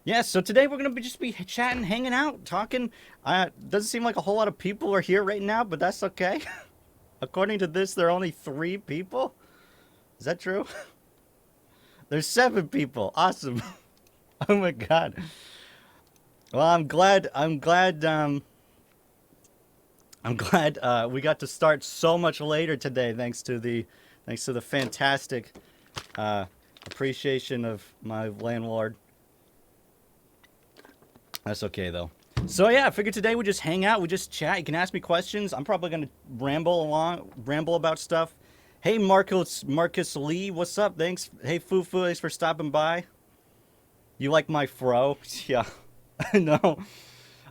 Yeah, so today we're gonna just be chatting, hanging out, talking. Doesn't seem like a whole lot of people are here right now, but that's okay. According to this, there are only 3 people. Is that true? There's 7 people. Awesome. Oh my god. Well, I'm glad we got to start so much later today, thanks to the fantastic uh, appreciation of my landlord. That's okay though. So yeah, I figured today we just hang out, we just chat. You can ask me questions. I'm probably gonna ramble about stuff. Hey Marcus Lee, what's up? Thanks. Hey Fufu, thanks for stopping by. You like my fro? Yeah, no.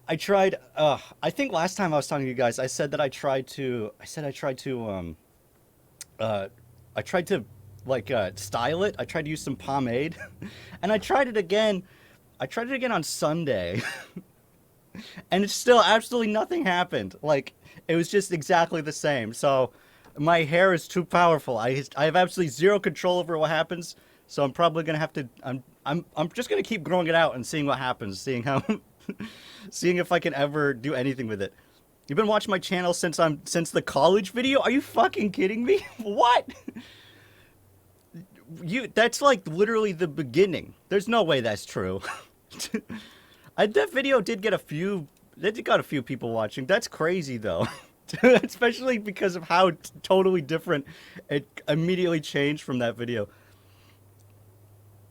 I tried. I think last time I was talking to you guys, I said that I tried to. I said I tried to. Uh, I tried to style it. I tried to use some pomade, and I tried it again. I tried it again on Sunday. And it's still absolutely nothing happened. Like it was just exactly the same. So my hair is too powerful. I have absolutely zero control over what happens. So I'm probably gonna have to. I'm just gonna keep growing it out and seeing what happens. Seeing how, seeing if I can ever do anything with it. You've been watching my channel since the college video. Are you fucking kidding me? What? That's like literally the beginning. There's no way that's true. That video did get a few. It got a few people watching. That's crazy though, especially because of how totally different it immediately changed from that video.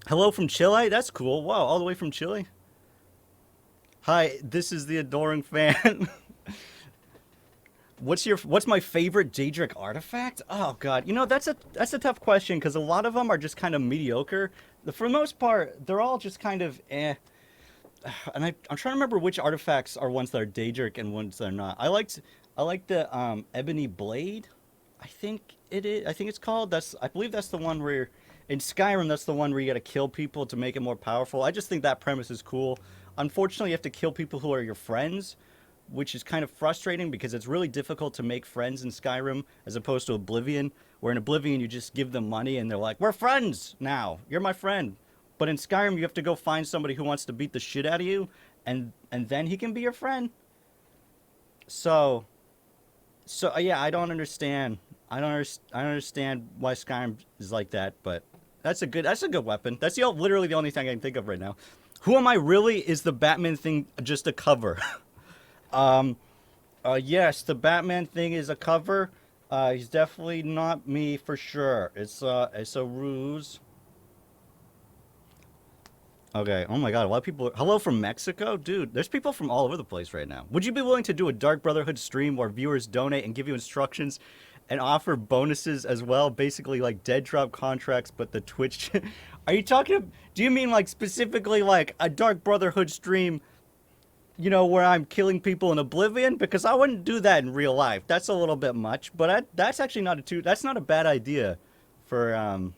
Hello from Chile. That's cool. Wow, all the way from Chile. Hi, this is the adoring fan. What's my favorite Daedric artifact? Oh god, that's a tough question because a lot of them are just kind of mediocre. For the most part, they're all just kind of eh. And I'm trying to remember which artifacts are ones that are Daedric and ones that are not. I like the Ebony blade. I think it is. I think it's called. I believe that's the one where in Skyrim that's the one where you got to kill people to make it more powerful. I just think that premise is cool. Unfortunately, you have to kill people who are your friends, which is kind of frustrating because it's really difficult to make friends in Skyrim as opposed to Oblivion, where in Oblivion you just give them money and they're like, "We're friends now. You're my friend." But in Skyrim, you have to go find somebody who wants to beat the shit out of you, and then he can be your friend. So, yeah, I don't understand. I don't understand why Skyrim is like that. But that's a good weapon. That's literally the only thing I can think of right now. Who am I really? Is the Batman thing just a cover? um, yes, the Batman thing is a cover. He's definitely not me for sure. It's a ruse. Okay. Oh my God. A lot of people. Hello from Mexico, dude. There's people from all over the place right now. Would you be willing to do a Dark Brotherhood stream where viewers donate and give you instructions, and offer bonuses as well? Basically, like dead drop contracts, but the Twitch. Are you talking? Do you mean like specifically like a Dark Brotherhood stream? Where I'm killing people in Oblivion? Because I wouldn't do that in real life. That's a little bit much. But that's actually not a too. That's not a bad idea, for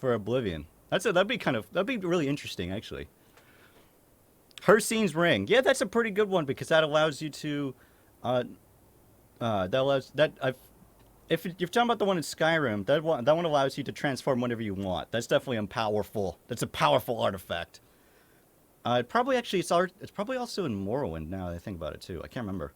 Oblivion. That'd be really interesting actually. Her scene's ring. Yeah, that's a pretty good one because that allows you to, that allows that I've. If you're talking about the one in Skyrim, that one allows you to transform whenever you want. That's definitely a powerful. That's a powerful artifact. It's probably also in Morrowind now that I think about it too. I can't remember.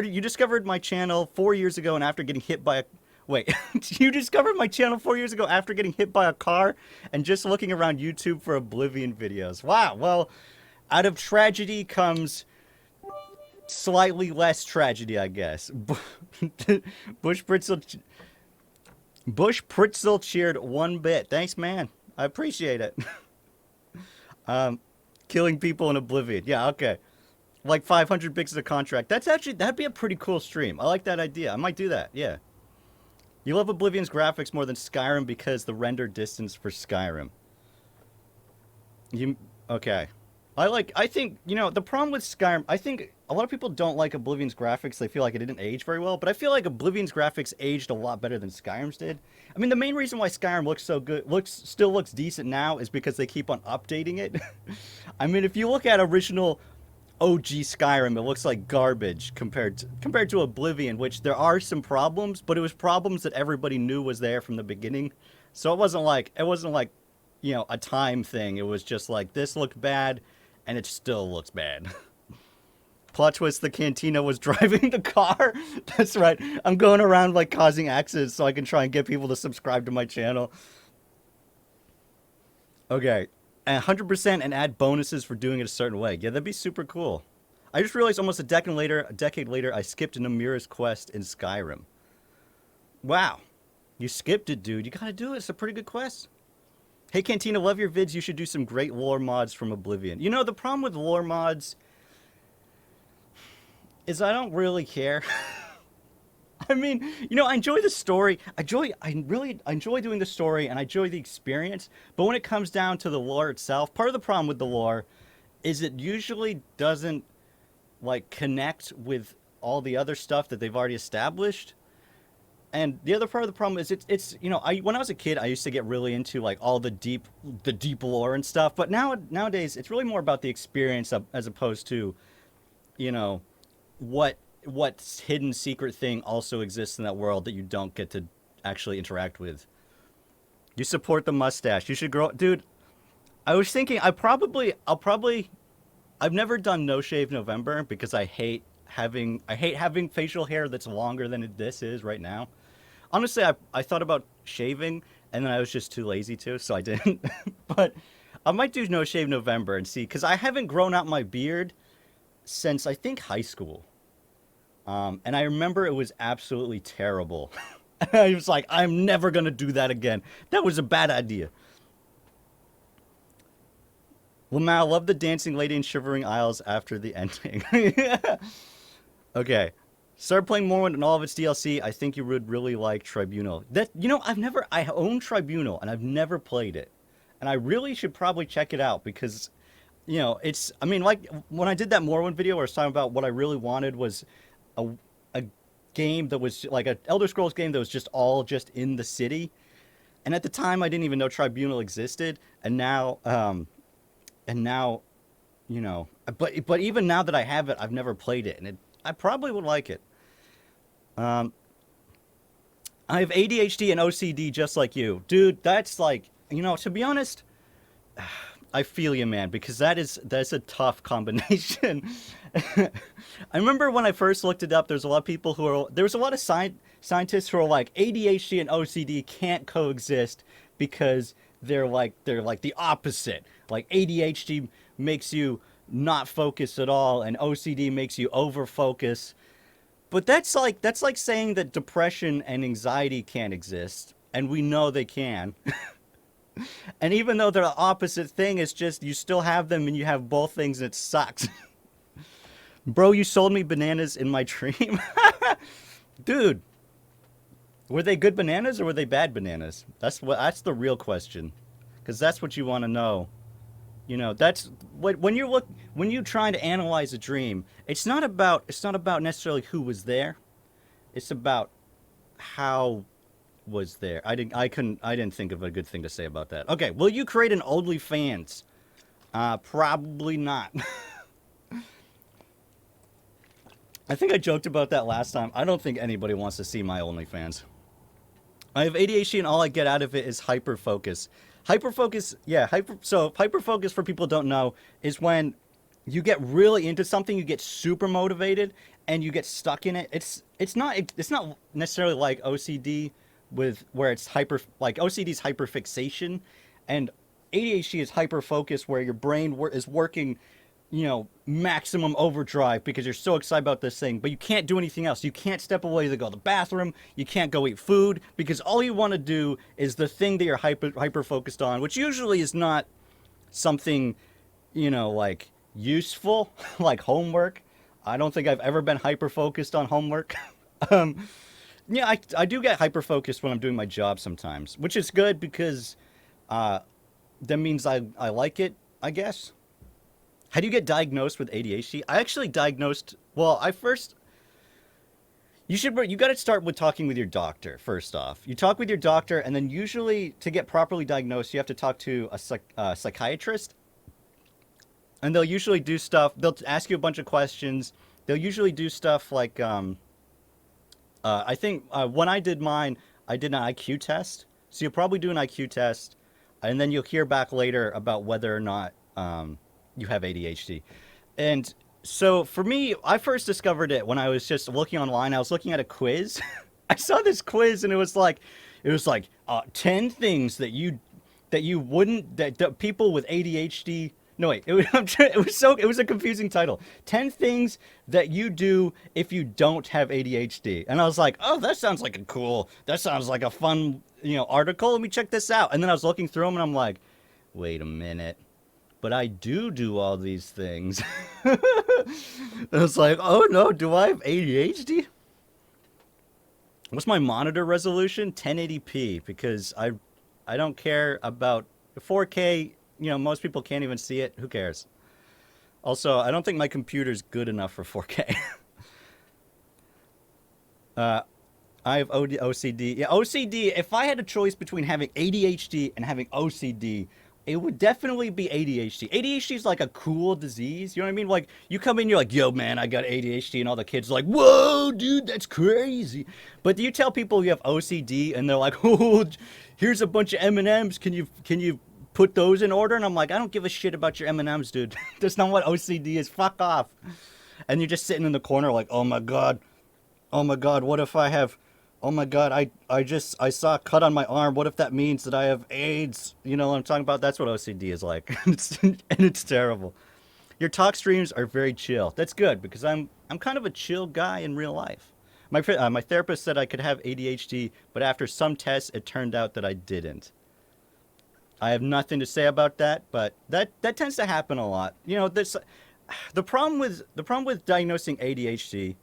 You discovered my channel 4 years ago, and after getting hit by a wait, you discovered my channel 4 years ago after getting hit by a car and just looking around YouTube for Oblivion videos. Wow. Well, out of tragedy comes slightly less tragedy, I guess. Bush Pritzel, Bush Pritzel cheered 1 bit. Thanks, man. I appreciate it. um, Killing people in Oblivion. Yeah, okay. Like 500 bits a contract. That'd be a pretty cool stream. I like that idea. I might do that. Yeah. You love Oblivion's graphics more than Skyrim because the render distance for Skyrim. Okay. I think, the problem with Skyrim, I think a lot of people don't like Oblivion's graphics. They feel like it didn't age very well, but I feel like Oblivion's graphics aged a lot better than Skyrim's did. I mean, the main reason why Skyrim looks so good, still looks decent now is because they keep on updating it. I mean, if you look at original OG Skyrim, it looks like garbage compared to Oblivion, which there are some problems, but it was problems that everybody knew was there from the beginning. So it wasn't like a time thing. It was just like, this looked bad, and it still looks bad. Plot twist, the Cantina was driving the car. That's right. I'm going around, like, causing accidents so I can try and get people to subscribe to my channel. Okay. And 100% and add bonuses for doing it a certain way. Yeah, that'd be super cool. I just realized almost a decade later, I skipped Namira's quest in Skyrim. Wow. You skipped it, dude. You gotta do it. It's a pretty good quest. Hey, Cantina, love your vids. You should do some great lore mods from Oblivion. You know, the problem with lore mods is I don't really care. I mean, I enjoy the story. I really enjoy doing the story, and I enjoy the experience. But when it comes down to the lore itself, part of the problem with the lore is it usually doesn't, like, connect with all the other stuff that they've already established. And the other part of the problem is it's when I was a kid, I used to get really into, like, all the deep lore and stuff. But nowadays, it's really more about the experience as opposed to, what hidden secret thing also exists in that world that you don't get to actually interact with. You support the mustache. You should grow, dude. I was thinking I've never done No Shave November because I hate having facial hair that's longer than this is right now. Honestly, I thought about shaving, and then I was just too lazy to, so I didn't. But I might do No Shave November and see, because I haven't grown out my beard since, I think, high school. And I remember it was absolutely terrible. I was like, I'm never going to do that again. That was a bad idea. Lamau, love the dancing lady in Shivering Isles after the ending. Okay. Start playing Morrowind and all of its DLC. I think you would really like Tribunal. I own Tribunal, and I've never played it. And I really should probably check it out because, like, when I did that Morrowind video where I was talking about what I really wanted was a game that was like an Elder Scrolls game that was just in the city. And at the time, I didn't even know Tribunal existed. And now, but even now that I have it, I've never played it, and I probably would like it. I have ADHD and OCD just like you, dude. That's like, to be honest, I feel you, man, because that's a tough combination. I remember when I first looked it up, there was a lot of scientists who are like, ADHD and OCD can't coexist because they're like the opposite. Like, ADHD makes you not focus at all, and OCD makes you over focus. But that's like saying that depression and anxiety can't exist, and we know they can. And even though they're the opposite thing, it's just you still have them, and you have both things, and it sucks. Bro, you sold me bananas in my dream. Dude, were they good bananas or were they bad bananas? That's the real question, because that's what you want to know. That's what when you're trying to analyze a dream, it's not about necessarily who was there. It's about how was there. I didn't think of a good thing to say about that. Okay, will you create an OnlyFans? Probably not. I think I joked about that last time. I don't think anybody wants to see my OnlyFans. I have ADHD and all I get out of it is hyperfocus. Hyperfocus, yeah, hyperfocus, for people who don't know, is when you get really into something, you get super motivated, and you get stuck in it. It's not necessarily like OCD where it's OCD is hyperfixation, and ADHD is hyperfocus where your brain is working, maximum overdrive because you're so excited about this thing, but you can't do anything else. You can't step away to go to the bathroom. You can't go eat food because all you want to do is the thing that you're hyper focused on, which usually is not something, like useful, like homework. I don't think I've ever been hyper focused on homework. Yeah, I do get hyper focused when I'm doing my job sometimes, which is good because that means I like it, I guess. How do you get diagnosed with ADHD? I actually diagnosed, you got to start with talking with your doctor, first off. You talk with your doctor, and then usually to get properly diagnosed, you have to talk to a psychiatrist. And they'll usually do stuff, they'll ask you a bunch of questions. They'll usually do stuff like, I think when I did mine, I did an IQ test. So you'll probably do an IQ test. and then you'll hear back later about whether or not you have ADHD. And so for me, I first discovered it when I was just looking online. I was looking at a quiz. I saw this quiz, and it was like 10 things that you wouldn't that people with ADHD. No wait, it was a confusing title. 10 things that you do if you don't have ADHD. And I was like, oh, that sounds like a fun, article. Let me check this out. And then I was looking through them, and I'm like, wait a minute. But I do all these things. I was like, oh no, do I have ADHD? What's my monitor resolution? 1080p, because I don't care about 4K. Most people can't even see it. Who cares? Also, I don't think my computer's good enough for 4K. I have OCD. Yeah, OCD, if I had a choice between having ADHD and having OCD, it would definitely be ADHD. ADHD is like a cool disease. You know what I mean? Like, you come in, you're like, yo, man, I got ADHD. And all the kids are like, whoa, dude, that's crazy. But do you tell people you have OCD and they're like, oh, here's a bunch of M&Ms. Can you put those in order? And I'm like, I don't give a shit about your M&Ms, dude. That's not what OCD is. Fuck off. And you're just sitting in the corner like, oh my God, what if I have... Oh my God, I saw a cut on my arm. What if that means that I have AIDS? You know what I'm talking about? That's what OCD is like. And it's terrible. Your talk streams are very chill. That's good, because I'm kind of a chill guy in real life. My therapist said I could have ADHD, but after some tests, it turned out that I didn't. I have nothing to say about that, but that tends to happen a lot. The problem with diagnosing ADHD...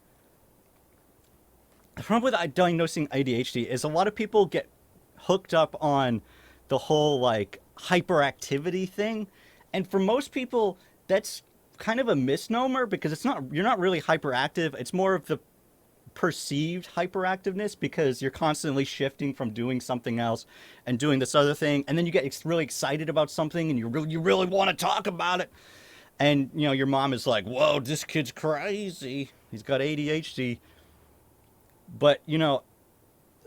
The problem with diagnosing ADHD is a lot of people get hooked up on the whole, like, hyperactivity thing. And for most people, that's kind of a misnomer, because you're not really hyperactive. It's more of the perceived hyperactiveness, because you're constantly shifting from doing something else and doing this other thing. And then you get really excited about something and you really want to talk about it. And, your mom is like, whoa, this kid's crazy. He's got ADHD. But,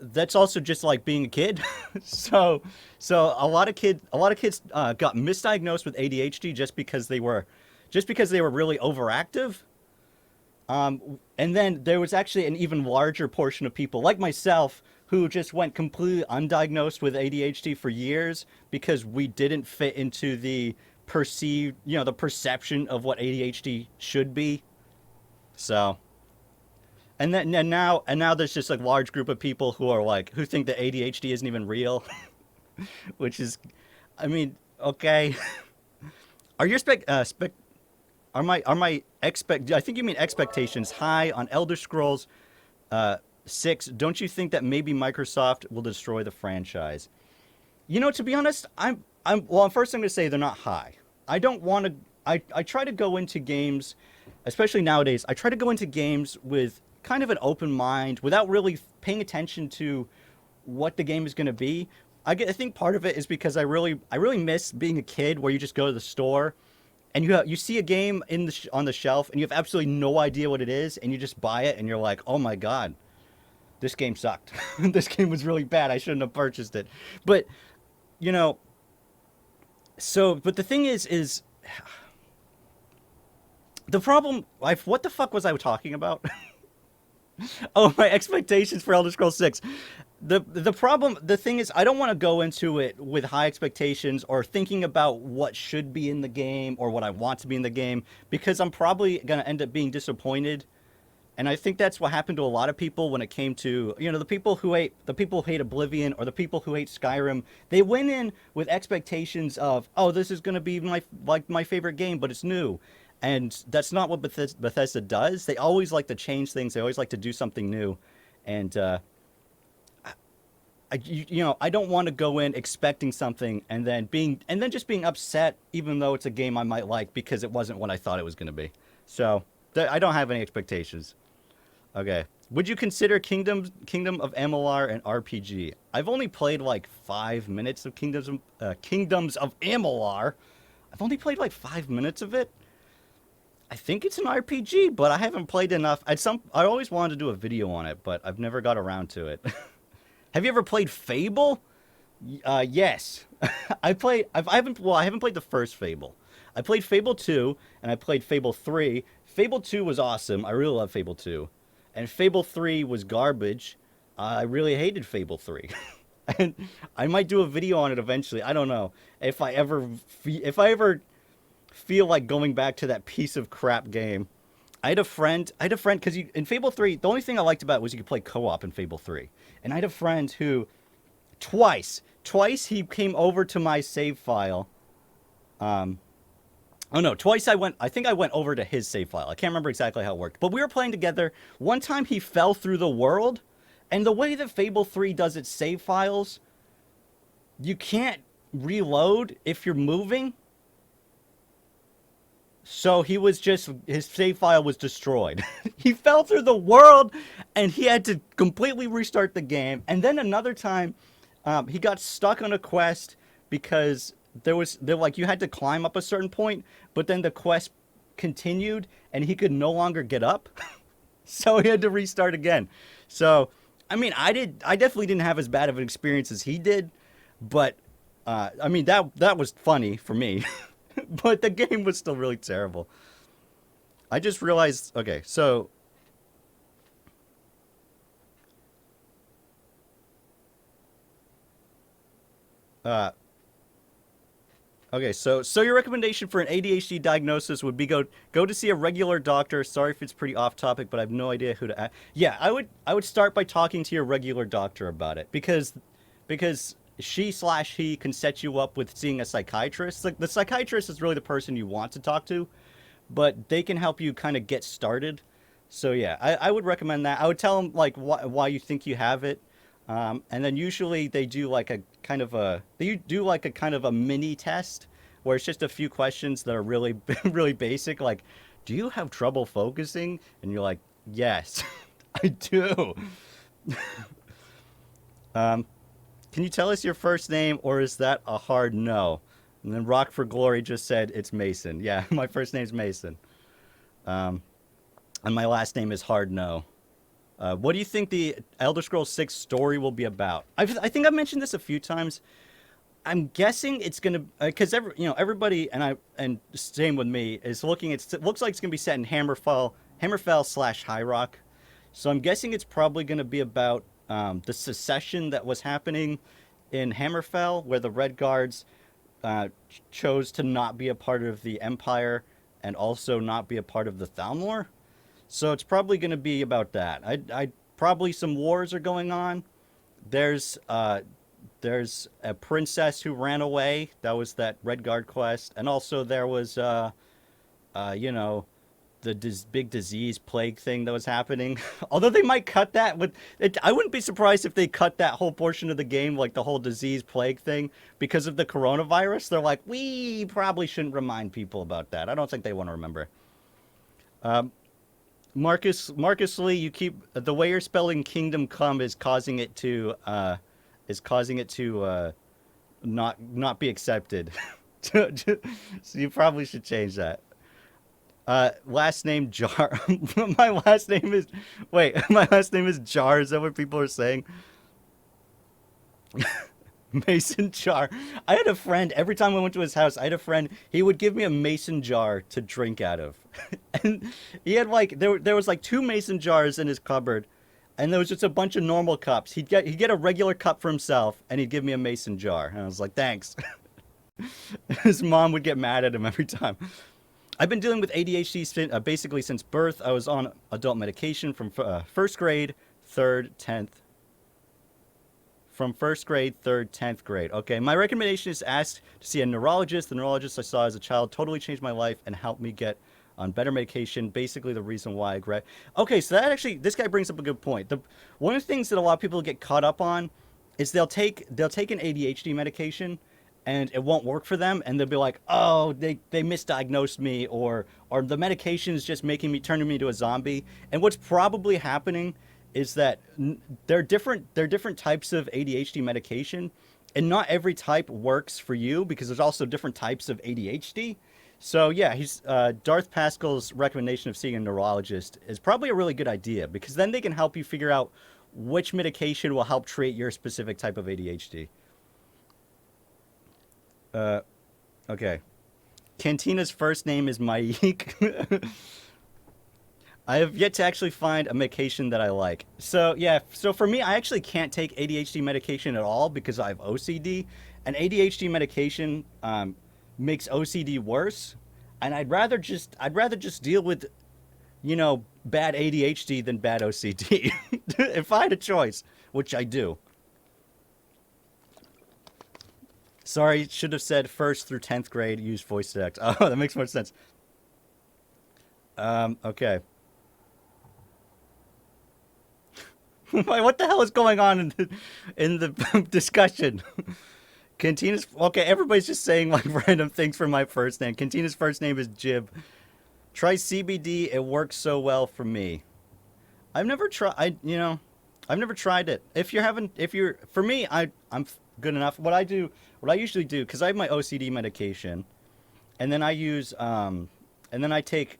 that's also just like being a kid. So a lot of kids got misdiagnosed with ADHD just because they were really overactive. And then there was actually an even larger portion of people like myself who just went completely undiagnosed with ADHD for years because we didn't fit into the perceived, the perception of what ADHD should be. So... And now there's just a large group of people who think that ADHD isn't even real, which is, I mean, okay. Are your I think you mean expectations high on Elder Scrolls 6? Don't you think that maybe Microsoft will destroy the franchise? To be honest, first I'm going to say they're not high. I don't want to. I try to go into games, especially nowadays. I try to go into games with kind of an open mind without really paying attention to what the game is going to be. I think part of it is because I really miss being a kid where you just go to the store and you see a game on the shelf and you have absolutely no idea what it is, and you just buy it and you're like, oh my God, this game sucked. This game was really bad. I shouldn't have purchased it. But, but the thing is the problem, what the fuck was I talking about? Oh, my expectations for Elder Scrolls 6. The thing is, I don't want to go into it with high expectations or thinking about what should be in the game or what I want to be in the game, because I'm probably going to end up being disappointed. And I think that's what happened to a lot of people when it came to, the people who hate Oblivion or the people who hate Skyrim. They went in with expectations of, oh, this is going to be my favorite game, but it's new. And that's not what Bethesda does. They always like to change things. They always like to do something new. And, I don't want to go in expecting something and then just being upset, even though it's a game I might like, because it wasn't what I thought it was going to be. So I don't have any expectations. Okay. Would you consider Kingdom of Amalur an RPG? I've only played like 5 minutes of Kingdoms of Amalur. I've only played like 5 minutes of it. I think it's an RPG, but I haven't played enough. I always wanted to do a video on it, but I've never got around to it. Have you ever played Fable? Yes. I haven't played the first Fable. I played Fable 2 and I played Fable 3. Fable 2 was awesome. I really love Fable 2. And Fable 3 was garbage. I really hated Fable 3. And I might do a video on it eventually. I don't know if I ever feel like going back to that piece of crap game. I had a friend because in Fable 3, the only thing I liked about it was you could play co-op in Fable 3. And I had a friend who twice he came over to my save file. Oh no, twice I think I went over to his save file. I can't remember exactly how it worked. But we were playing together. One time he fell through the world, and the way that Fable 3 does its save files, you can't reload if you're moving. So his save file was destroyed. He fell through the world, and he had to completely restart the game. And then another time, he got stuck on a quest because you had to climb up a certain point, but then the quest continued and he could no longer get up. So he had to restart again. So, I mean, I definitely didn't have as bad of an experience as he did, but I mean, that was funny for me. But the game was still really terrible. I just realized, okay, so okay, so your recommendation for an ADHD diagnosis would be go to see a regular doctor. Sorry if it's pretty off topic, but I have no idea who to ask. Yeah, I would start by talking to your regular doctor about it because she/he can set you up with seeing a psychiatrist. Like the psychiatrist is really the person you want to talk to, but they can help you kind of get started. So yeah, I would recommend that. I would tell them like why you think you have it. And then usually they do like a kind of a mini test where it's just a few questions that are really really basic, like, do you have trouble focusing? And you're like, yes, I do. Can you tell us your first name, or is that a hard no? And then Rock for Glory just said it's Mason. Yeah, my first name's Mason. And my last name is hard no. What do you think the Elder Scrolls 6 story will be about? I think I've mentioned this a few times. I'm guessing it's gonna because everybody and same with me is looking. It looks like it's gonna be set in Hammerfell / High Rock. So I'm guessing it's probably gonna be about the secession that was happening in Hammerfell, where the Red Guards chose to not be a part of the Empire and also not be a part of the Thalmor. So it's probably going to be about that. I probably some wars are going on. There's a princess who ran away. That was that Red Guard quest, and also there was the big disease plague thing that was happening. Although they might cut that with it, I wouldn't be surprised if they cut that whole portion of the game, like the whole disease plague thing, because of the coronavirus. They're like, we probably shouldn't remind people about that. I don't think they want to remember. Marcus Lee, you keep the way you're spelling Kingdom Come is causing it to not be accepted. So you probably should change that. Last name Jar. My last name is Jar. Is that what people are saying? Mason jar. I had a friend, every time I went to his house, I had a friend, he would give me a mason jar to drink out of. And he had like, there was like 2 mason jars in his cupboard, and there was just a bunch of normal cups. He'd get a regular cup for himself, and he'd give me a mason jar. And I was like, thanks. His mom would get mad at him every time. I've been dealing with ADHD basically since birth. I was on adult medication from first grade, 3rd, 10th. From first grade, 3rd, 10th grade. Okay, my recommendation is ask to see a neurologist. The neurologist I saw as a child totally changed my life and helped me get on better medication. Basically, the reason why I regret. Okay, so this guy brings up a good point. One of the things that a lot of people get caught up on is they'll take an ADHD medication and it won't work for them, and they'll be like, oh, they misdiagnosed me, or the medication is just turning me into a zombie. And what's probably happening is that there are different types of ADHD medication, and not every type works for you because there's also different types of ADHD. So yeah, Darth Pascal's recommendation of seeing a neurologist is probably a really good idea, because then they can help you figure out which medication will help treat your specific type of ADHD. Uh, okay. Cantina's first name is Maik. I have yet to actually find a medication that I like. So, yeah, so for me, I actually can't take ADHD medication at all because I have OCD. And ADHD medication makes OCD worse. And I'd rather just deal with, bad ADHD than bad OCD. If I had a choice, which I do. Sorry, should have said first through 10th grade use voice to text. Oh, that makes more sense. Okay. What the hell is going on in the discussion? Cantina's okay. Everybody's just saying like random things for my first name. Cantina's first name is Jib. Try CBD. It works so well for me. I've never tried. I've never tried it. For me, I'm good enough. What I usually do, because I have my OCD medication, and then and then I take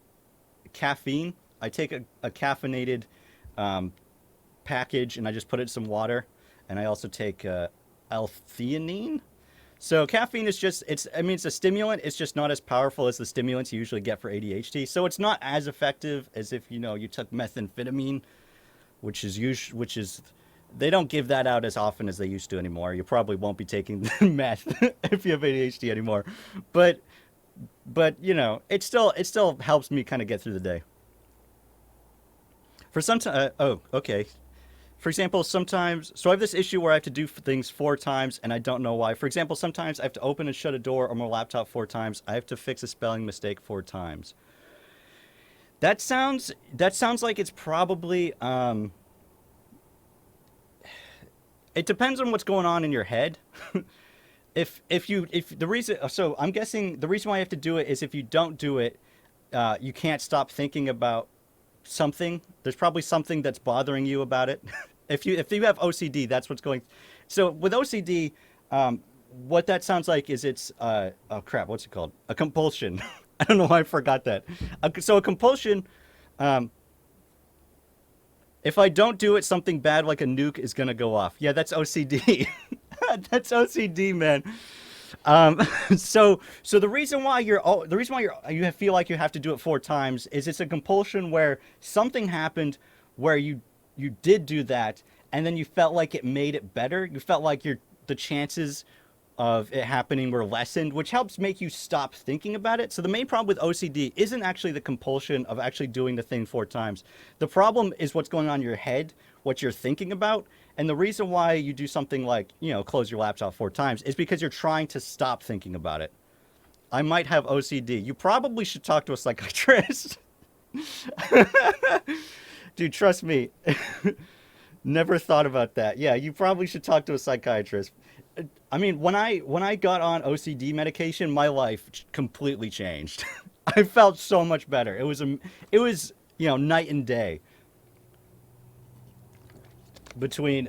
caffeine. I take a caffeinated um, package, and I just put it in some water, and I also take L-theanine. So caffeine is it's a stimulant. It's just not as powerful as the stimulants you usually get for ADHD. So it's not as effective as if you took methamphetamine, which is they don't give that out as often as they used to anymore. You probably won't be taking meth if you have ADHD anymore, but it still helps me kind of get through the day. For some time, oh, okay. For example, sometimes, so I have this issue where I have to do things 4 times and I don't know why. For example, sometimes I have to open and shut a door on my laptop 4 times. I have to fix a spelling mistake 4 times. That sounds like it's probably it depends on what's going on in your head. If the reason so I'm guessing the reason why you have to do it is if you don't do it, you can't stop thinking about something. There's probably something that's bothering you about it. If you have OCD, that's what's going. So with OCD, what that sounds like is it's oh crap, what's it called? A compulsion. I don't know why I forgot that. So a compulsion. Um, if I don't do it, something bad like a nuke is gonna go off. Yeah, that's OCD. That's OCD, man. Um, so the reason why feel like you have to do it 4 times is it's a compulsion where something happened where you did do that and then you felt like it made it better. You felt like the chances of it happening were lessened, which helps make you stop thinking about it. So the main problem with OCD isn't actually the compulsion of actually doing the thing 4 times. The problem is what's going on in your head, what you're thinking about. And the reason why you do something like, close your laptop 4 times is because you're trying to stop thinking about it. I might have OCD. You probably should talk to a psychiatrist. Dude, trust me. Never thought about that. Yeah, you probably should talk to a psychiatrist. I mean, when I got on OCD medication, my life completely changed. I felt so much better. It was night and day between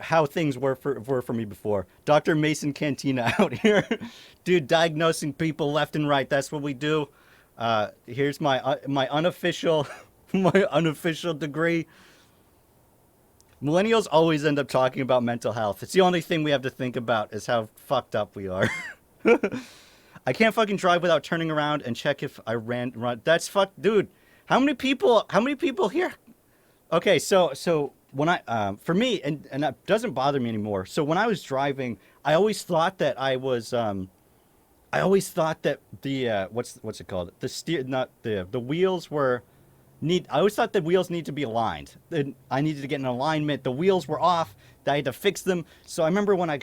how things were for me before. Dr. Mason Cantina out here, dude, diagnosing people left and right. That's what we do. Here's my unofficial my unofficial degree. Millennials always end up talking about mental health. It's the only thing we have to think about is how fucked up we are. I can't fucking drive without turning around and check if I run. That's fuck, dude. How many people here? Okay, so when for me, and that doesn't bother me anymore. So when I was driving, I always thought that the what's it called? The steer, not the wheels were I always thought the wheels need to be aligned. I needed to get an alignment. The wheels were off. I had to fix them. So I remember when we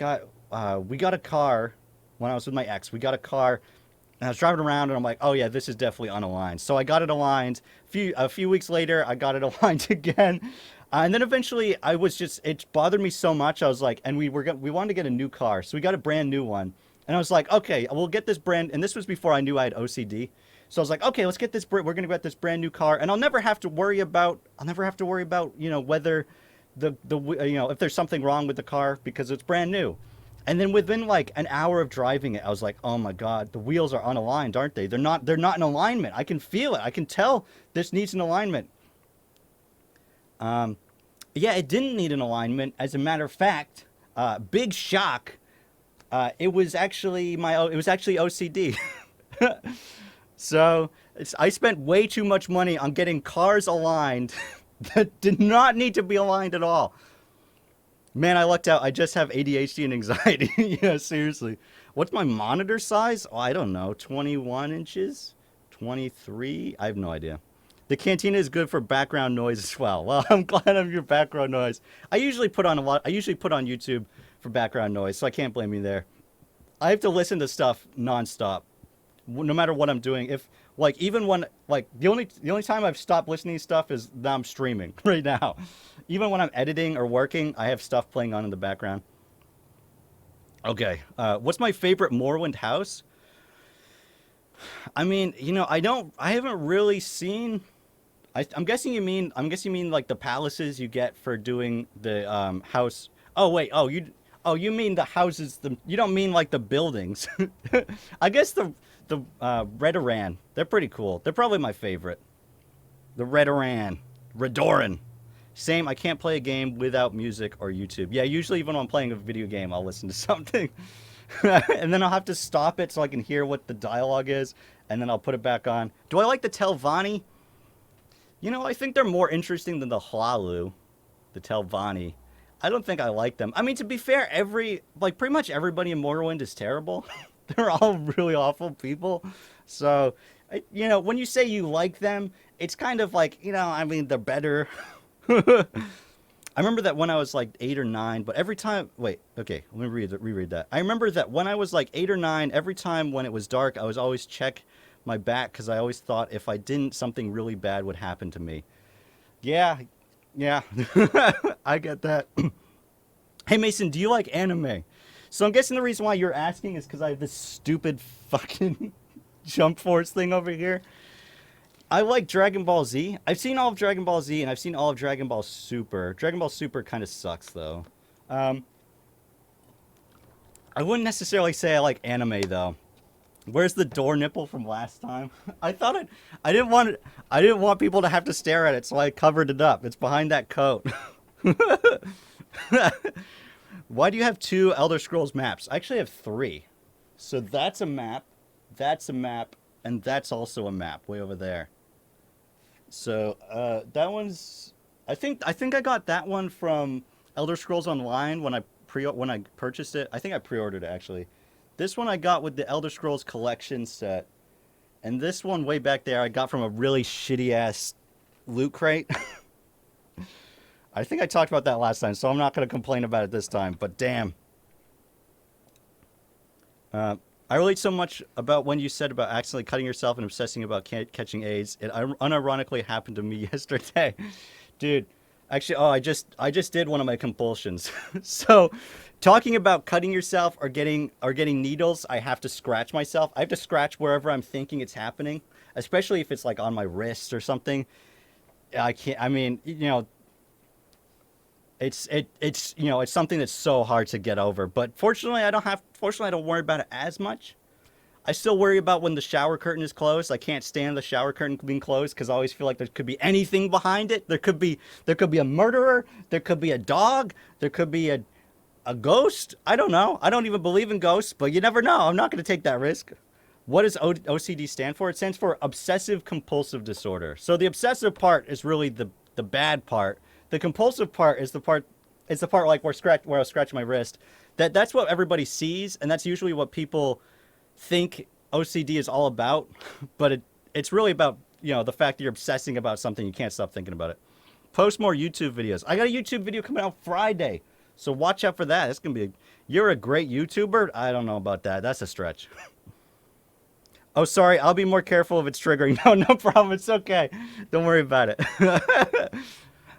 got a car when I was with my ex. We got a car, and I was driving around, and I'm like, oh yeah, this is definitely unaligned. So I got it aligned. A few weeks later, I got it aligned again. And then eventually, it bothered me so much. I was like, and we wanted to get a new car, so we got a brand new one. And I was like, okay, we'll get this brand. And this was before I knew I had OCD. So I was like, okay, let's get this. We're gonna get this brand new car, and I'll never have to worry about. Whether if there's something wrong with the car because it's brand new. And then within like an hour of driving it, I was like, oh my god, the wheels are unaligned, aren't they? They're not. They're not in alignment. I can feel it. I can tell this needs an alignment. Yeah, it didn't need an alignment. As a matter of fact, big shock. It was actually OCD. So I spent way too much money on getting cars aligned that did not need to be aligned at all. Man, I lucked out. I just have ADHD and anxiety. Yeah, seriously. What's my monitor size? Oh, I don't know. 21 inches? 23? I have no idea. The Cantina is good for background noise as well. Well, I'm glad I'm your background noise. I usually put on YouTube for background noise, so I can't blame you there. I have to listen to stuff nonstop, no matter what I'm doing. If like even when like the only time I've stopped listening to stuff is that I'm streaming right now. Even when I'm editing or working, I have stuff playing on in the background. Okay, what's my favorite Morrowind house? I mean, I haven't really seen. I'm guessing you mean like the palaces you get for doing the house. Oh wait, you mean the houses? You don't mean like the buildings. I guess the Redoran. They're pretty cool. They're probably my favorite. The Redoran. Same. I can't play a game without music or YouTube. Yeah, usually even when I'm playing a video game, I'll listen to something, and then I'll have to stop it so I can hear what the dialogue is, and then I'll put it back on. Do I like the Telvanni? I think they're more interesting than the Hlalu, the Telvanni. I don't think I like them. I mean, to be fair, pretty much everybody in Morrowind is terrible. They're all really awful people. So, when you say you like them, it's kind of like, I mean, they're better. I remember that when I was like 8 or 9, but every time, wait, okay, let me reread that. I remember that when I was like 8 or 9, every time when it was dark, I was always check my back because I always thought if I didn't, something really bad would happen to me. Yeah, I get that. Hey Mason, do you like anime? So I'm guessing the reason why you're asking is because I have this stupid fucking Jump Force thing over here. I like Dragon Ball Z. I've seen all of Dragon Ball Z, and I've seen all of Dragon Ball Super. Dragon Ball Super kind of sucks, though. I wouldn't necessarily say I like anime, though. Where's the door nipple from last time? I didn't want people to have to stare at it, so I covered it up. It's behind that coat. Why do you have 2 Elder Scrolls maps? I actually have 3. So that's a map, and that's also a map way over there. So that one's. I think I got that one from Elder Scrolls Online when I purchased it. I think I pre-ordered it actually. This one I got with the Elder Scrolls Collection set, and this one way back there I got from a really shitty ass loot crate. I think I talked about that last time, so I'm not going to complain about it this time. But damn. I relate so much about when you said about accidentally cutting yourself and obsessing about catching AIDS. It unironically happened to me yesterday. Dude, actually, I just did one of my compulsions. So, talking about cutting yourself or getting needles, I have to scratch myself. I have to scratch wherever I'm thinking it's happening, especially if it's like on my wrist or something. I can't. I mean, it's something that's so hard to get over. But fortunately, I don't worry about it as much. I still worry about when the shower curtain is closed. I can't stand the shower curtain being closed because I always feel like there could be anything behind it. There could be a murderer. There could be a dog. There could be a ghost. I don't know. I don't even believe in ghosts, but you never know. I'm not going to take that risk. What does OCD stand for? It stands for obsessive compulsive disorder. So the obsessive part is really the bad part. The compulsive part is the part like where I scratch my wrist. That's what everybody sees, and that's usually what people think OCD is all about. But it's really about the fact that you're obsessing about something, you can't stop thinking about it. Post more YouTube videos. I got a YouTube video coming out Friday, so watch out for that. It's gonna be. You're a great YouTuber. I don't know about that. That's a stretch. Oh, sorry. I'll be more careful if it's triggering. No problem. It's okay. Don't worry about it.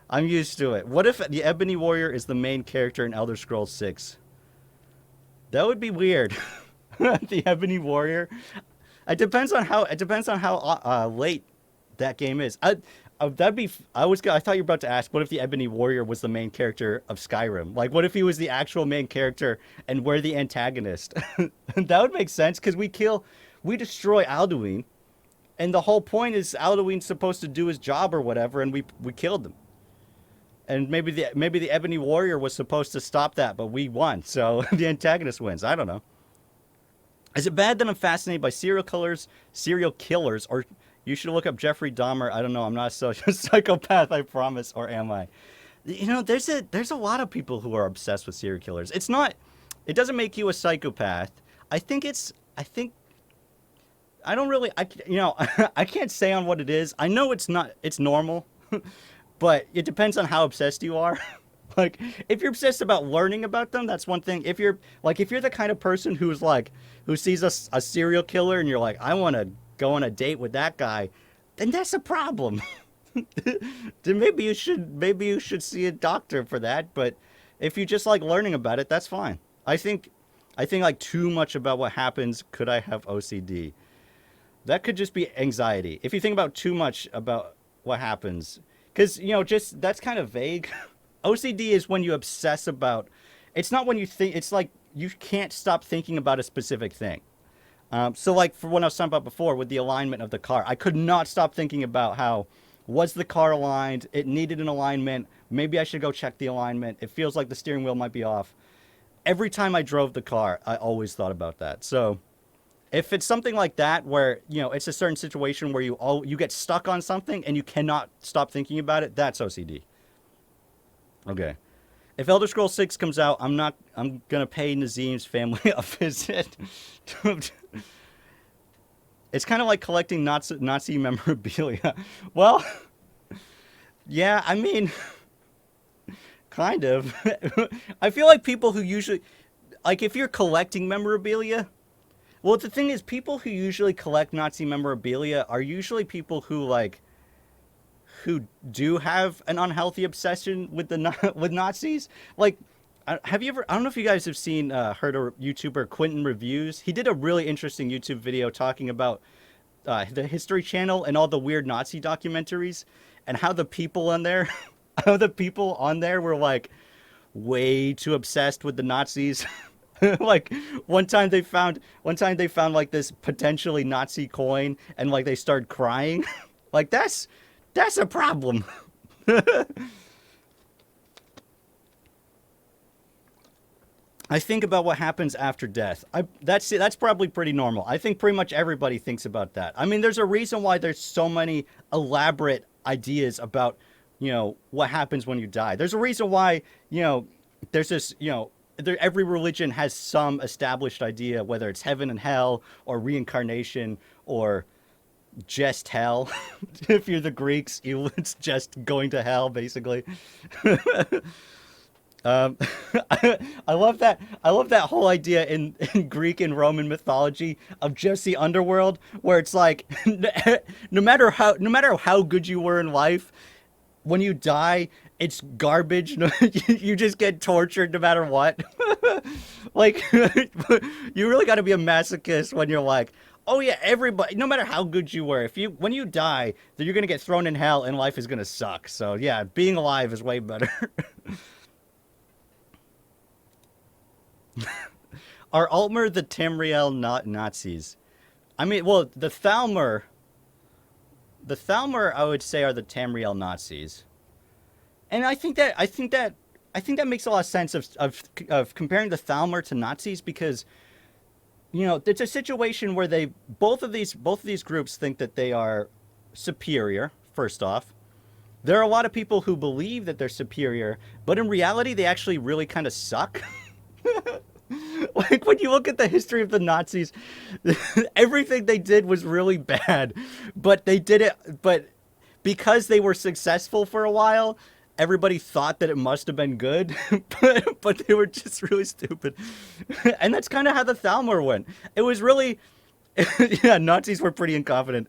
I'm used to it. What if the Ebony Warrior is the main character in Elder Scrolls 6? That would be weird. The Ebony Warrior. It depends on how late that game is. I thought you were about to ask, what if the Ebony Warrior was the main character of Skyrim? Like, what if he was the actual main character and we're the antagonist? That would make sense because we destroy Alduin, and the whole point is Alduin's supposed to do his job or whatever, and we killed him. And maybe the Ebony Warrior was supposed to stop that, but we won, so the antagonist wins. I don't know. Is it bad that I'm fascinated by serial killers, or you should look up Jeffrey Dahmer? I don't know. I'm not a psychopath, I promise, or am I? You know, there's a lot of people who are obsessed with serial killers. It's not. It doesn't make you a psychopath. I think I don't really. I can't say on what it is. I know it's not. It's normal, but it depends on how obsessed you are. Like, if you're obsessed about learning about them, that's one thing. If you're the kind of person who sees a serial killer and you're like, I want to go on a date with that guy, then that's a problem. Then maybe you should see a doctor for that. But if you just like learning about it, that's fine. I think like too much about what happens. Could I have OCD? That could just be anxiety. If you think about too much about what happens, because just that's kind of vague. OCD is when you obsess about. It's not when you think. It's like you can't stop thinking about a specific thing. So like for what I was talking about before with the alignment of the car, I could not stop thinking about how was the car aligned? It needed an alignment. Maybe I should go check the alignment. It feels like the steering wheel might be off. Every time I drove the car, I always thought about that. So if it's something like that where, it's a certain situation where you get stuck on something and you cannot stop thinking about it, that's OCD. Okay. If Elder Scrolls 6 comes out, I'm going to pay Nazim's family a visit. It's kind of like collecting Nazi memorabilia. Well, yeah, I mean, kind of. I feel like people who usually, like if you're collecting memorabilia, well, the thing is, people who usually collect Nazi memorabilia are usually people who do have an unhealthy obsession with with Nazis. Like, have you ever? I don't know if you guys have heard a YouTuber Quentin Reviews. He did a really interesting YouTube video talking about the History Channel and all the weird Nazi documentaries, and how the people on there, were like way too obsessed with the Nazis. Like one time they found like this potentially Nazi coin, and like they started crying. Like that's a problem. I think about what happens after death. That's probably pretty normal. I think pretty much everybody thinks about that. I mean, there's a reason why there's so many elaborate ideas about, what happens when you die. There's a reason why, there's this, every religion has some established idea, whether it's heaven and hell or reincarnation or just hell. If you're the Greeks, it's just going to hell, basically. I love that. I love that whole idea in Greek and Roman mythology of just the underworld, where it's like, no matter how good you were in life, when you die, it's garbage. You just get tortured no matter what. Like, you really got to be a masochist when you're like, oh yeah, everybody, no matter how good you were, when you die, then you're gonna get thrown in hell and life is gonna suck. So yeah, being alive is way better. Are Altmer the Tamriel not Nazis? I mean, well, the Thalmor, I would say, are the Tamriel Nazis, and I think that makes a lot of sense of comparing the Thalmor to Nazis, because it's a situation where both of these groups think that they are superior. First off, there are a lot of people who believe that they're superior, but in reality, they actually really kind of suck. Like, when you look at the history of the Nazis, everything they did was really bad, but they did it, but because they were successful for a while, everybody thought that it must have been good, but they were just really stupid. And that's kind of how the Thalmor went. It was really, yeah, Nazis were pretty incompetent.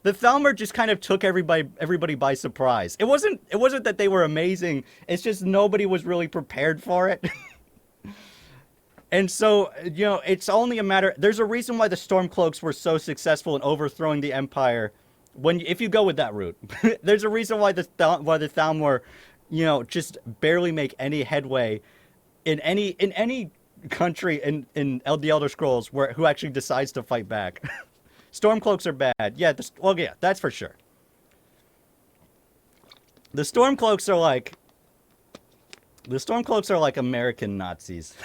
The Thalmor just kind of took everybody by surprise. It wasn't that they were amazing. It's just nobody was really prepared for it. And so, it's only a matter. There's a reason why the Stormcloaks were so successful in overthrowing the Empire. If you go with that route, there's a reason why the Thalmor, just barely make any headway in any country in the Elder Scrolls who actually decides to fight back. Stormcloaks are bad. Yeah, yeah, that's for sure. The Stormcloaks are like American Nazis,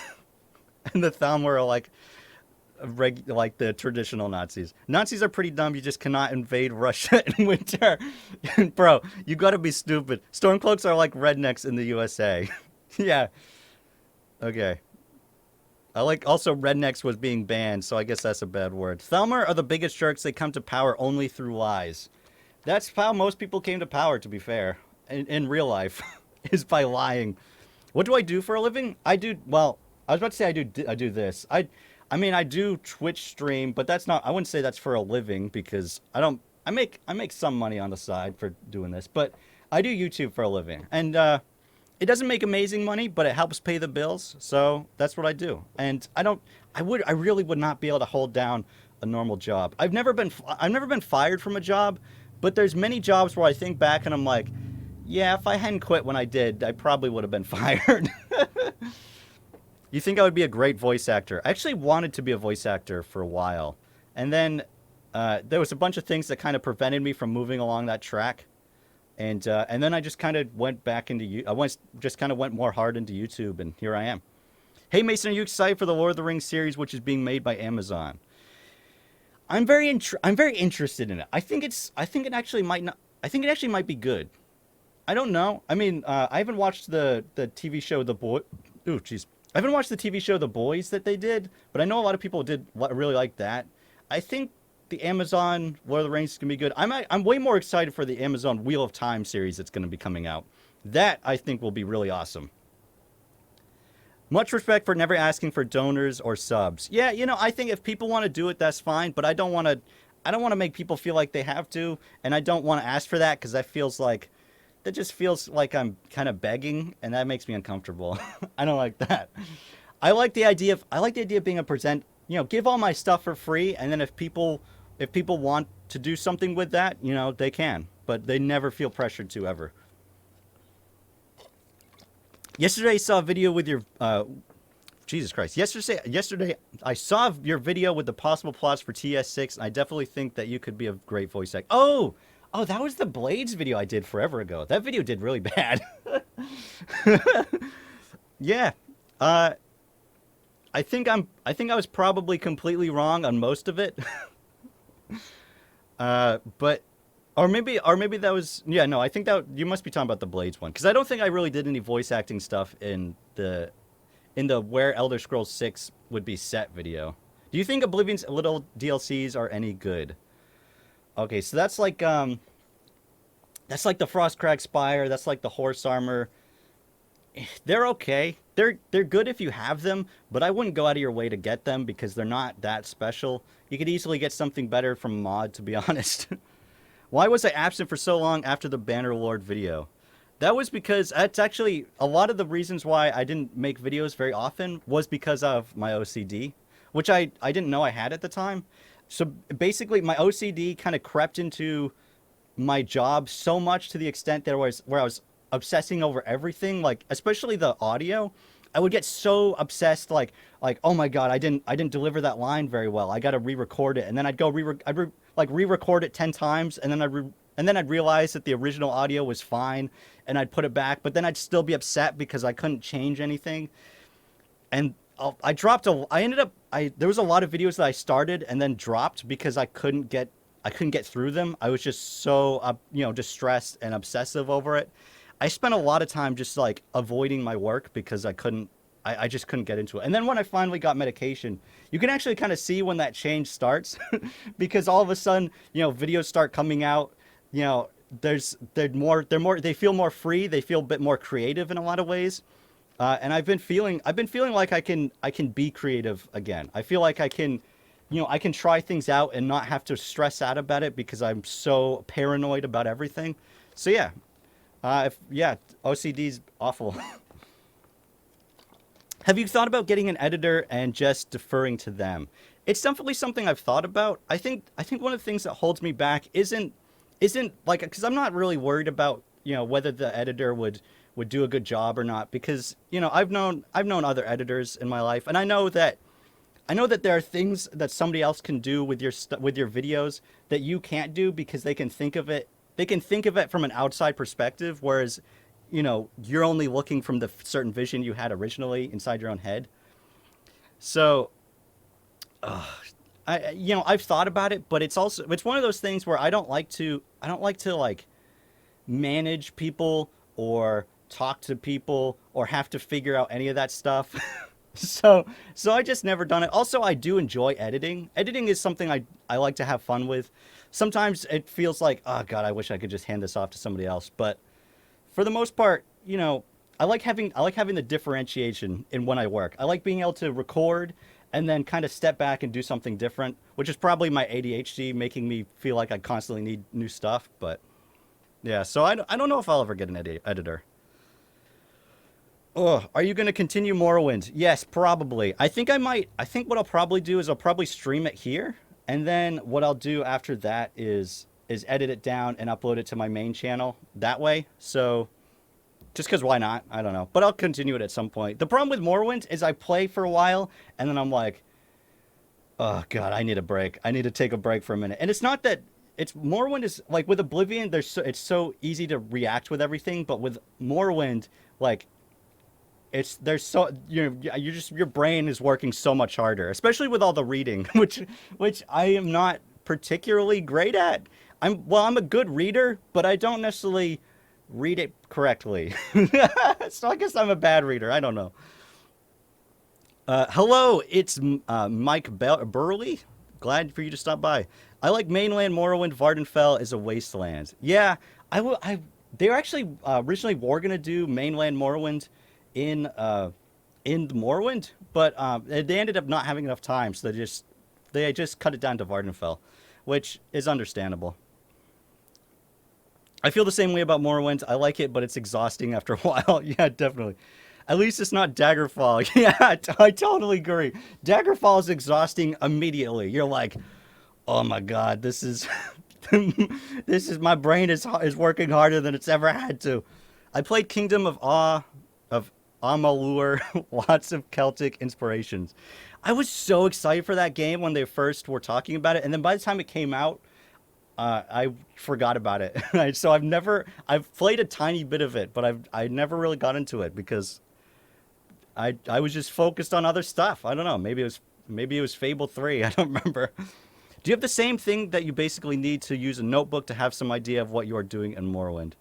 and the Thalmor are like the traditional Nazis. Nazis are pretty dumb. You just cannot invade Russia in winter, bro. You gotta be stupid. Stormcloaks are like rednecks in the USA. Yeah. Okay. I like also rednecks was being banned, so I guess that's a bad word. Thalmor are the biggest jerks. They come to power only through lies. That's how most people came to power, to be fair, in real life, is by lying. What do I do for a living? I was about to say I do this. I mean I do Twitch stream, but that's not. I wouldn't say that's for a living because I make some money on the side for doing this, but I do YouTube for a living, and it doesn't make amazing money, but it helps pay the bills. So that's what I do. And I really would not be able to hold down a normal job. I've never been fired from a job, but there's many jobs where I think back and I'm like, yeah, if I hadn't quit when I did, I probably would have been fired. You think I would be a great voice actor? I actually wanted to be a voice actor for a while. And then there was a bunch of things that kind of prevented me from moving along that track. And then I just kind of went back into went more hard into YouTube, and here I am. Hey Mason, are you excited for the Lord of the Rings series, which is being made by Amazon? I'm very interested in it. I think it actually might be good. I don't know. I mean, I haven't watched the TV show I haven't watched the TV show The Boys that they did, but I know a lot of people did really like that. I think the Amazon Lord of the Rings is going to be good. I'm way more excited for the Amazon Wheel of Time series that's going to be coming out. That, I think, will be really awesome. Much respect for never asking for donors or subs. Yeah, I think if people want to do it, that's fine, but I don't want to make people feel like they have to, and I don't want to ask for that because that just feels like I'm kind of begging, and that makes me uncomfortable. I don't like that. I like the idea of being a give all my stuff for free, and then if people want to do something with that, they can. But they never feel pressured to, ever. Yesterday I saw a video with your... Jesus Christ. Yesterday I saw your video with the possible plots for TS6, and I definitely think that you could be a great voice actor. Oh, that was the Blades video I did forever ago. That video did really bad. Yeah. I think I was probably completely wrong on most of it. But maybe that was, yeah, no, I think that you must be talking about the Blades one, because I don't think I really did any voice acting stuff in the Where Elder Scrolls 6 would be set video. Do you think Oblivion's little DLCs are any good? Okay, so that's like the Frostcrag Spire, that's like the Horse Armor. They're okay. They're good if you have them, but I wouldn't go out of your way to get them because they're not that special. You could easily get something better from mod, to be honest. Why was I absent for so long after the Bannerlord video? That was because that's actually a lot of the reasons why I didn't make videos very often was because of my OCD, which I didn't know I had at the time. So basically my OCD kind of crept into my job so much to the extent that where I was obsessing over everything, like especially the audio. I would get so obsessed, like oh my god, I didn't deliver that line very well. I got to re-record it, and then I'd go re-record it 10 times, and then I'd realize that the original audio was fine, and I'd put it back, but then I'd still be upset because I couldn't change anything. And there was a lot of videos that I started and then dropped because I couldn't get through them. I was just so distressed and obsessive over it. I spent a lot of time just like avoiding my work because I just couldn't get into it. And then when I finally got medication, you can actually kind of see when that change starts because all of a sudden, videos start coming out, they feel more free. They feel a bit more creative in a lot of ways. And I've been feeling like I can be creative again. I feel like I can try things out and not have to stress out about it because I'm so paranoid about everything. So yeah. OCD's awful. Have you thought about getting an editor and just deferring to them? It's definitely something I've thought about. I think one of the things that holds me back isn't like, because I'm not really worried about, whether the editor would do a good job or not, because, I've known other editors in my life, and I know that there are things that somebody else can do with your videos that you can't do because they can think of it they can think of it from an outside perspective, whereas, you know, you're only looking from the certain vision you had originally inside your own head. So, you know, I've thought about it, but it's one of those things where I don't like to like manage people or talk to people or have to figure out any of that stuff. so so I just never done it. Also, I do enjoy editing. Editing is something I like to have fun with. Sometimes it feels like, oh god, I wish I could just hand this off to somebody else, but for the most part, you know, I like having the differentiation in when I work. I like being able to record and then kind of step back and do something different, which is probably my ADHD making me feel like I constantly need new stuff, but yeah, so I don't know if I'll ever get an editor. Oh, are you going to continue Morrowind? Yes, probably. I think I might. I think what I'll probably do is I'll probably stream it here, and then what I'll do after that is edit it down and upload it to my main channel that way. So just because why not? I don't know. But I'll continue it at some point. The problem with Morrowind is I play for a while, and then I'm like, oh god, I need a break. I need to take a break for a minute. And it's not that it's Morrowind is like with Oblivion. It's so easy to react with everything, but with Morrowind, like there's so you just your brain is working so much harder, especially with all the reading, which I am not particularly great at. I'm a good reader, but I don't necessarily read it correctly. So I guess I'm a bad reader. I don't know. Hello, it's Mike Burley. Glad for you to stop by. I like mainland Morrowind. Vardenfell is a wasteland. Yeah, they were actually originally were gonna do mainland Morrowind in Morrowind, but they ended up not having enough time, so they just cut it down to Vardenfell, which is understandable. I feel the same way about Morrowind. I like it, but it's exhausting after a while. Yeah, definitely. At least it's not Daggerfall. Yeah, I totally agree. Daggerfall is exhausting immediately. You're like, oh my god, this is this is my brain is working harder than it's ever had to. I played Kingdom of Amalur, lots of Celtic inspirations. I was so excited for that game when they first were talking about it, and then by the time it came out, I forgot about it. So I've played a tiny bit of it, but I never really got into it because I was just focused on other stuff. I don't know. Maybe it was Fable 3. I don't remember. Do you have the same thing that you basically need to use a notebook to have some idea of what you are doing in Morrowind?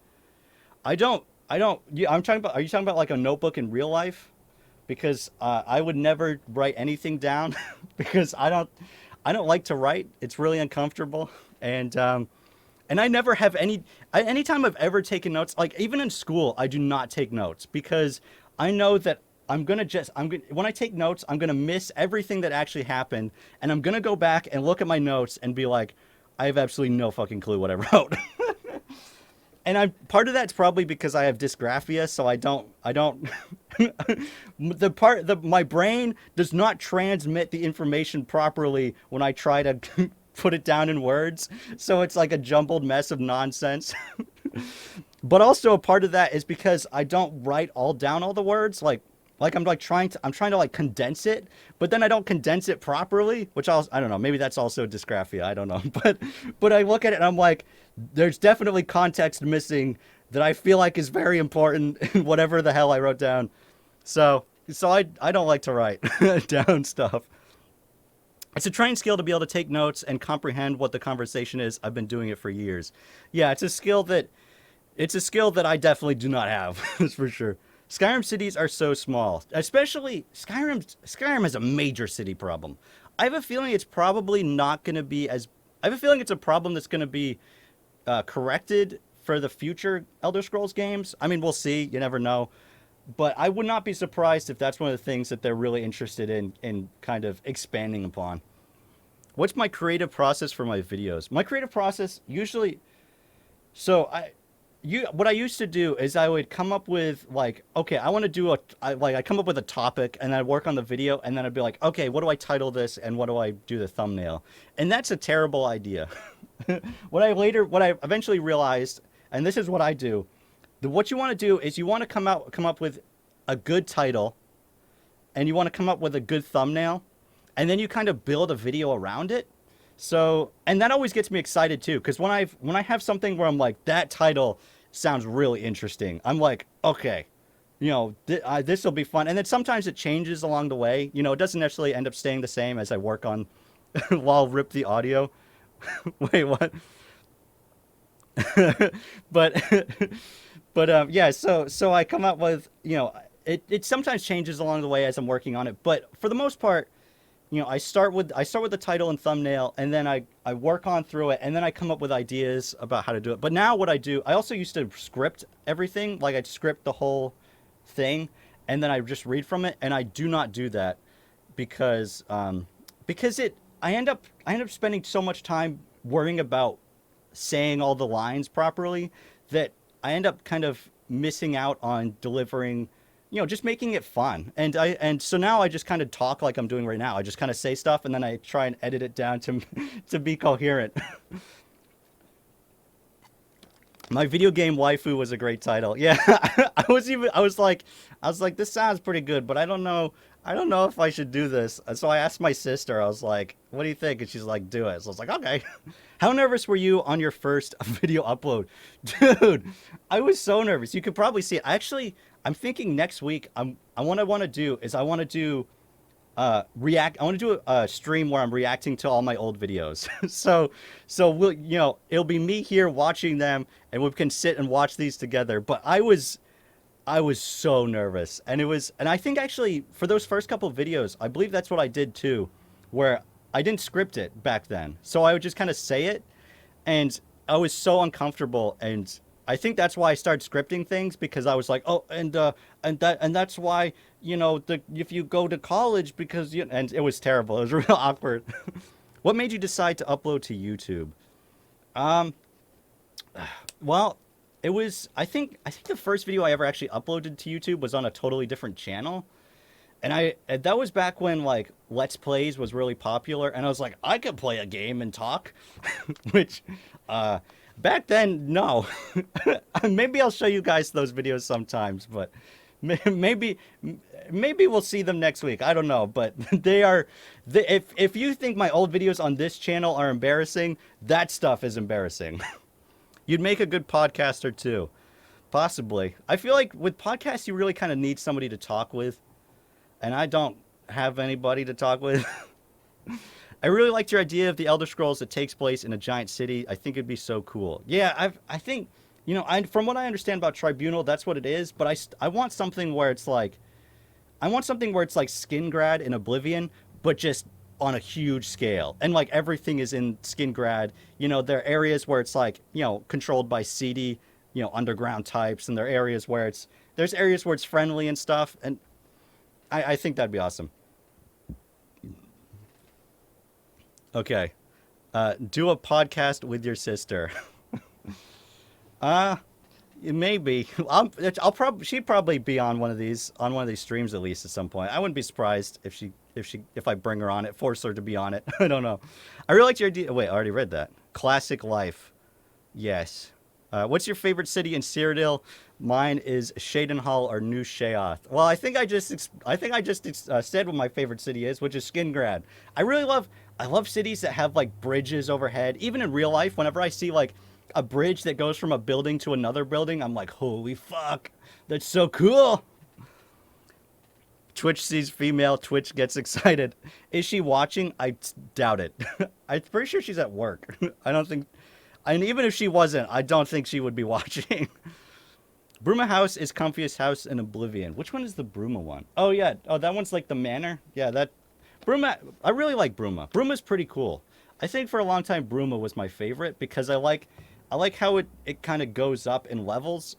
I don't. Yeah, I'm talking about. Are you talking about like a notebook in real life? Because I would never write anything down because I don't like to write. It's really uncomfortable, and I never have anytime I've ever taken notes, like even in school, I do not take notes because I know that when I take notes, I'm gonna miss everything that actually happened, and I'm gonna go back and look at my notes and be like, I have absolutely no fucking clue what I wrote. And part of that's probably because I have dysgraphia, so I don't my brain does not transmit the information properly when I try to put it down in words. So it's like a jumbled mess of nonsense. But also a part of that is because I don't write all the words, like I'm trying to like condense it, but then I don't condense it properly, which I don't know, maybe that's also dysgraphia, I don't know. But I look at it and I'm like, there's definitely context missing that I feel like is very important in whatever the hell I wrote down. So I don't like to write down stuff. It's a trained skill to be able to take notes and comprehend what the conversation is. I've been doing it for years. Yeah, it's a skill that I definitely do not have. That's for sure. Skyrim cities are so small, especially Skyrim has a major city problem. I have a feeling it's probably not going to be as. I have a feeling it's a problem that's going to be corrected for the future Elder Scrolls games. I mean, we'll see. You never know. But I would not be surprised if that's one of the things that they're really interested in kind of expanding upon. What's my creative process for my videos? My creative process usually. So what I used to do is I would come up with like, okay, I want to do I come up with a topic and I'd work on the video and then I'd be like, okay, what do I title this and what do I do the thumbnail? And that's a terrible idea. What I eventually realized, and this is what I do, what you want to do is you want to come up with a good title and you want to come up with a good thumbnail and then you kind of build a video around it. So, and that always gets me excited too, because when I have something where I'm like, that title sounds really interesting, I'm like, okay, this will be fun. And then sometimes it changes along the way. It doesn't necessarily end up staying the same as I work on while rip the audio. Wait, what? But yeah. So I come up with it sometimes changes along the way as I'm working on it. But for the most part, I start with the title and thumbnail, and then I work on through it, and then I come up with ideas about how to do it. But now what I do, I also used to script everything, like I'd script the whole thing, and then I just read from it, and I do not do that because I end up spending so much time worrying about saying all the lines properly that I end up kind of missing out on delivering, just making it fun. And so now I just kind of talk like I'm doing right now. I just kind of say stuff and then I try and edit it down to to be coherent. My video game waifu was a great title. Yeah, I was like, this sounds pretty good, but I don't know if I should do this. So I asked my sister, I was like, what do you think? And she's like, do it. So I was like, okay. How nervous were you on your first video upload? Dude, I was so nervous. You could probably see it. I'm thinking next week, what I want to do is I want to do a stream where I'm reacting to all my old videos. So it'll be me here watching them and we can sit and watch these together. But I was so nervous, and I think actually for those first couple of videos, I believe that's what I did too, where I didn't script it back then. So I would just kind of say it, and I was so uncomfortable, and I think that's why I started scripting things, because I was like, oh, and that's why, if you go to college, because and it was terrible. It was real awkward. What made you decide to upload to YouTube? Um, well, it was, I think the first video I ever actually uploaded to YouTube was on a totally different channel. And that was back when like Let's Plays was really popular, and I was like, I could play a game and talk, which back then, no. Maybe I'll show you guys those videos sometimes, but maybe maybe we'll see them next week. I don't know, but if you think my old videos on this channel are embarrassing, that stuff is embarrassing. You'd make a good podcaster too. Possibly. I feel like with podcasts, you really kind of need somebody to talk with, and I don't have anybody to talk with. I really liked your idea of the Elder Scrolls that takes place in a giant city. I think it'd be so cool. Yeah, I think, from what I understand about Tribunal, that's what it is, but I want something where it's like, Skingrad in Oblivion, but just on a huge scale. And like everything is in Skingrad. There are areas where it's like, controlled by seedy, underground types, and there are areas where there's areas where it's friendly and stuff. And I think that'd be awesome. Okay. Do a podcast with your sister. Uh, Maybe. She'd probably be on one of these streams at least at some point. I wouldn't be surprised if I bring her on it, force her to be on it. I don't know. I really liked your idea. Wait, I already read that. Classic life. Yes. What's your favorite city in Cyrodiil? Mine is Shadenhall or New Shayoth. Well, I think I just said what my favorite city is, which is Skingrad. I love cities that have like bridges overhead. Even in real life, whenever I see like a bridge that goes from a building to another building, I'm like, holy fuck, that's so cool. Twitch sees female, Twitch gets excited. Is she watching? I doubt it. I'm pretty sure she's at work. I don't think, and even if she wasn't, I don't think she would be watching. Bruma House is comfiest house in Oblivion. Which one is the Bruma one? Oh yeah, oh that one's like the manor. Yeah, that Bruma. I really like Bruma. Bruma's pretty cool. I think for a long time Bruma was my favorite because I like how it kind of goes up in levels.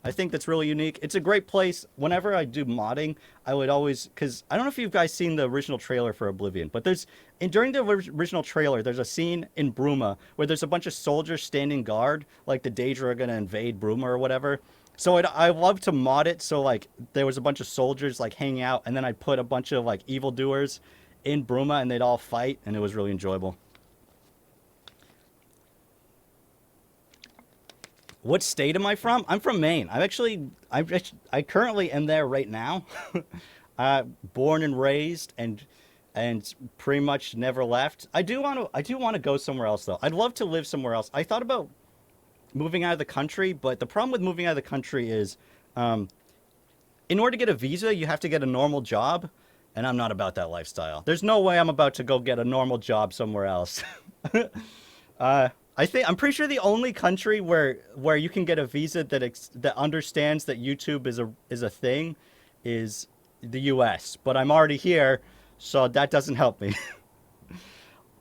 I think that's really unique. It's a great place. Whenever I do modding, I would always, because I don't know if you guys seen the original trailer for Oblivion, but during the original trailer, there's a scene in Bruma where there's a bunch of soldiers standing guard, like the Daedra are going to invade Bruma or whatever. So I love to mod it so like there was a bunch of soldiers like hanging out, and then I'd put a bunch of like evildoers in Bruma and they'd all fight, and it was really enjoyable. What state am I from? I'm from Maine. I currently am there right now. Born and raised, and and pretty much never left. I do want to go somewhere else though. I'd love to live somewhere else. I thought about moving out of the country, but the problem with moving out of the country is, um, in order to get a visa, you have to get a normal job, and I'm not about that lifestyle. There's no way I'm about to go get a normal job somewhere else. I'm pretty sure the only country where you can get a visa that understands that YouTube is a thing is the U.S. But I'm already here, so that doesn't help me.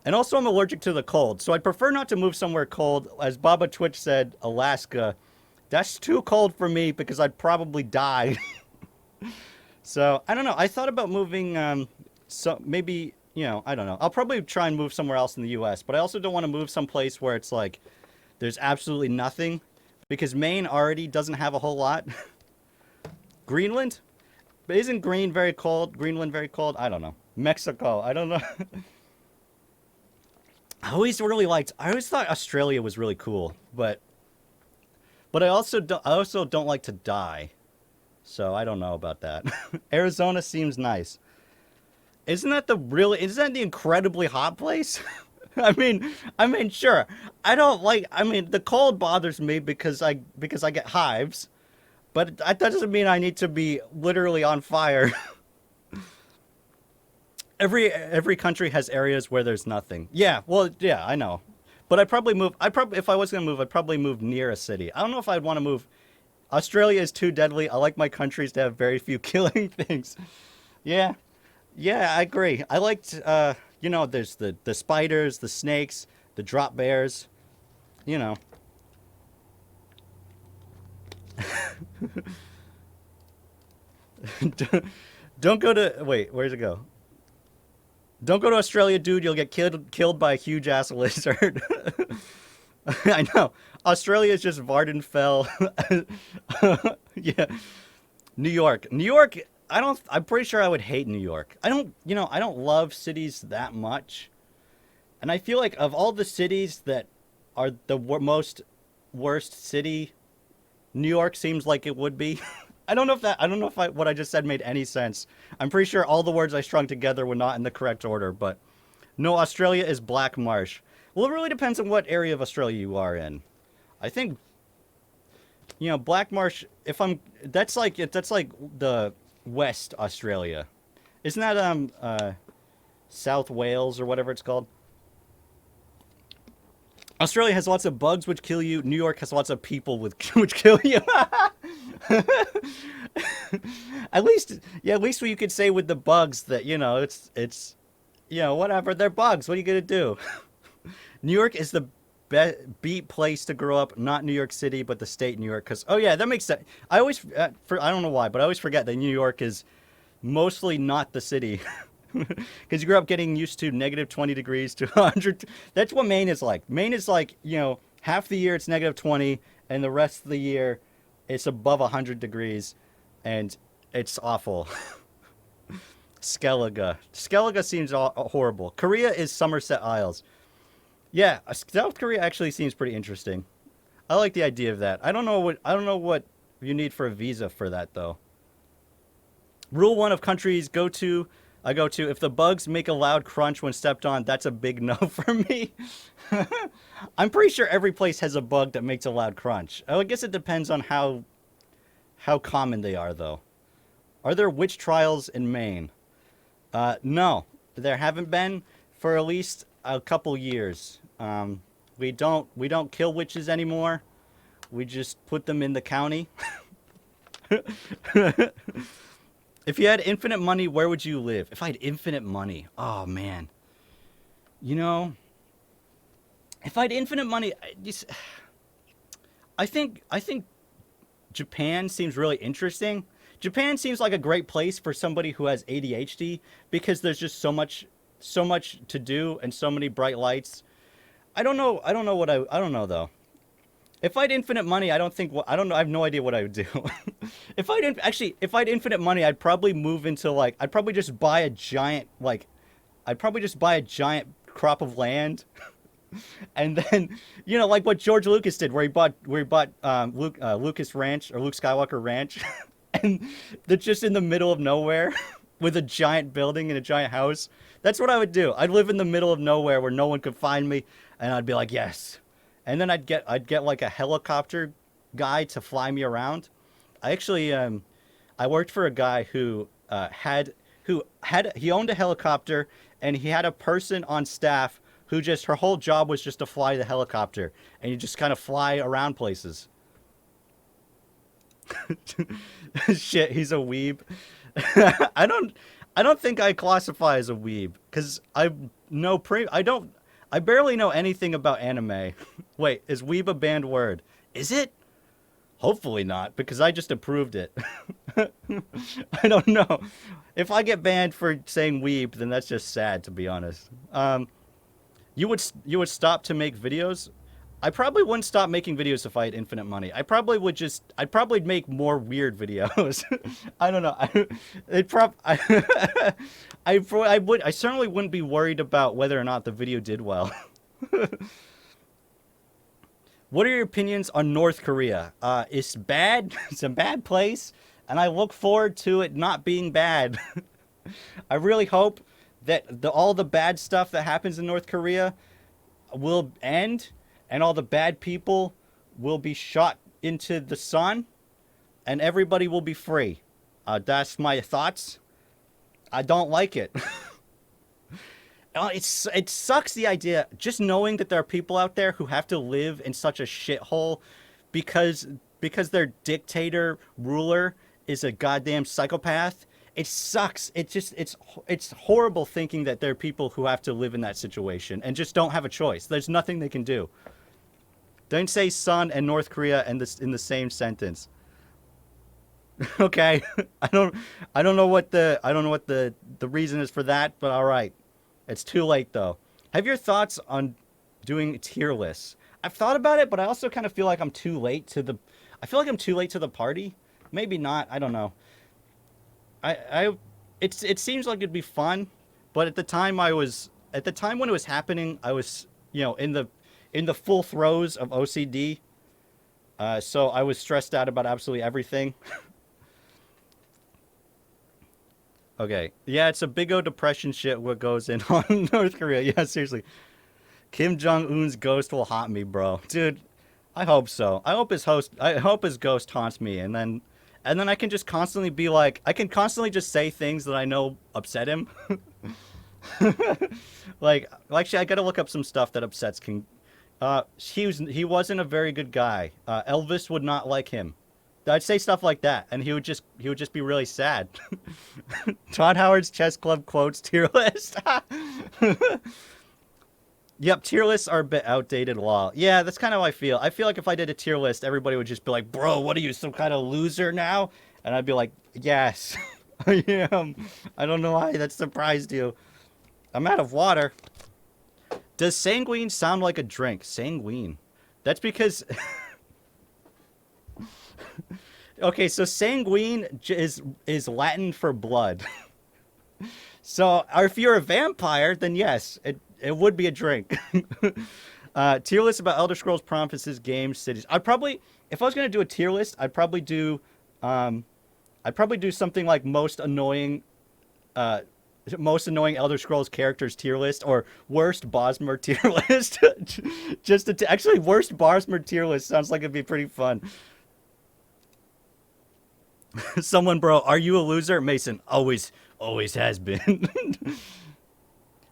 And also, I'm allergic to the cold, so I'd prefer not to move somewhere cold. As Baba Twitch said, Alaska. That's too cold for me because I'd probably die. So, I don't know. I thought about moving, so maybe, I don't know. I'll probably try and move somewhere else in the U.S., but I also don't want to move someplace where it's like, there's absolutely nothing, because Maine already doesn't have a whole lot. Greenland? But isn't Greenland very cold? I don't know. Mexico, I don't know. I always thought Australia was really cool, but I also don't like to die. So I don't know about that. Arizona seems nice. Isn't that the incredibly hot place? I mean, sure. The cold bothers me because I get hives, but that doesn't mean I need to be literally on fire. Every country has areas where there's nothing. Yeah, well, yeah, I know. But if I was gonna move, I'd probably move near a city. I don't know if I'd want to move. Australia is too deadly. I like my countries to have very few killing things. Yeah, yeah, I agree. I liked, there's the spiders, the snakes, the drop bears, you know. Don't go to, wait, where's it go? Don't go to Australia, dude. You'll get killed by a huge ass lizard. I know. Australia is just Vardenfell. Yeah. New York. New York, I'm pretty sure I would hate New York. I don't love cities that much. And I feel like of all the cities that are the most worst city, New York seems like it would be. I don't know if what I just said made any sense. I'm pretty sure all the words I strung together were not in the correct order, but no, Australia is Black Marsh. Well, it really depends on what area of Australia you are in. I think, Black Marsh, that's like the West Australia. Isn't that South Wales or whatever it's called? Australia has lots of bugs which kill you. New York has lots of people which kill you. At least what you could say with the bugs that, it's whatever, they're bugs. What are you gonna do? New York is the beat place to grow up, not New York City, but the state New York. Because, oh yeah, that makes sense. I don't know why, but I always forget that New York is mostly not the city. Because you grew up getting used to negative 20 degrees to 100. That's what Maine is like. Maine is like, half the year it's negative 20, and the rest of the year it's above 100 degrees, and it's awful. Skellige. Skellige seems horrible. Korea is Somerset Isles. Yeah, South Korea actually seems pretty interesting. I like the idea of that. I don't know what you need for a visa for that though. Rule 1 of countries I go to, if the bugs make a loud crunch when stepped on, that's a big no for me. I'm pretty sure every place has a bug that makes a loud crunch. Oh, I guess it depends on how common they are though. Are there witch trials in Maine? No, there haven't been for at least a couple years. We don't kill witches anymore. We just put them in the county. If you had infinite money, where would you live? If I had infinite money, oh man. If I had infinite money, I think Japan seems really interesting. Japan seems like a great place for somebody who has ADHD because there's just so much to do and so many bright lights. I don't know though. If I had infinite money, I don't think. I don't know. I have no idea what I would do. If I had infinite money, I'd probably move into I'd probably just buy a giant crop of land, and then like what George Lucas did, where he bought Lucas Ranch or Luke Skywalker Ranch, and they're just in the middle of nowhere with a giant building and a giant house. That's what I would do. I'd live in the middle of nowhere where no one could find me, and I'd be like, yes. And then I'd get like a helicopter guy to fly me around. I actually I worked for a guy who he owned a helicopter, and he had a person on staff who just her whole job was just to fly the helicopter, and you just kind of fly around places. Shit, he's a weeb. I don't think I classify as a weeb because I barely know anything about anime. Wait, is weeb a banned word? Is it? Hopefully not, because I just approved it. I don't know. If I get banned for saying weeb, then that's just sad, to be honest. You would stop to make videos? I probably wouldn't stop making videos if I had infinite money. I'd probably make more weird videos. I don't know. I certainly wouldn't be worried about whether or not the video did well. What are your opinions on North Korea? It's bad. It's a bad place, and I look forward to it not being bad. I really hope that all the bad stuff that happens in North Korea will end, and all the bad people will be shot into the sun, and everybody will be free. That's my thoughts. I don't like it. It sucks, the idea, just knowing that there are people out there who have to live in such a shithole because their dictator ruler is a goddamn psychopath. It sucks. It's horrible thinking that there are people who have to live in that situation and just don't have a choice. There's nothing they can do. Don't say Sun and North Korea in the same sentence. Okay. I don't know what the reason is for that, but all right. It's too late, though. Have your thoughts on doing tier lists? I've thought about it, but I also kind of feel like I'm too late to the... I feel like I'm too late to the party. Maybe not. I don't know. It seems like it'd be fun, but at the time when it was happening, I was, in the full throes of OCD. So I was stressed out about absolutely everything. Okay. Yeah, it's a big O depression shit what goes in on North Korea. Yeah, seriously. Kim Jong-un's ghost will haunt me, bro. Dude, I hope so. I hope his ghost haunts me, and then I can just constantly be like, I can constantly just say things that I know upset him. Like actually I got to look up some stuff that upsets King. He wasn't a very good guy. Elvis would not like him. I'd say stuff like that, and he would just be really sad. Todd Howard's Chess Club quotes tier list. Yep, tier lists are a bit outdated law. Yeah, that's kind of how I feel. I feel like if I did a tier list, everybody would just be like, bro, what are you, some kind of loser now? And I'd be like, yes, I am. I don't know why that surprised you. I'm out of water. Does sanguine sound like a drink? Sanguine. That's because... Okay, so sanguine is Latin for blood. So if you're a vampire, then yes, it would be a drink. Tier list about Elder Scrolls provinces, games, cities. If I was gonna do a tier list, I'd probably do something like most annoying Elder Scrolls characters tier list, or worst Bosmer tier list. Actually, worst Bosmer tier list sounds like it'd be pretty fun. Someone, bro, are you a loser? Mason, always has been.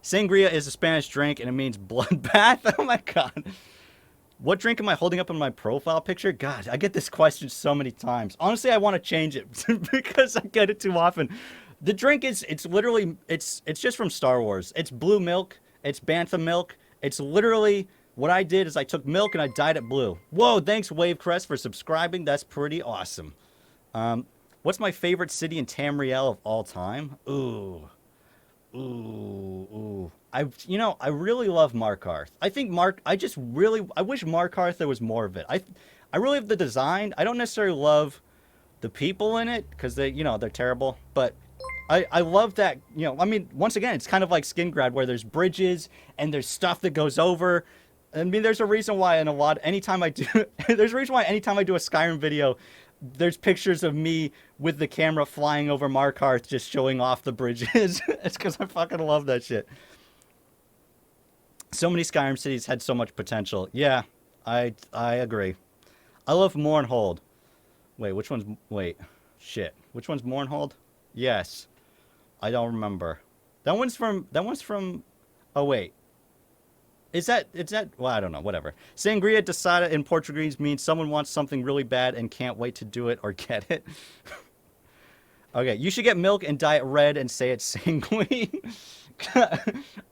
Sangria is a Spanish drink, and it means bloodbath. Oh my god. What drink am I holding up in my profile picture? God, I get this question so many times. Honestly, I want to change it because I get it too often. The drink it's just from Star Wars. It's blue milk. It's bantha milk. It's literally... What I did is I took milk and I dyed it blue. Whoa, thanks Wavecrest for subscribing. That's pretty awesome. What's my favorite city in Tamriel of all time? Ooh. I really love Markarth. I wish Markarth there was more of it. I really love the design. I don't necessarily love the people in it because they're terrible, but I love that, once again, it's kind of like Skingrad where there's bridges and there's stuff that goes over. I mean, there's a reason why anytime I do a Skyrim video, there's pictures of me with the camera flying over Markarth just showing off the bridges. It's because I fucking love that shit. So many Skyrim cities had so much potential. Yeah, I agree. I love Mournhold. Wait, which one's... Wait. Shit. Which one's Mournhold? Yes. I don't remember. That one's from... Oh, wait. Is that... Well, I don't know. Whatever. Sangria Decided in Portuguese means someone wants something really bad and can't wait to do it or get it. Okay, you should get milk and dye it red and say it's sanguine.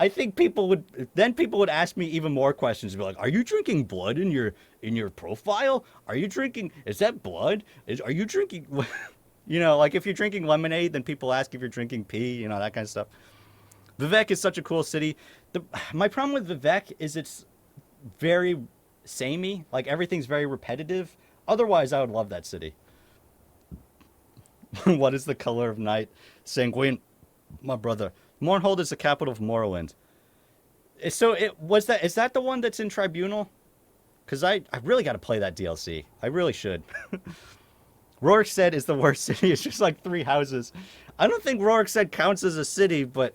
I think people would ask me even more questions. Be like, "Are you drinking blood in your profile? Are you drinking? Is that blood? Are you drinking?" You know, like if you're drinking lemonade, then people ask if you're drinking pee. You know, that kind of stuff. Vivek is such a cool city. My problem with Vivek is it's very samey. Like everything's very repetitive. Otherwise, I would love that city. What is the color of night? Sanguine, my brother. Mournhold is the capital of Morrowind. So is that the one that's in Tribunal? Because I really got to play that DLC. I really should. Rorikstead is the worst city. It's just like 3 houses. I don't think Rorikstead counts as a city, but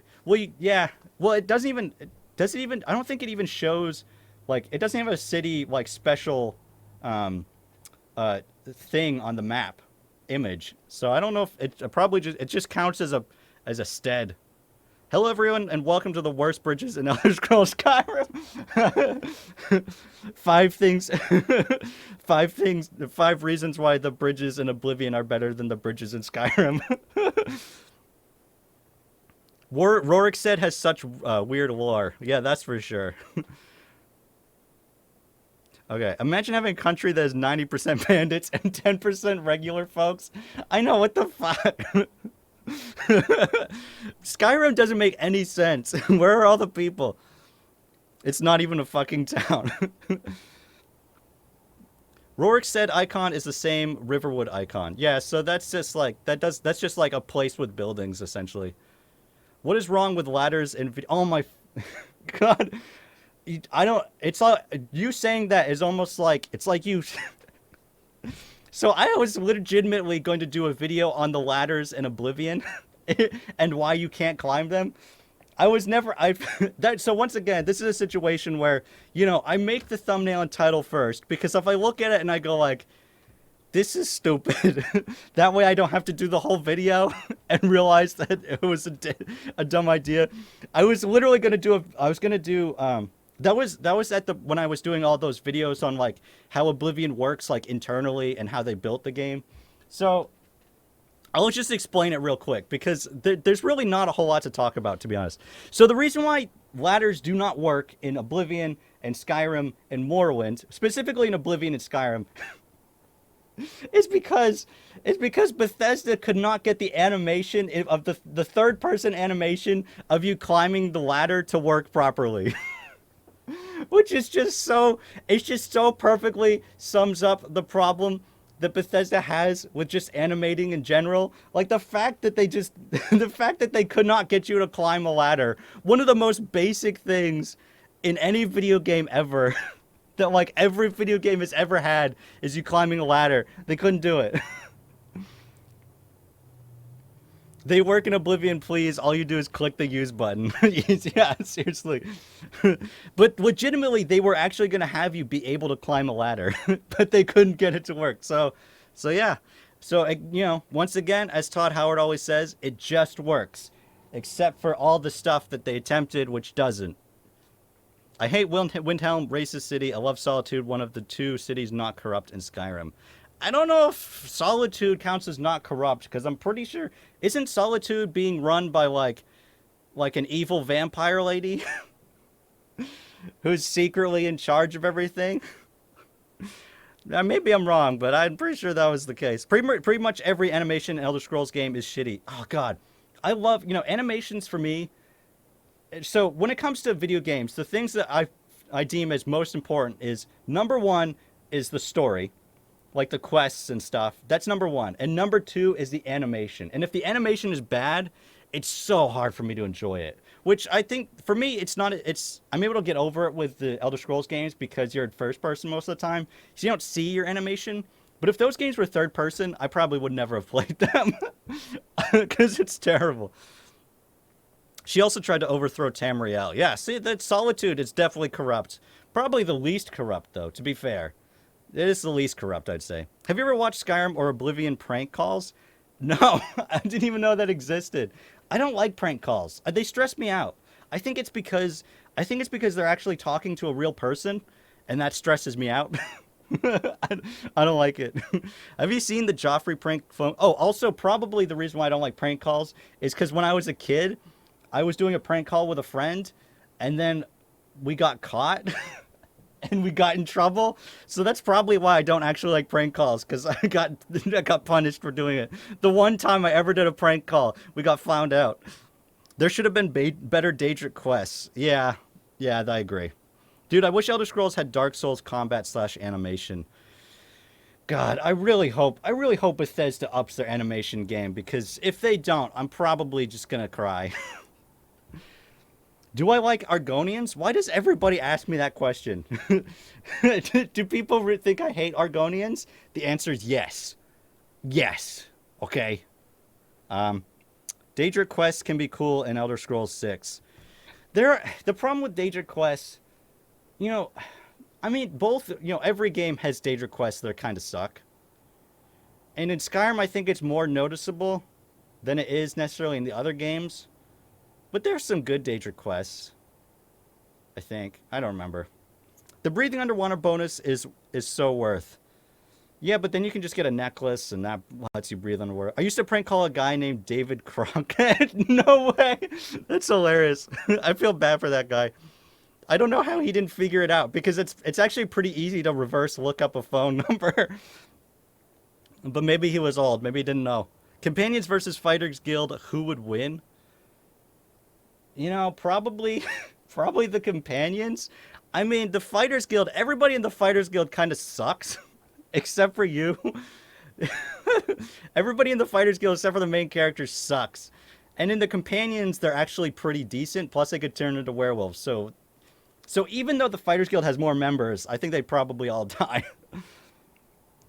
yeah. Well, it doesn't even. I don't think it even shows. Like it doesn't have a city like special thing on the map image. So I don't know if it just counts as a stead. Hello everyone and welcome to the worst bridges in Elder Scrolls Skyrim. 5 reasons why the bridges in Oblivion are better than the bridges in Skyrim. Rorikstead has such weird lore. Yeah, that's for sure. Okay, imagine having a country that has 90% bandits and 10% regular folks. I know, what the fuck? Skyrim doesn't make any sense. Where are all the people? It's not even a fucking town. Rorikstead icon is the same Riverwood icon. Yeah, so that's just like that's just like a place with buildings essentially. What is wrong with ladders and oh my god. I don't it's like you saying that is almost like it's like you So I was legitimately going to do a video on the ladders in Oblivion and why you can't climb them. So once again, this is a situation where, you know, I make the thumbnail and title first because if I look at it and I go like, this is stupid, that way I don't have to do the whole video and realize that it was a dumb idea. I was literally going to do that was when I was doing all those videos on like how Oblivion works like internally and how they built the game. So I'll just explain it real quick because there's really not a whole lot to talk about, to be honest. So the reason why ladders do not work in Oblivion and Skyrim and Morrowind, specifically in Oblivion and Skyrim, is because Bethesda could not get the animation of the third person animation of you climbing the ladder to work properly. Which is just so perfectly sums up the problem that Bethesda has with just animating in general. Like the fact that they could not get you to climb a ladder. One of the most basic things in any video game ever that like every video game has ever had is you climbing a ladder. They couldn't do it. They work in Oblivion, please. All you do is click the use button. Yeah, seriously. But legitimately, they were actually going to have you be able to climb a ladder, but they couldn't get it to work. So yeah. So, you know, once again, as Todd Howard always says, it just works. Except for all the stuff that they attempted, which doesn't. I hate Windhelm, racist city. I love Solitude, one of the 2 cities not corrupt in Skyrim. I don't know if Solitude counts as not corrupt, because I'm pretty sure... Isn't Solitude being run by, like an evil vampire lady? Who's secretly in charge of everything? Now, maybe I'm wrong, but I'm pretty sure that was the case. Pretty much every animation in Elder Scrolls game is shitty. Oh, God. I love... You know, animations for me... So, when it comes to video games, the things that I deem as most important is... Number 1 is the story. Like the quests and stuff. That's number 1. And number 2 is the animation. And if the animation is bad, it's so hard for me to enjoy it. Which I think, for me, I'm able to get over it with the Elder Scrolls games because you're in first person most of the time. So you don't see your animation. But if those games were third person, I probably would never have played them. Because it's terrible. She also tried to overthrow Tamriel. Yeah, see, that Solitude is definitely corrupt. Probably the least corrupt, though, to be fair. It is the least corrupt, I'd say. Have you ever watched Skyrim or Oblivion prank calls? No, I didn't even know that existed. I don't like prank calls. They stress me out. I think it's because they're actually talking to a real person, and that stresses me out. I don't like it. Have you seen the Joffrey prank phone? Oh, also probably the reason why I don't like prank calls is because when I was a kid, I was doing a prank call with a friend, and then we got caught. And we got in trouble. So that's probably why I don't actually like prank calls, because I got punished for doing it. The one time I ever did a prank call, we got found out. There should have been better Daedric quests. Yeah, I agree. Dude, I wish Elder Scrolls had Dark Souls combat / animation. God, I really hope Bethesda ups their animation game, because if they don't, I'm probably just gonna cry. Do I like Argonians? Why does everybody ask me that question? Do people think I hate Argonians? The answer is yes. Yes. Okay. Daedric quests can be cool in Elder Scrolls 6. The problem with Daedric quests, I mean, every game has Daedric quests that kind of suck. And in Skyrim, I think it's more noticeable than it is necessarily in the other games. But there's some good Daedric quests, I think. I don't remember. The breathing underwater bonus is so worth. Yeah, but then you can just get a necklace, and that lets you breathe underwater. I used to prank call a guy named David Crockett. No way. That's hilarious. I feel bad for that guy. I don't know how he didn't figure it out, because it's actually pretty easy to reverse look up a phone number. But maybe he was old. Maybe he didn't know. Companions versus Fighters Guild, who would win? Probably the Companions. I mean, the Fighters Guild, everybody in the Fighters Guild kind of sucks, except for you. Everybody in the Fighters Guild, except for the main character, sucks. And in the Companions, they're actually pretty decent, plus they could turn into werewolves. So even though the Fighters Guild has more members, I think they'd probably all die.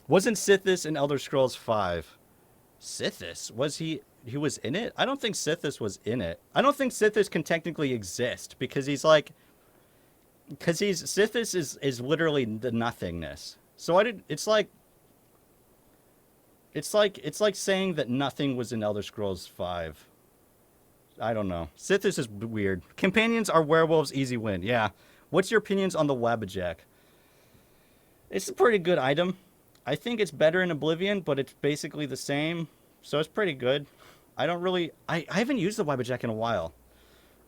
Wasn't Sithis in Elder Scrolls 5? Sithis? Was he was in it? I don't think Sithis was in it. I don't think Sithis can technically exist, because Sithis is literally the nothingness. So it's like saying that nothing was in Elder Scrolls 5. I don't know. Sithis is weird. Companions are werewolves, easy win. Yeah. What's your opinions on the Wabajack? It's a pretty good item. I think it's better in Oblivion, but it's basically the same. So it's pretty good. I haven't used the Wabajack in a while,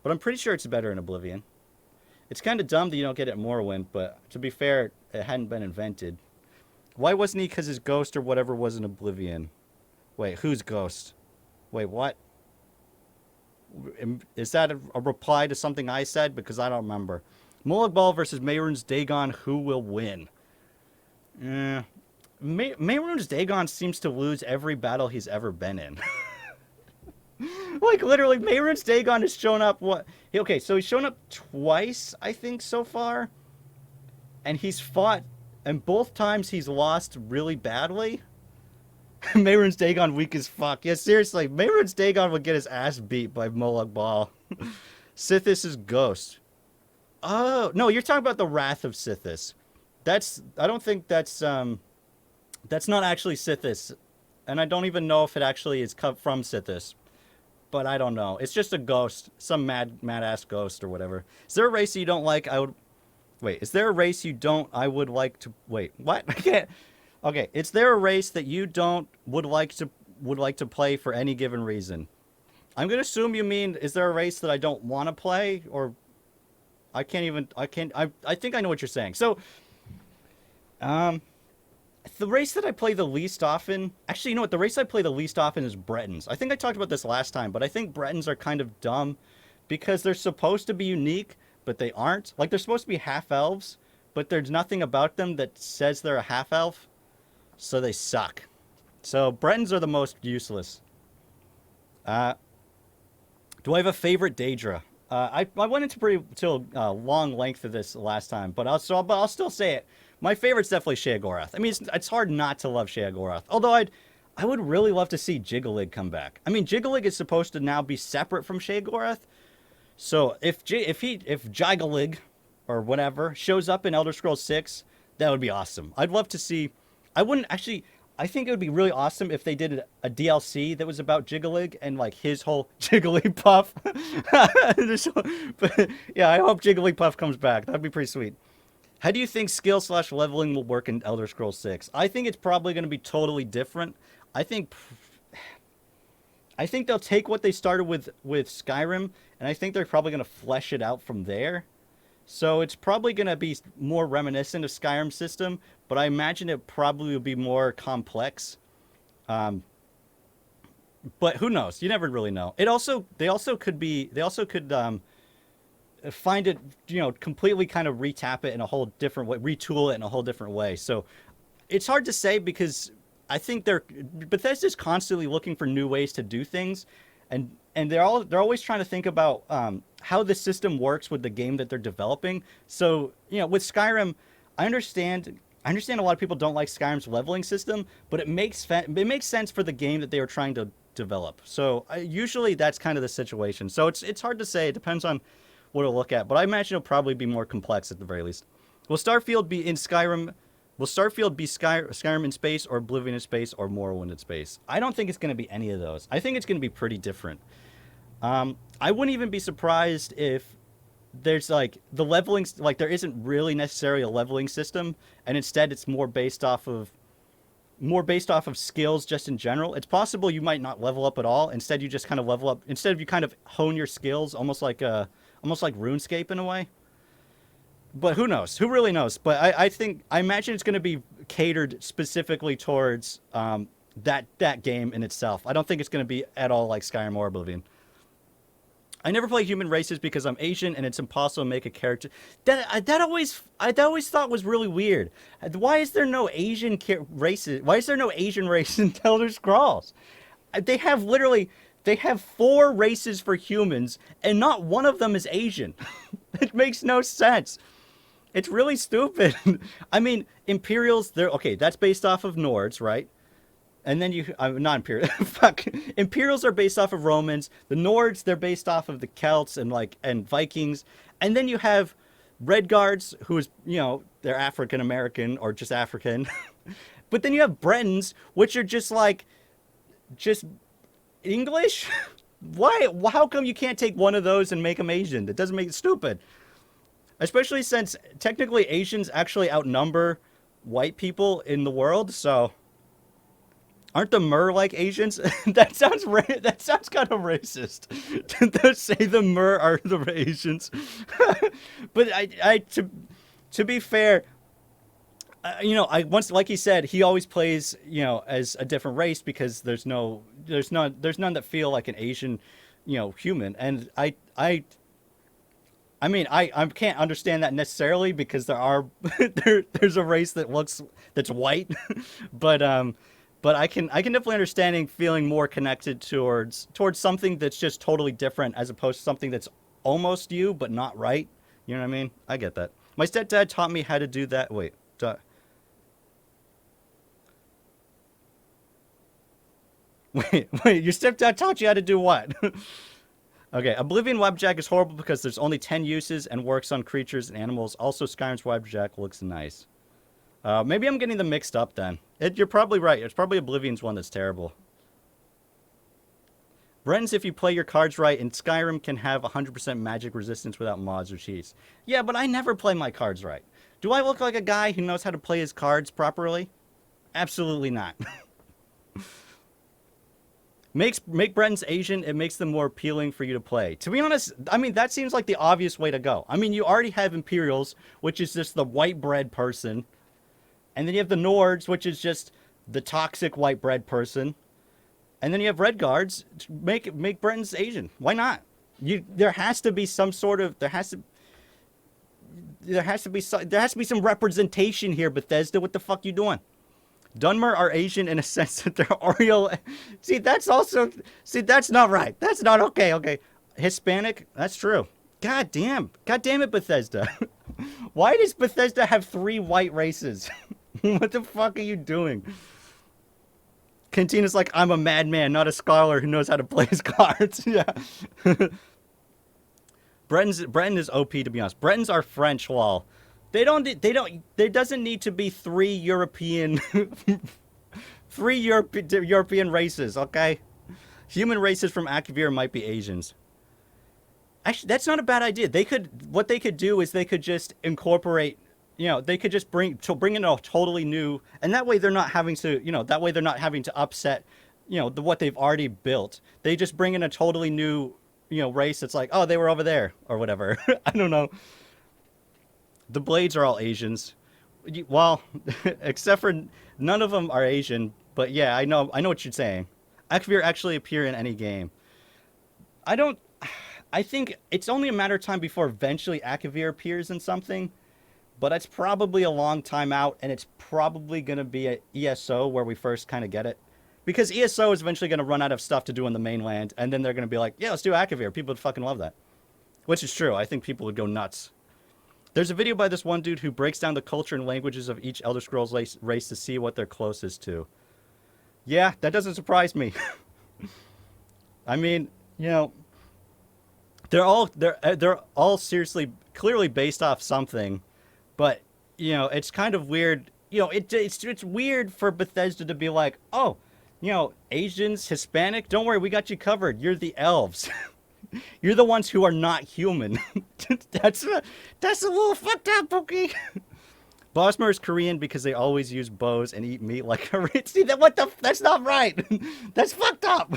but I'm pretty sure it's better in Oblivion. It's kind of dumb that you don't get it in Morrowind, but to be fair, it hadn't been invented. Why wasn't he? Because his ghost or whatever was in Oblivion. Wait, whose ghost? Wait, what? Is that a reply to something I said? Because I don't remember. Molag Bal versus Mehrunes Dagon, who will win? Mehrunes Dagon seems to lose every battle he's ever been in. Like, literally, Mehrunes Dagon has shown up, okay, so he's shown up twice, I think, so far. And he's fought, and both times he's lost really badly. Mehrunes Dagon weak as fuck. Yeah, seriously, Mehrunes Dagon would get his ass beat by Molag Bal. Sithis' ghost. Oh, no, you're talking about the Wrath of Sithis. I don't think that's not actually Sithis. And I don't even know if it actually is cut from Sithis. But I don't know. It's just a ghost. Some mad-ass ghost or whatever. Is there a race you don't like? Wait, is there a race you don't... I would like to... Wait, what? I can't... Okay, is there a race that you would like to play for any given reason? I'm going to assume you mean, is there a race that I don't want to play? Or... I think I know what you're saying. So... The race that I play the least often... Actually, you know what? The race I play the least often is Bretons. I think I talked about this last time, but I think Bretons are kind of dumb because they're supposed to be unique, but they aren't. Like, they're supposed to be half-elves, but there's nothing about them that says they're a half-elf, so they suck. So, Bretons are the most useless. Do I have a favorite Daedra? I went into a long length of this last time, but I'll still say it. My favorite's definitely Shayagorath. I mean, it's hard not to love Shayagorath. Although I would really love to see Jigglyg come back. I mean, Jigglyg is supposed to now be separate from Shayagorath. So if Jigglyg or whatever shows up in Elder Scrolls 6, that would be awesome. I'd love to see. I wouldn't actually. I think it would be really awesome if they did a DLC that was about Jigglyg and like his whole Jigglypuff. But yeah, I hope Jigglypuff comes back. That'd be pretty sweet. How do you think skill/leveling will work in Elder Scrolls 6? I think it's probably going to be totally different. I think they'll take what they started with Skyrim, and I think they're probably going to flesh it out from there. So it's probably going to be more reminiscent of Skyrim's system, but I imagine it probably will be more complex. But who knows? You never really know. They also could find it, completely kind of retap it in a whole different way, retool it in a whole different way. So it's hard to say because I think Bethesda's constantly looking for new ways to do things, and they're always trying to think about how the system works with the game that they're developing. So with Skyrim, I understand a lot of people don't like Skyrim's leveling system, but it makes sense for the game that they were trying to develop. So usually that's kind of the situation. So it's hard to say. It depends on what to look at, but I imagine it'll probably be more complex at the very least. Will Starfield be in Skyrim? Will Starfield be Skyrim in space, or Oblivion in space, or Morrowind in space? I don't think it's going to be any of those. I think it's going to be pretty different. I wouldn't even be surprised if there's like the leveling, like there isn't really necessarily a leveling system, and instead it's more based off of skills just in general. It's possible you might not level up at all. Instead, you just kind of level up. Instead, you kind of hone your skills, almost like RuneScape in a way. But who knows? Who really knows? But I imagine it's going to be catered specifically towards that game in itself. I don't think it's going to be at all like Skyrim or Oblivion. I never play human races because I'm Asian and it's impossible to make a character. That I always thought was really weird. Why is there no Asian races? Why is there no Asian race in Elder Scrolls? They have 4 races for humans and not one of them is Asian. It makes no sense. It's really stupid. I mean, Imperials, that's based off of Nords, right? And then not Imperial. Fuck. Imperials are based off of Romans. The Nords, they're based off of the Celts and Vikings. And then you have Red Guards, who is, they're African American or just African. But then you have Bretons, which are just English. Why? How come you can't take one of those and make them Asian? That doesn't make it stupid. Especially since technically Asians actually outnumber white people in the world, so aren't the Mer like Asians? that sounds kind of racist. To say the Mer are the Asians. But to be fair, once, like he said, he always plays, as a different race because there's none that feel like an Asian, human. And I can't understand that necessarily because there's a race that's white, but I can definitely understand feeling more connected towards something that's just totally different as opposed to something that's almost you but not right. You know what I mean? I get that. My stepdad taught me how to do that. Wait. Wait, your stepdad taught you how to do what? Okay, Oblivion Webjack is horrible because there's only 10 uses and works on creatures and animals. Also, Skyrim's Webjack looks nice. Maybe I'm getting them mixed up then. You're probably right. It's probably Oblivion's one that's terrible. Bretons, if you play your cards right, in Skyrim can have 100% magic resistance without mods or cheats. Yeah, but I never play my cards right. Do I look like a guy who knows how to play his cards properly? Absolutely not. Make Bretons Asian, it makes them more appealing for you to play. To be honest, I mean, that seems like the obvious way to go. I mean, you already have Imperials, which is just the white bread person. And then you have the Nords, which is just the toxic white bread person. And then you have Red Guards. Make Bretons Asian. Why not? There has to be some some representation here, Bethesda. What the fuck you doing? Dunmer are Asian in a sense that they're Oreo. See, that's not right. That's not okay. Okay. Hispanic, that's true. God damn it, Bethesda. Why does Bethesda have 3 white races? What the fuck are you doing? Cantina's like, I'm a madman, not a scholar who knows how to play his cards. Yeah. Breton is OP, to be honest. Bretons are French, lol. There doesn't need to be 3 European, 3 European races, okay? Human races from Akavir might be Asians. Actually, that's not a bad idea. What they could do is they could just incorporate, they could just bring in a totally new, and that way they're not having to, upset, what they've already built. They just bring in a totally new, race. It's like, oh, they were over there or whatever. I don't know. The Blades are all Asians. Well, except for none of them are Asian. But yeah, I know what you're saying. Akavir actually appear in any game. I think it's only a matter of time before eventually Akavir appears in something. But it's probably a long time out, and it's probably going to be at ESO where we first kind of get it. Because ESO is eventually going to run out of stuff to do on the mainland, and then they're going to be like, yeah, let's do Akavir. People would fucking love that. Which is true. I think people would go nuts. There's a video by this one dude who breaks down the culture and languages of each Elder Scrolls race to see what they're closest to. Yeah, that doesn't surprise me. I mean, they're all seriously, clearly based off something, but it's kind of weird. It's weird for Bethesda to be like, oh, Asians, Hispanic, don't worry, we got you covered. You're the elves. You're the ones who are not human. That's a little fucked up, Pookie. Bosmer is Korean because they always use bows and eat meat like a rich. See that? That's not right. That's fucked up.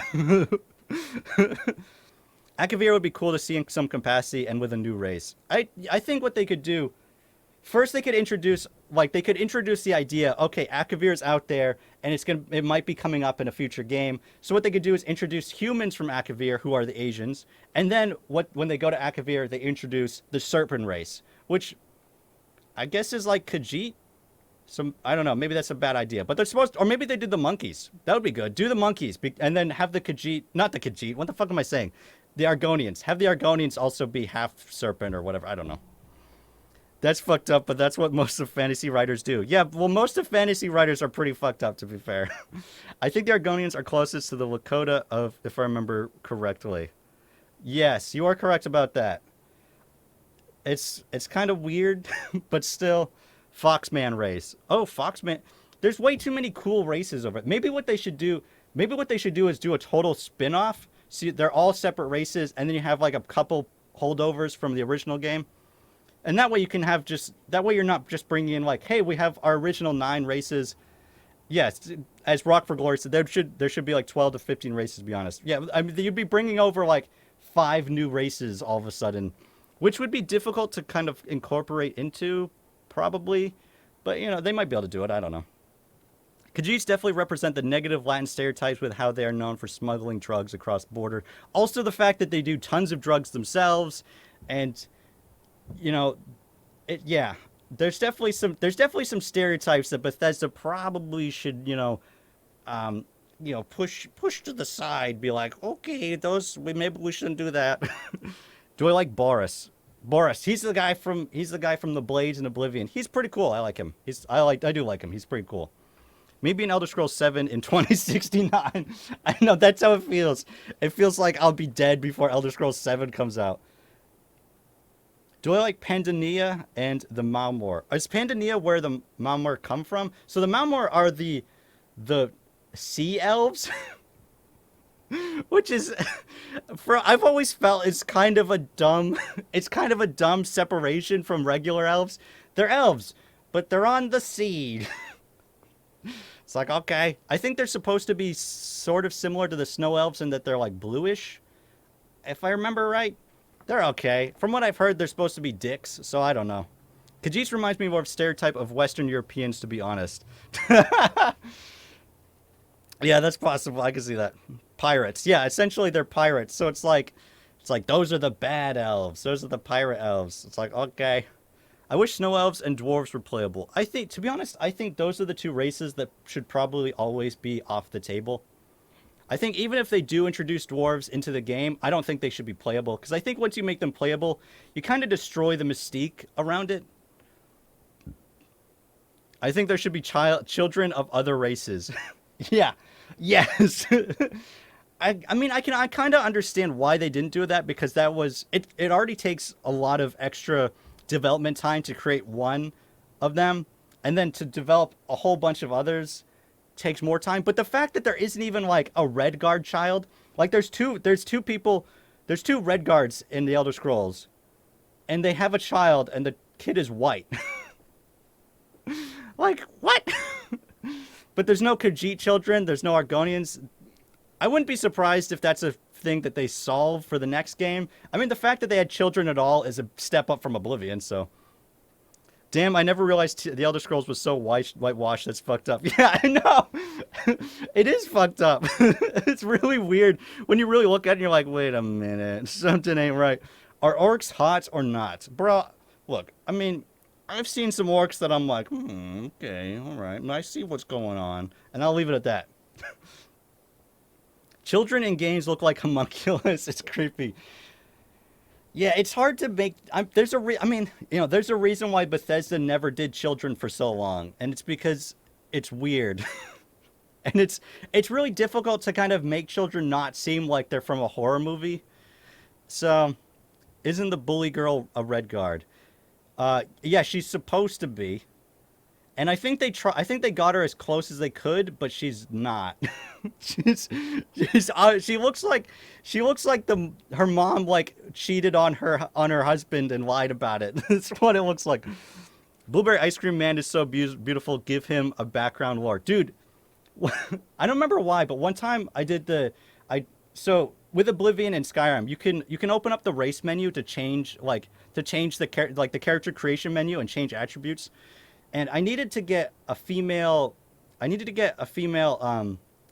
Akavir would be cool to see in some capacity and with a new race. I think what they could do, first they could introduce the idea, okay, Akavir's out there and it might be coming up in a future game. So what they could do is introduce humans from Akavir who are the Asians, and then when they go to Akavir, they introduce the Serpent race, which I guess is like Khajiit. I don't know, maybe that's a bad idea, but they're supposed to, or maybe they did the monkeys. That would be good. Do the monkeys and then have the Khajiit, not the Khajiit. What the fuck am I saying? The Argonians. Have the Argonians also be half serpent or whatever. I don't know. That's fucked up, but that's what most of fantasy writers do. Yeah, well, most of fantasy writers are pretty fucked up, to be fair. I think the Argonians are closest to the Lakota if I remember correctly. Yes, you are correct about that. It's kind of weird, but still, Foxman race. Oh, Foxman. There's way too many cool races over it. Maybe what they should do is do a total spin-off. See, they're all separate races, and then you have like a couple holdovers from the original game. And that way you can have that way you're not just bringing in like, hey, we have our original 9 races. Yes, as Rock for Glory said, there should be like 12 to 15 races, to be honest. Yeah, I mean, you'd be bringing over like 5 new races all of a sudden, which would be difficult to kind of incorporate into, probably. But, they might be able to do it. I don't know. Khajiits definitely represent the negative Latin stereotypes with how they are known for smuggling drugs across border. Also the fact that they do tons of drugs themselves, and yeah, there's definitely some stereotypes that Bethesda probably should, push to the side, be like, okay, maybe we shouldn't do that. Do I like Boris? Boris, he's the guy from the Blades and Oblivion. He's pretty cool. I like him. I do like him. He's pretty cool. Maybe in Elder Scrolls 7 in 2069. I know, that's how it feels. It feels like I'll be dead before Elder Scrolls 7 comes out. Do I like Pandania and the Malmor? Is Pandania where the Malmor come from? So the Malmor are the sea elves, which is, I've always felt it's kind of a dumb separation from regular elves. They're elves, but they're on the sea. It's like, okay. I think they're supposed to be sort of similar to the snow elves in that they're like bluish, if I remember right. They're okay. From what I've heard, they're supposed to be dicks, so I don't know. Khajiits reminds me more of stereotype of Western Europeans, to be honest. Yeah, that's possible. I can see that. Pirates. Yeah, essentially they're pirates. So it's like those are the bad elves. Those are the pirate elves. It's like, okay. I wish snow elves and dwarves were playable. To be honest, I think those are the 2 races that should probably always be off the table. I think even if they do introduce dwarves into the game, I don't think they should be playable. Because I think once you make them playable, you kind of destroy the mystique around it. I think there should be children of other races. Yeah. Yes. I mean, I kind of understand why they didn't do that, because that was it already takes a lot of extra development time to create one of them, and then to develop a whole bunch of others takes more time. But the fact that there isn't even like a red guard child, like there's two red guards in the Elder Scrolls, and they have a child and the kid is white. Like, what? But there's no Khajiit children, there's no Argonians. I wouldn't be surprised if that's a thing that they solve for the next game. I mean, the fact that they had children at all is a step up from Oblivion, so. Damn, I never realized the Elder Scrolls was so whitewashed. That's fucked up. Yeah, I know. It is fucked up. It's really weird. When you really look at it and you're like, wait a minute, something ain't right. Are orcs hot or not? Bro, look, I mean, I've seen some orcs that I'm like, okay, all right. And I see what's going on. And I'll leave it at that. Children in games look like homunculus. It's creepy. Yeah, it's hard to make. There's a reason why Bethesda never did children for so long, and it's because it's weird, and it's really difficult to kind of make children not seem like they're from a horror movie. So, isn't the bully girl a red guard? Yeah, she's supposed to be. And I think they got her as close as they could, but she's not. She looks like her mom like cheated on her husband and lied about it. That's what it looks like. Blueberry Ice Cream Man is so beautiful. Give him a background lore, dude. I don't remember why, but one time so with Oblivion and Skyrim, you can open up the race menu to change the character creation menu and change attributes. And I needed to get a female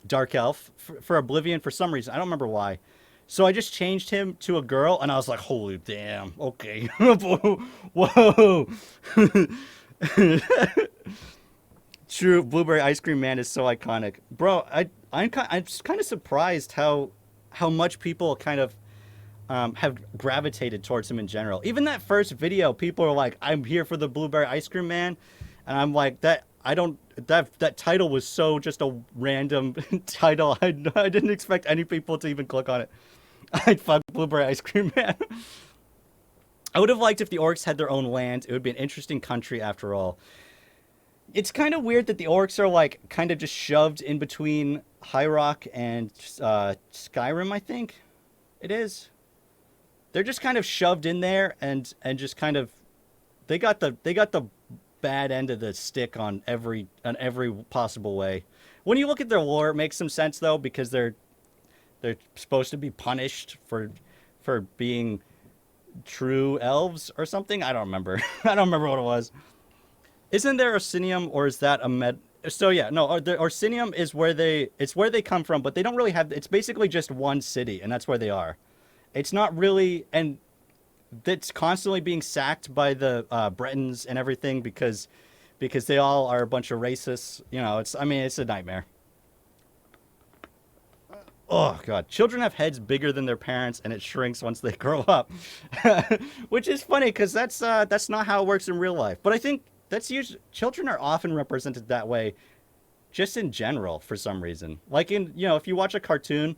dark elf for Oblivion for some reason. I don't remember why. So I just changed him to a girl, and I was like, holy damn, okay. Whoa. True, Blueberry Ice Cream Man is so iconic. Bro, I'm just kind of surprised how much people kind of have gravitated towards him in general. Even that first video, people are like, I'm here for the Blueberry Ice Cream Man. And I'm like, that title was so just a random title. I didn't expect any people to even click on it. I'd fuck Blueberry Ice Cream Man. I would have liked if the orcs had their own land. It would be an interesting country after all. It's kind of weird that the orcs are like kind of just shoved in between High Rock and Skyrim, I think it is. They're just kind of shoved in there and just kind of they got the bad end of the stick on every possible way. When you look at their lore, it makes some sense though, because they're supposed to be punished for being true elves or something. I don't remember. I don't remember what it was. Isn't there Orsinium, or is that a med? So yeah, no. The Orsinium is where they come from, but they don't really have. It's basically just one city, and that's where they are. It's not really, and that's constantly being sacked by the Bretons and everything because they all are a bunch of racists. You know, it's a nightmare. Oh god, children have heads bigger than their parents, and it shrinks once they grow up, which is funny because that's not how it works in real life. But I think children are often represented that way, just in general for some reason. Like if you watch a cartoon,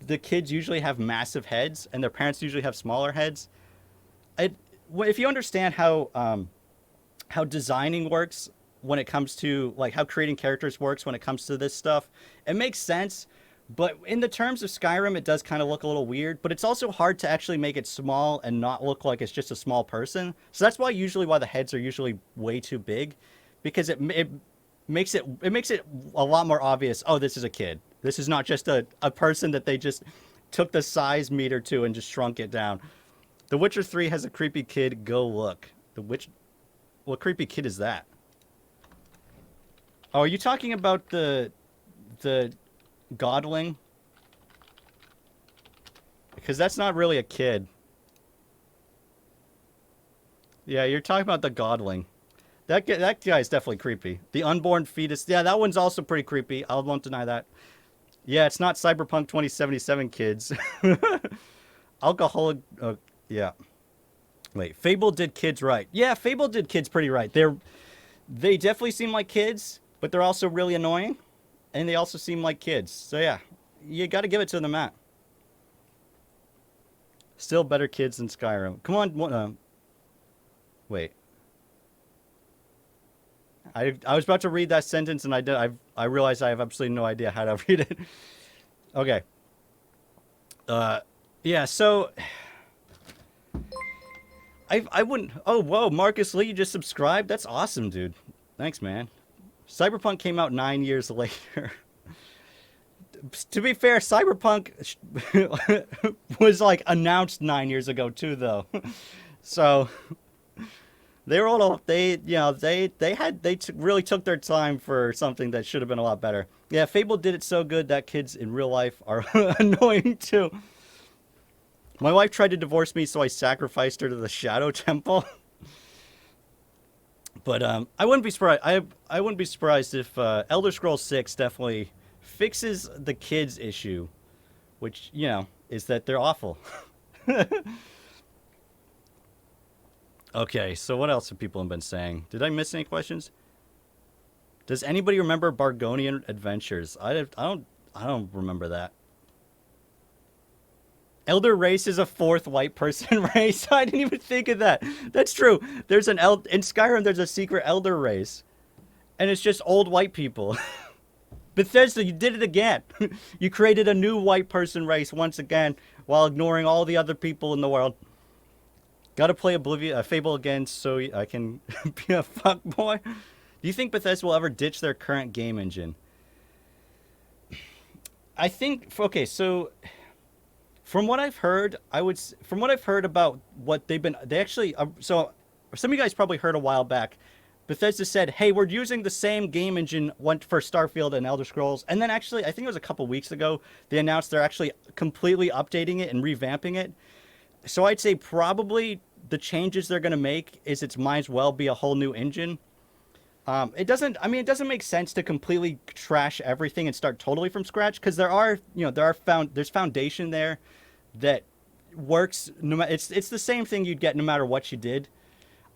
the kids usually have massive heads, and their parents usually have smaller heads. If you understand how designing works when it comes to like how creating characters works when it comes to this stuff, it makes sense. But in the terms of Skyrim, it does kind of look a little weird, but it's also hard to actually make it small and not look like it's just a small person. So that's why the heads are usually way too big, because it makes it a lot more obvious. Oh, this is a kid. This is not just a person that they just took the size meter to and just shrunk it down. The Witcher 3 has a creepy kid. Go look. What creepy kid is that? Oh, are you talking about the godling? Because that's not really a kid. Yeah, you're talking about the godling. That guy's definitely creepy. The unborn fetus. Yeah, that one's also pretty creepy. I won't deny that. Yeah, it's not Cyberpunk 2077, kids. Alcoholic. Yeah. Wait, Fable did kids right. Yeah, Fable did kids pretty right. They definitely seem like kids, but they're also really annoying, and they also seem like kids. So yeah, you got to give it to them, Matt. Still better kids than Skyrim. Come on, wait. I was about to read that sentence and I realized I have absolutely no idea how to read it. Okay. Uh, yeah. So I wouldn't. Oh whoa, Marcus Lee, you just subscribed. That's awesome, dude. Thanks, man. Cyberpunk came out 9 years later. To be fair, Cyberpunk was like announced 9 years ago too, though. So they were all really took their time for something that should have been a lot better. Yeah, Fable did it so good that kids in real life are annoying too. My wife tried to divorce me, so I sacrificed her to the Shadow Temple. But I wouldn't be surprised. I wouldn't be surprised if Elder Scrolls 6 definitely fixes the kids issue, which is that they're awful. Okay, so what else have people been saying? Did I miss any questions? Does anybody remember Bargonian Adventures? I don't remember that. Elder race is a fourth white person race. I didn't even think of that. That's true. There's in Skyrim. There's a secret elder race, and it's just old white people. Bethesda, you did it again. You created a new white person race once again while ignoring all the other people in the world. Got to play Oblivion, Fable again so I can be a fuckboy. Do you think Bethesda will ever ditch their current game engine? I think. Okay, so from what I've heard, from what I've heard about what they actually. So some of you guys probably heard a while back. Bethesda said, "Hey, we're using the same game engine for Starfield and Elder Scrolls." And then actually, I think it was a couple weeks ago, they announced they're actually completely updating it and revamping it. So I'd say probably the changes they're going to make is it might as well be a whole new engine. It doesn't. I mean, it doesn't make sense to completely trash everything and start totally from scratch because there's foundation there that works. It's the same thing you'd get no matter what you did.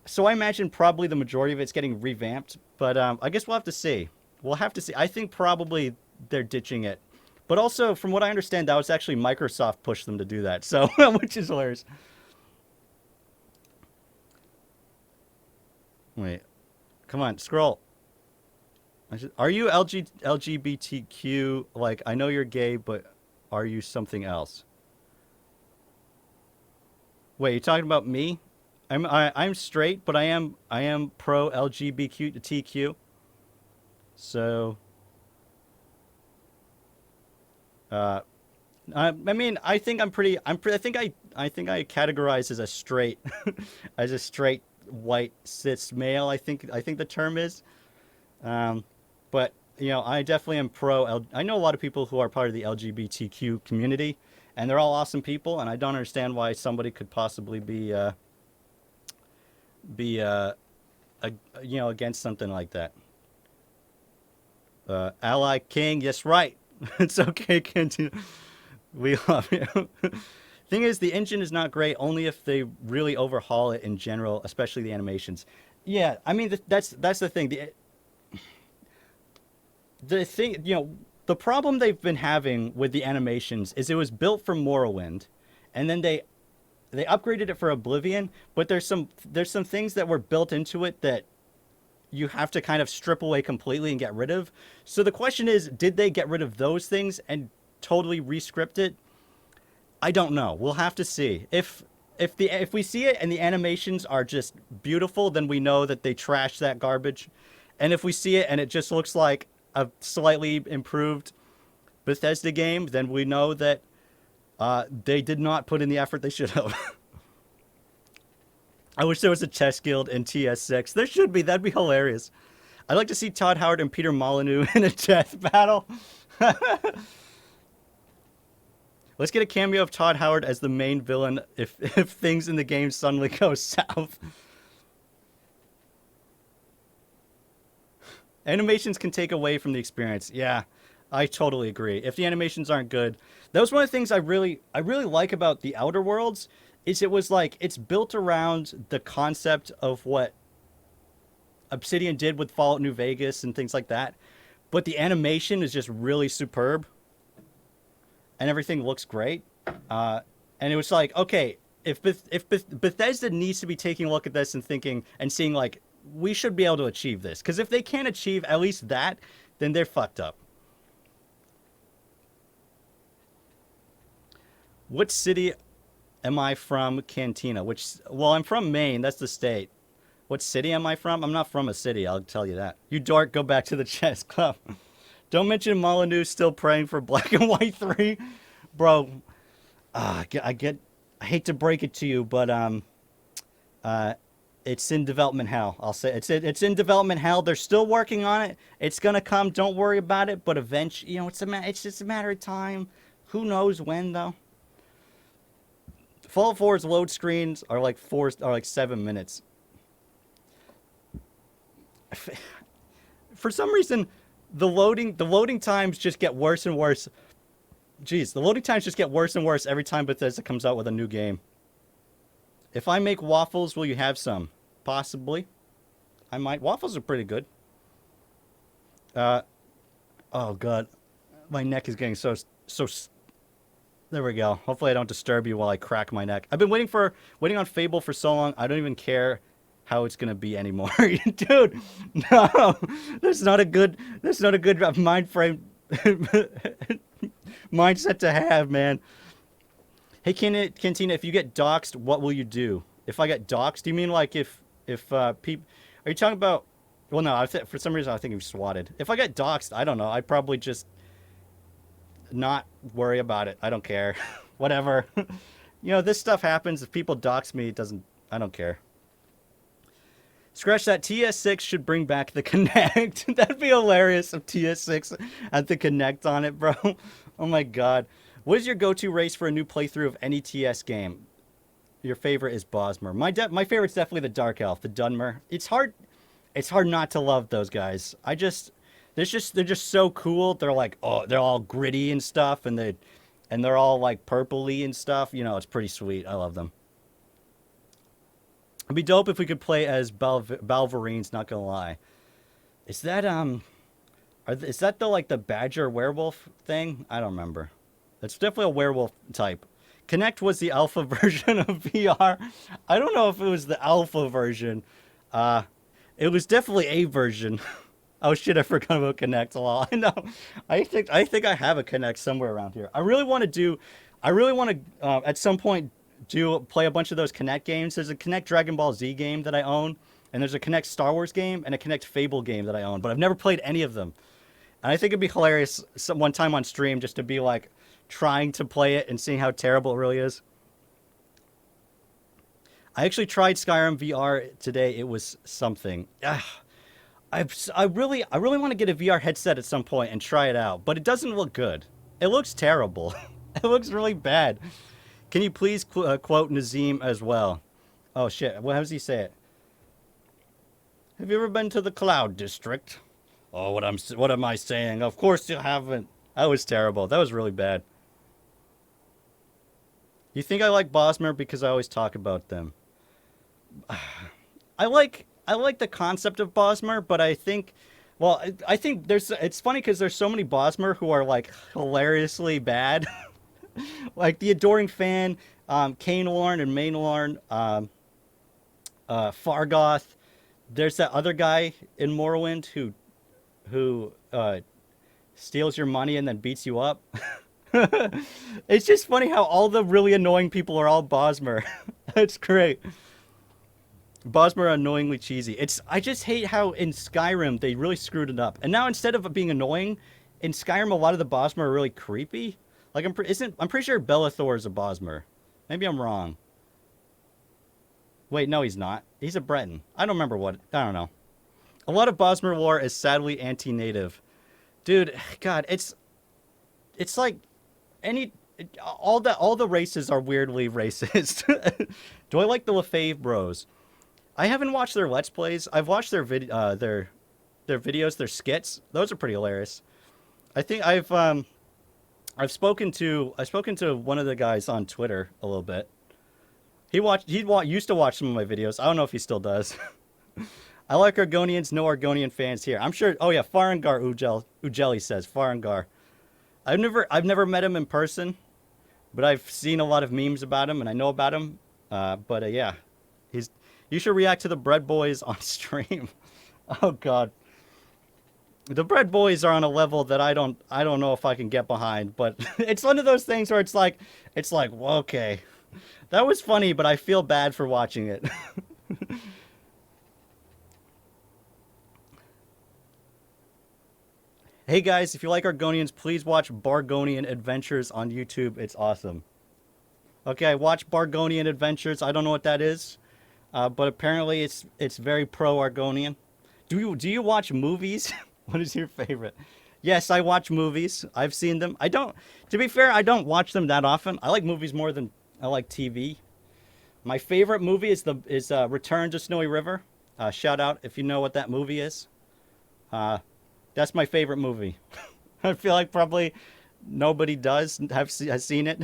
So I imagine probably the majority of it's getting revamped, but I guess we'll have to see. We'll have to see. I think probably they're ditching it. But also, from what I understand, that was actually Microsoft pushed them to do that. So, which is hilarious. Wait, come on, scroll. Are you LGBTQ? Like, I know you're gay, but are you something else? Wait, you talking about me? I'm straight, but I am pro LGBTQ. So, uh, I mean, I think I'm pretty. I think I categorize as a straight, as a straight white cis male. I think the term is. Um, but I definitely am pro. I know a lot of people who are part of the LGBTQ community, and they're all awesome people. And I don't understand why somebody could possibly be a, against something like that. Ally King, yes, right. It's okay, continue. We love you. Thing is, the engine is not great only if they really overhaul it in general, especially the animations. Yeah, I mean that's the thing. The thing, the problem they've been having with the animations is it was built for Morrowind, and then they upgraded it for Oblivion, but there's some things that were built into it that you have to kind of strip away completely and get rid of. So the question is, did they get rid of those things and totally rescript it? I don't know. We'll have to see. If we see it and the animations are just beautiful, then we know that they trashed that garbage. And if we see it and it just looks like a slightly improved Bethesda game, then we know that they did not put in the effort they should have. I wish there was a chess guild in TS6. There should be. That'd be hilarious. I'd like to see Todd Howard and Peter Molyneux in a death battle. Let's get a cameo of Todd Howard as the main villain if things in the game suddenly go south. Animations can take away from the experience. Yeah. I totally agree. If the animations aren't good, that was one of the things I really like about the Outer Worlds is it was like it's built around the concept of what Obsidian did with Fallout New Vegas and things like that. But the animation is just really superb and everything looks great. And it was like, okay, if Bethesda needs to be taking a look at this and thinking and seeing like we should be able to achieve this, because if they can't achieve at least that, then they're fucked up. What city am I from? Cantina. Well, I'm from Maine. That's the state. What city am I from? I'm not from a city. I'll tell you that. You dork, go back to the chess club. Don't mention Molyneux still praying for Black and White 3, bro. I hate to break it to you, but it's in development hell. I'll say it's in development hell. They're still working on it. It's gonna come. Don't worry about it. But eventually, it's just a matter of time. Who knows when though? Fallout 4's load screens are like 7 minutes. For some reason, the loading times just get worse and worse. Jeez, the loading times just get worse and worse every time Bethesda comes out with a new game. If I make waffles, will you have some? Possibly. I might. Waffles are pretty good. Oh god, my neck is getting so. There we go. Hopefully I don't disturb you while I crack my neck. I've been waiting on Fable for so long. I don't even care how it's gonna be anymore, dude. No, that's not a good mind frame, mindset to have, man. Hey, Cantina, if you get doxxed, what will you do? If I get doxxed, do you mean like if people? Are you talking about? Well, no. For some reason I think you've swatted. If I get doxxed, I don't know. I'd probably just not worry about it. I don't care. Whatever. This stuff happens. If people dox me, I don't care. Scratch that. TS6 should bring back the Kinect. That'd be hilarious if TS6 had the Kinect on it, bro. Oh my god. What is your go-to race for a new playthrough of any TS game? Your favorite is Bosmer. My favorite's definitely the Dark Elf, the Dunmer. It's hard not to love those guys. They're just so cool. They're like, they're all gritty and stuff, and they're all like purpley and stuff. It's pretty sweet. I love them. It'd be dope if we could play as Balverines, not gonna lie. Is that is that the badger werewolf thing? I don't remember. It's definitely a werewolf type. Kinect was the alpha version of VR. I don't know if it was the alpha version. It was definitely a version. Oh shit, I forgot about Kinect a lot. I know. I think I have a Kinect somewhere around here. I really want to at some point play a bunch of those Kinect games. There's a Kinect Dragon Ball Z game that I own, and there's a Kinect Star Wars game and a Kinect Fable game that I own, but I've never played any of them. And I think it'd be hilarious one time on stream just to be like trying to play it and seeing how terrible it really is. I actually tried Skyrim VR today. It was something. I really want to get a VR headset at some point and try it out, but it doesn't look good. It looks terrible. It looks really bad. Can you please quote Nazim as well? Oh shit, how does he say it? Have you ever been to the Cloud District? Oh, what am I saying? Of course you haven't. That was terrible. That was really bad. You think I like Bosmer because I always talk about them? I like the concept of Bosmer, but I think it's funny because there's so many Bosmer who are like hilariously bad. Like the Adoring Fan, Canon and Maine, Fargoth. There's that other guy in Morrowind who steals your money and then beats you up. It's just funny how all the really annoying people are all Bosmer. It's great. Bosmer are annoyingly cheesy. I just hate how in Skyrim they really screwed it up. And now instead of being annoying, in Skyrim a lot of the Bosmer are really creepy. Like I'm pretty sure Bellathor is a Bosmer. Maybe I'm wrong. Wait, no, he's not. He's a Breton. I don't know. A lot of Bosmer lore is sadly anti-native. Dude, God, it's like all the races are weirdly racist. Do I like the Lefebvre bros? I haven't watched their Let's Plays. I've watched their videos, their skits. Those are pretty hilarious. I think I've spoken to one of the guys on Twitter a little bit. Used to watch some of my videos. I don't know if he still does. I like Argonians, no Argonian fans here. I'm sure. Oh yeah, Farengar Ujeli says Farengar. I've never met him in person, but I've seen a lot of memes about him and I know about him. Yeah, you should react to the Bread Boys on stream. Oh God, the Bread Boys are on a level that I don't know if I can get behind. But it's one of those things where it's like, well, okay, that was funny, but I feel bad for watching it. Hey guys, if you like Argonians, please watch Bargonian Adventures on YouTube. It's awesome. Okay, I watch Bargonian Adventures. I don't know what that is, but apparently it's very pro Argonian. Do you watch movies? What is your favorite? Yes, I watch movies. I've seen them. To be fair, I don't watch them that often. I like movies more than I like TV. My favorite movie is Return to Snowy River. Shout out if you know what that movie is. That's my favorite movie. I feel like probably nobody has seen it.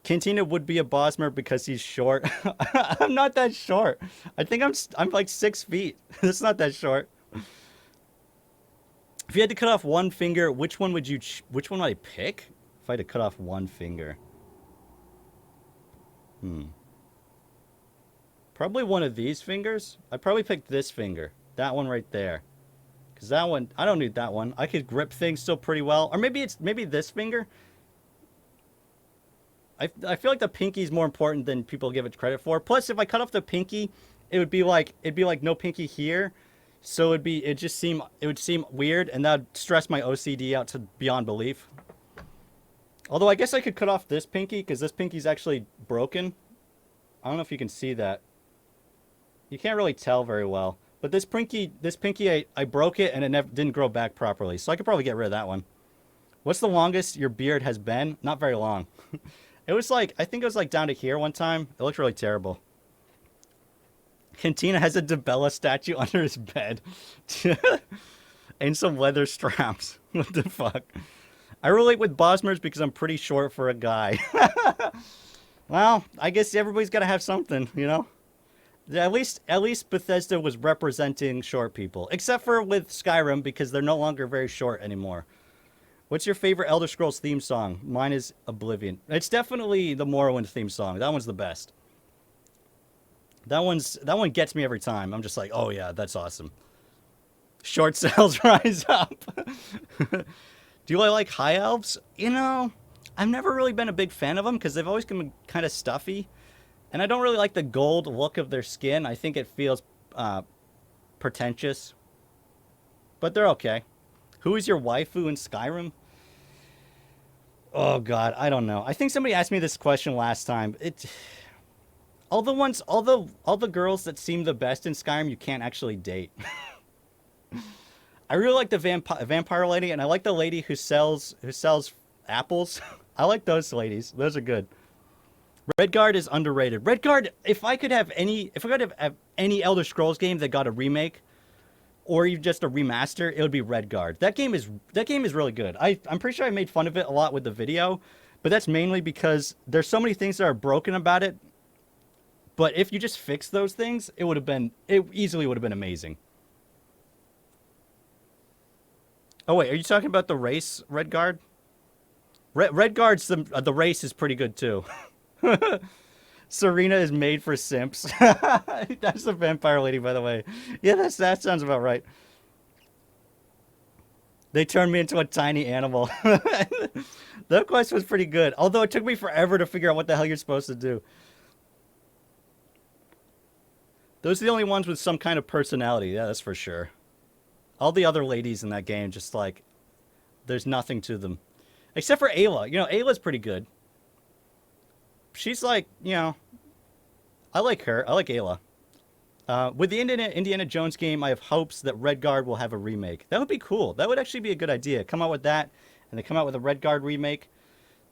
Cantina would be a Bosmer because he's short. I'm not that short. I think I'm like 6 feet. That's not that short. If you had to cut off one finger, which one would I pick? If I had to cut off one finger. Probably one of these fingers. I'd probably pick this finger. That one right there. Because that one, I don't need that one. I could grip things still pretty well. Or maybe this finger. I feel like the pinky's more important than people give it credit for. Plus, if I cut off the pinky, it'd be like no pinky here. So it would seem weird, and that would stress my OCD out to beyond belief. Although I guess I could cut off this pinky, because this pinky's actually broken. I don't know if you can see that. You can't really tell very well. But this pinky, I broke it and it didn't grow back properly. So I could probably get rid of that one. What's the longest your beard has been? Not very long. It was like, I think it was like down to here one time. It looked really terrible. Cantina has a Debella statue under his bed. And some leather straps. What the fuck? I relate with Bosmers because I'm pretty short for a guy. Well, I guess everybody's got to have something, you know? At least Bethesda was representing short people. Except for with Skyrim, because they're no longer very short anymore. What's your favorite Elder Scrolls theme song? Mine is Oblivion. It's definitely the Morrowind theme song. That one's the best. That one gets me every time. I'm just like, oh yeah, that's awesome. Short cells rise up. Do I like high elves? You know, I've never really been a big fan of them because they've always been kind of stuffy. And I don't really like the gold look of their skin. I think it feels pretentious. But they're okay. Who is your waifu in Skyrim? Oh God, I don't know. I think somebody asked me this question last time. All the girls that seem the best in Skyrim, you can't actually date. I really like the vampire lady, and I like the lady who sells apples. I like those ladies. Those are good. Redguard is underrated. Redguard, if I could have any Elder Scrolls game that got a remake, or even just a remaster, it would be Redguard. That game is really good. I'm pretty sure I made fun of it a lot with the video, but that's mainly because there's so many things that are broken about it. But if you just fix those things, it easily would have been amazing. Oh wait, are you talking about the race, Redguard? Redguard's the race is pretty good too. Serena is made for simps. That's the vampire lady, by the way. Yeah, that sounds about right. They turned me into a tiny animal. That quest was pretty good. Although it took me forever to figure out what the hell you're supposed to do. Those are the only ones with some kind of personality. Yeah, that's for sure. All the other ladies in that game, just like, there's nothing to them. Except for Ayla. You know, Ayla's pretty good. She's like, you know, I like her. I like Ayla. With the Indiana Jones game, I have hopes that Redguard will have a remake. That would be cool. That would actually be a good idea. Come out with that, and they come out with a Redguard remake.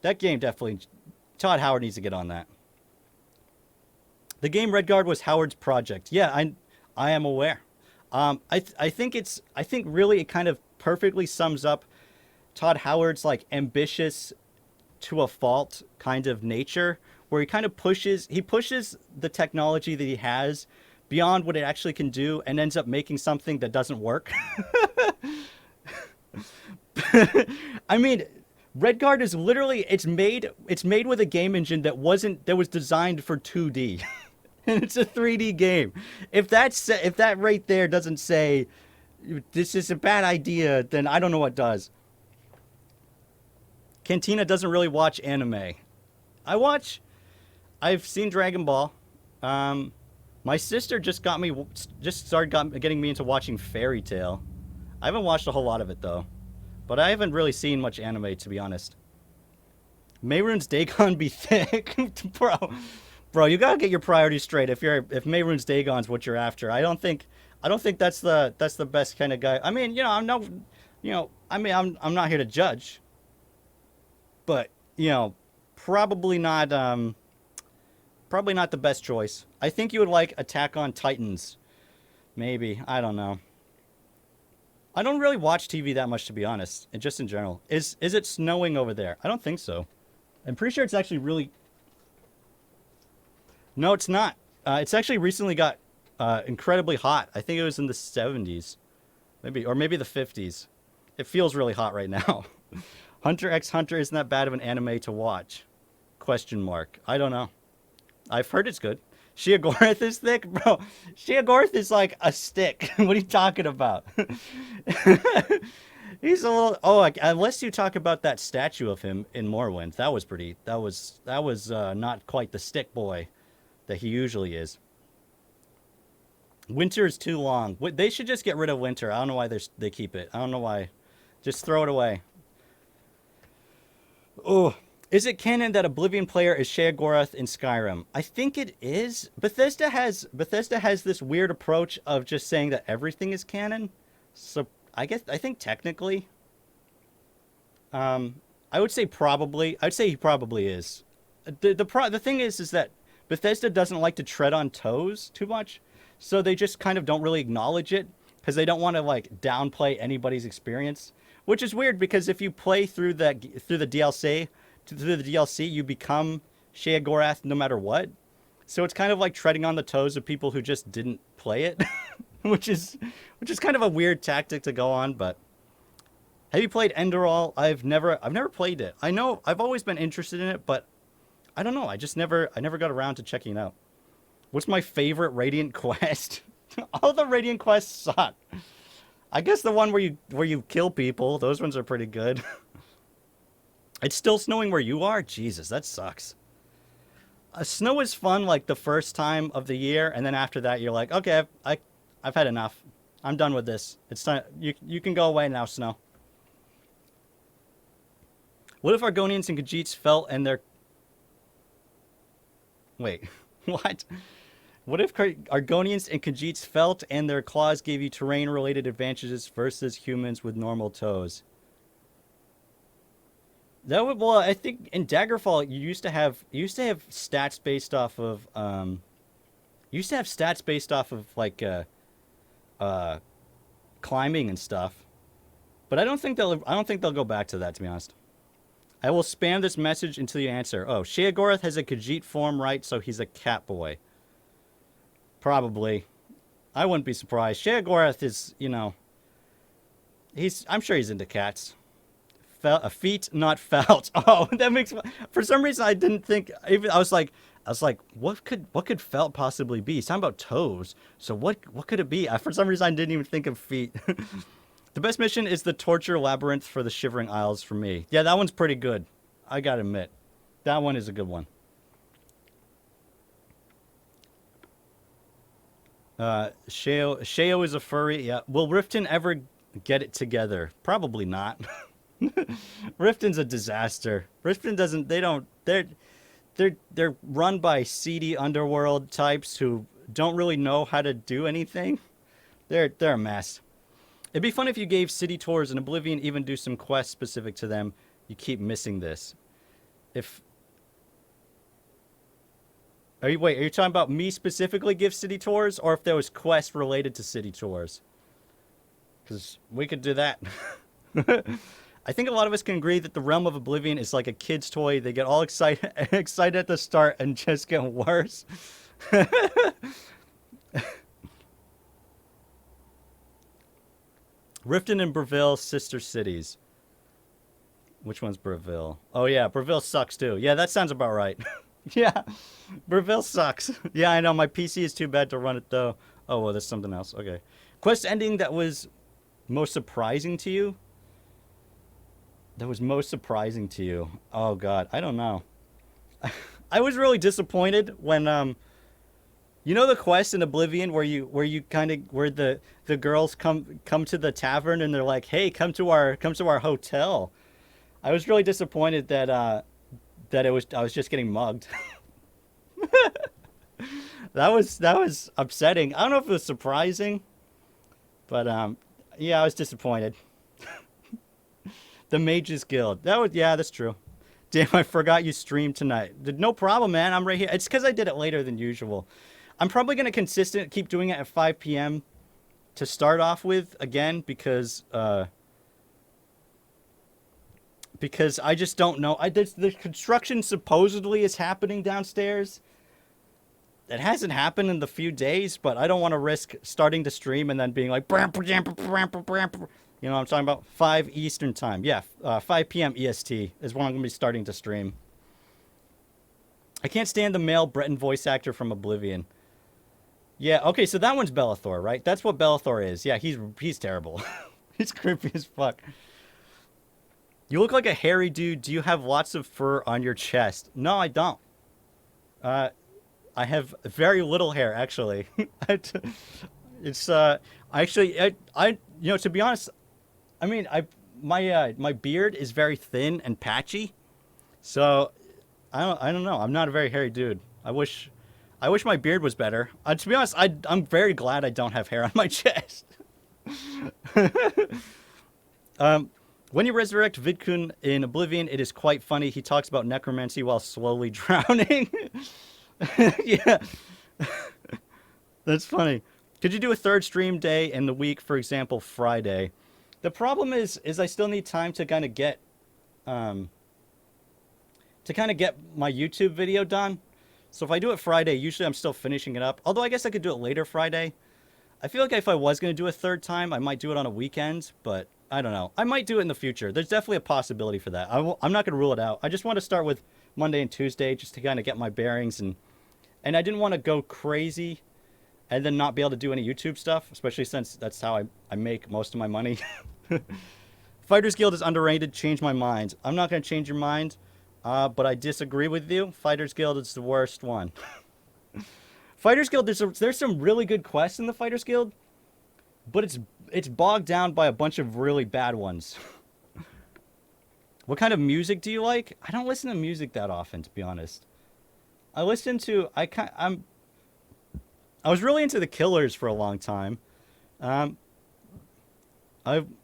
That game definitely... Todd Howard needs to get on that. The game Redguard was Howard's project. Yeah, I am aware. I think really it kind of perfectly sums up Todd Howard's like ambitious to a fault kind of nature, where he kind of pushes the technology that he has beyond what it actually can do and ends up making something that doesn't work. I mean, Redguard is literally it's made with a game engine that was designed for 2D. And it's a 3D game. If that right there doesn't say this is a bad idea, then I don't know what does. Cantina doesn't really watch anime. I've seen Dragon Ball. My sister just started getting me into watching Fairy Tail. I haven't watched a whole lot of it though, but I haven't really seen much anime, to be honest. Mehrunes Dagon be thick, bro. You gotta get your priorities straight. If Mehrunes Dagon's what you're after, I don't think that's the best kind of guy. I mean, I'm not here to judge, but probably not the best choice. I think you would like Attack on Titans. Maybe. I don't know. I don't really watch TV that much, to be honest, and just in general. Is it snowing over there? I don't think so. I'm pretty sure it's actually really... No, it's not. It's actually recently got incredibly hot. I think it was in the 70s. Maybe the 50s. It feels really hot right now. Hunter x Hunter isn't that bad of an anime to watch? ? I don't know. I've heard it's good. Shayagorath is thick? Bro, Shayagorath is like a stick. What are you talking about? He's a little... Oh, unless you talk about that statue of him in Morrowind. That was not quite the stick boy that he usually is. Winter is too long. They should just get rid of winter. I don't know why they keep it. I don't know why. Just throw it away. Oh, is it canon that Oblivion player is Shayagorath in Skyrim? I think it is. Bethesda has this weird approach of just saying that everything is canon. So I think technically, I would say probably. I'd say he probably is. The thing is that Bethesda doesn't like to tread on toes too much, so they just kind of don't really acknowledge it because they don't want to like downplay anybody's experience. Which is weird because if you play through the DLC, you become Shayagorath no matter what. So it's kind of like treading on the toes of people who just didn't play it, which is kind of a weird tactic to go on. But have you played Enderall? I've never played it. I know I've always been interested in it, but I don't know. I never got around to checking it out. What's my favorite Radiant quest? All the Radiant quests suck. I guess the one where you kill people, those ones are pretty good. It's still snowing where you are? Jesus, that sucks. Snow is fun like the first time of the year, and then after that you're like, okay, I've had enough. I'm done with this. It's time. You can go away now, snow. What if Argonians and Khajiits felt and their... Wait, what? What if Argonians and Khajiits felt and their claws gave you terrain-related advantages versus humans with normal toes? Well, I think in Daggerfall you used to have stats based off of like climbing and stuff. But I don't think they'll go back to that, to be honest. I will spam this message until you answer. Oh, Shayagorath has a Khajiit form, right? So he's a cat boy. Probably. I wouldn't be surprised. Shayagorath is, I'm sure he's into cats. Feet, not felt. Oh, that makes... For some reason, I didn't think... I was like, what could felt possibly be? He's talking about toes. So what could it be? For some reason, I didn't even think of feet. The best mission is the Torture Labyrinth for the Shivering Isles for me. Yeah, that one's pretty good. I gotta admit. That one is a good one. Shayo is a furry. Yeah. Will Riften ever get it together? Probably not. Riften's a disaster. Riften doesn't. They're run by seedy underworld types who don't really know how to do anything. They're a mess. It'd be fun if you gave city tours in Oblivion, even do some quests specific to them. You keep missing this. Are you talking about me specifically give city tours, or if there was quests related to city tours? Because we could do that. I think a lot of us can agree that the realm of Oblivion is like a kid's toy. They get all excited, excited at the start and just get worse. Riften and Breville, sister cities. Which one's Breville? Oh yeah, Breville sucks too. Yeah, that sounds about right. Yeah, Breville sucks. Yeah, I know, my PC is too bad to run it though. Oh, well, there's something else. Okay. Quest ending that was most surprising to you? That was most surprising to you? Oh god, I don't know. I was really disappointed when you know the quest in Oblivion where the girls come to the tavern and they're like, "Hey, come to our hotel." I was really disappointed that I was just getting mugged. That was upsetting. I don't know if it was surprising, but yeah, I was disappointed. The Mages Guild. Yeah, that's true. Damn, I forgot you streamed tonight. No problem, man. I'm right here. It's because I did it later than usual. I'm probably going to keep doing it at 5 p.m. to start off with, again, because I just don't know. The construction supposedly is happening downstairs. It hasn't happened in the few days, but I don't want to risk starting to stream and then being like, you know what I'm talking about? 5 Eastern time. Yeah, 5 p.m. EST is when I'm going to be starting to stream. I can't stand the male Breton voice actor from Oblivion. Yeah, okay, so that one's Bellathor, right? That's what Bellathor is. Yeah, he's terrible. He's creepy as fuck. You look like a hairy dude. Do you have lots of fur on your chest? No, I don't. I have very little hair, actually. It's actually I you know, to be honest, I mean, my beard is very thin and patchy, so I don't know. I'm not a very hairy dude. I wish my beard was better. To be honest, I'm very glad I don't have hair on my chest. When you resurrect Vidkun in Oblivion, it is quite funny. He talks about necromancy while slowly drowning. Yeah, that's funny. Could you do a third stream day in the week, for example, Friday? The problem is I still need time to kind of get my YouTube video done. So if I do it Friday, usually I'm still finishing it up. Although I guess I could do it later Friday. I feel like if I was going to do a third time, I might do it on a weekend, but I don't know. I might do it in the future. There's definitely a possibility for that. I'm not going to rule it out. I just want to start with Monday and Tuesday just to kind of get my bearings, and I didn't want to go crazy and then not be able to do any YouTube stuff, especially since that's how I make most of my money. Fighters Guild is underrated. Change my mind. I'm not going to change your mind, but I disagree with you. Fighters Guild is the worst one. Fighters Guild, there's some really good quests in the Fighters Guild, but it's bogged down by a bunch of really bad ones. What kind of music do you like? I don't listen to music that often, to be honest. I was really into the Killers for a long time. I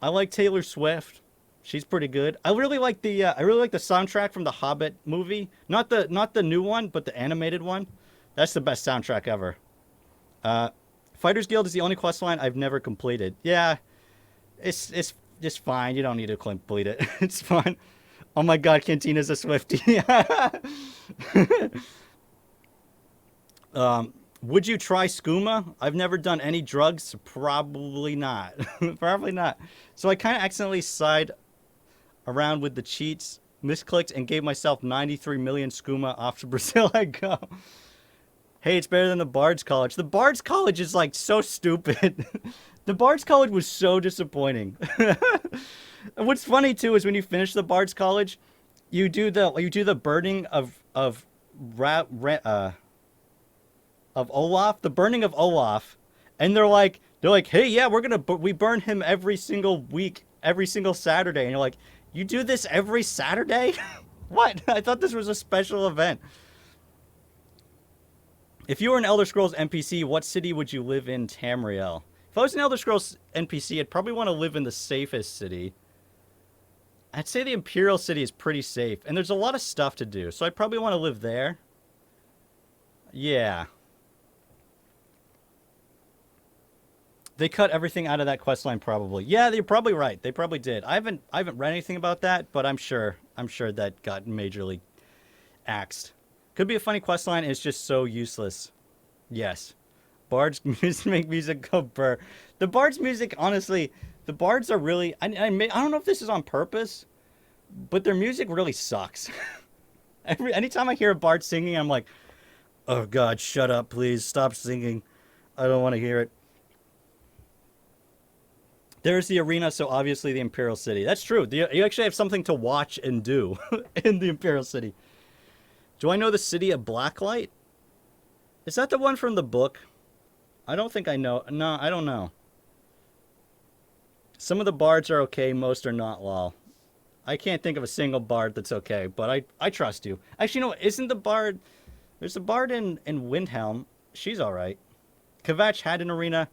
like Taylor Swift. She's pretty good. I really like the soundtrack from the Hobbit movie. Not the new one, but the animated one. That's the best soundtrack ever. Fighters Guild is the only quest line I've never completed. Yeah, it's just fine. You don't need to complete it. It's fine. Oh my god, Cantina's a Swiftie. Would you try skooma? I've never done any drugs. Probably not. Probably not. So I kind of accidentally side around with the cheats, misclicked, and gave myself 93 million skooma. Off to Brazil I go. Hey, it's better than the Bard's College. The Bard's College is like so stupid. The Bard's College was so disappointing. What's funny too is when you finish the Bard's College, you do the burning of Olaf, the burning of Olaf, and they're like, hey, yeah, we burn him every single week, every single Saturday, and you're like, you do this every Saturday? What? I thought this was a special event. If you were an Elder Scrolls NPC, what city would you live in? Tamriel. If I was an Elder Scrolls NPC, I'd probably want to live in the safest city. I'd say the Imperial City is pretty safe, and there's a lot of stuff to do, so I'd probably want to live there. Yeah. They cut everything out of that quest line, probably. Yeah, you're probably right. They probably did. I haven't read anything about that, but I'm sure that got majorly axed. Could be a funny quest line. It's just so useless. Yes. Bards make music go burr. The Bards music, honestly, the Bards are really... I don't know if this is on purpose, but their music really sucks. Anytime I hear a Bard singing, I'm like, oh God, shut up, please. Stop singing. I don't want to hear it. There's the arena, so obviously the Imperial City. That's true. You actually have something to watch and do in the Imperial City. Do I know the City of Blacklight? Is that the one from the book? I don't think I know. No, I don't know. Some of the bards are okay, most are not, lol. I can't think of a single bard that's okay, but I trust you. Actually, no, isn't the bard... There's a bard in Windhelm. She's alright. Kvatch had an arena.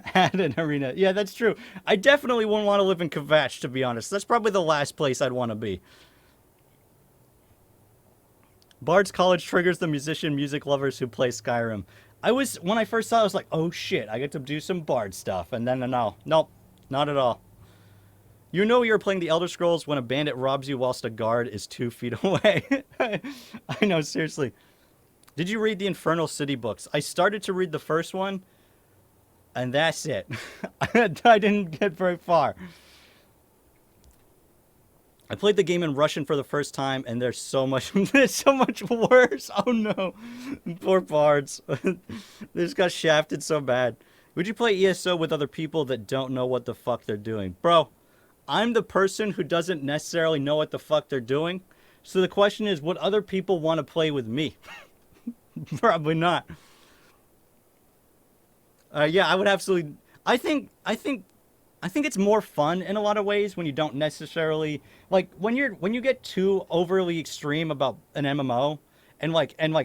Had an arena. Yeah, that's true. I definitely wouldn't want to live in Kvatch, to be honest. That's probably the last place I'd want to be. Bard's College triggers the musician music lovers who play Skyrim. When I first saw it, I was like, oh shit, I get to do some Bard stuff. And then, no. Nope. Not at all. You know you're playing the Elder Scrolls when a bandit robs you whilst a guard is 2 feet away. I know, seriously. Did you read the Infernal City books? I started to read the first one, and that's it. I didn't get very far. I played the game in Russian for the first time, and there's so much worse. Oh no. Poor bards. They just got shafted so bad. Would you play ESO with other people that don't know what the fuck they're doing? Bro, I'm the person who doesn't necessarily know what the fuck they're doing. So the question is, would other people want to play with me? Probably not. Yeah, I would absolutely... I think it's more fun in a lot of ways when you don't necessarily... Like, when you get too overly extreme about an MMO and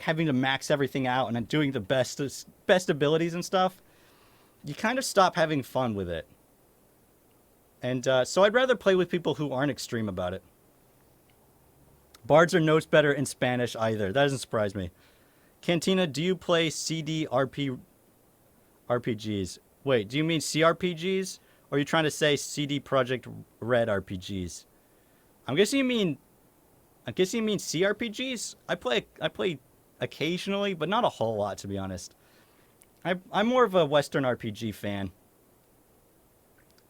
having to max everything out and then doing the best abilities and stuff, you kind of stop having fun with it. And so I'd rather play with people who aren't extreme about it. Bards are no better in Spanish either. That doesn't surprise me. Cantina, do you play RPGs? Wait, do you mean CRPGs? Or are you trying to say CD Projekt Red RPGs? I'm guessing you mean CRPGs? I play occasionally, but not a whole lot, to be honest. I'm more of a Western RPG fan.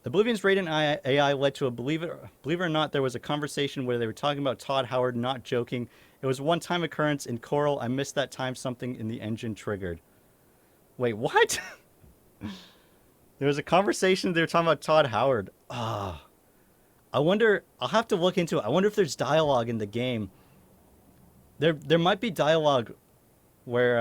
Oblivion's rating AI led to a believe it or not, there was a conversation where they were talking about Todd Howard not joking. It was a one-time occurrence in Coral. I missed that time something in the engine triggered. Wait, what? There was a conversation they were talking about Todd Howard. Ah. I wonder, I'll have to look into it. I wonder if there's dialogue in the game. There might be dialogue where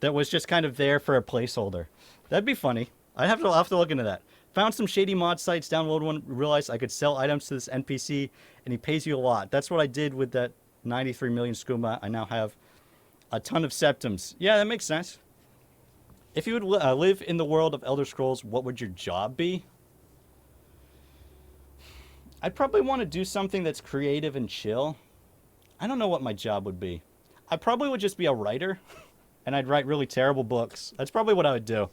that was just kind of there for a placeholder. That'd be funny. I'll have to look into that. Found some shady mod sites, downloaded one, realized I could sell items to this NPC, and he pays you a lot. That's what I did with that 93 million skooma. I now have a ton of septums. Yeah, that makes sense. If you would live in the world of Elder Scrolls, what would your job be? I'd probably want to do something that's creative and chill. I don't know what my job would be. I probably would just be a writer, and I'd write really terrible books. That's probably what I would do.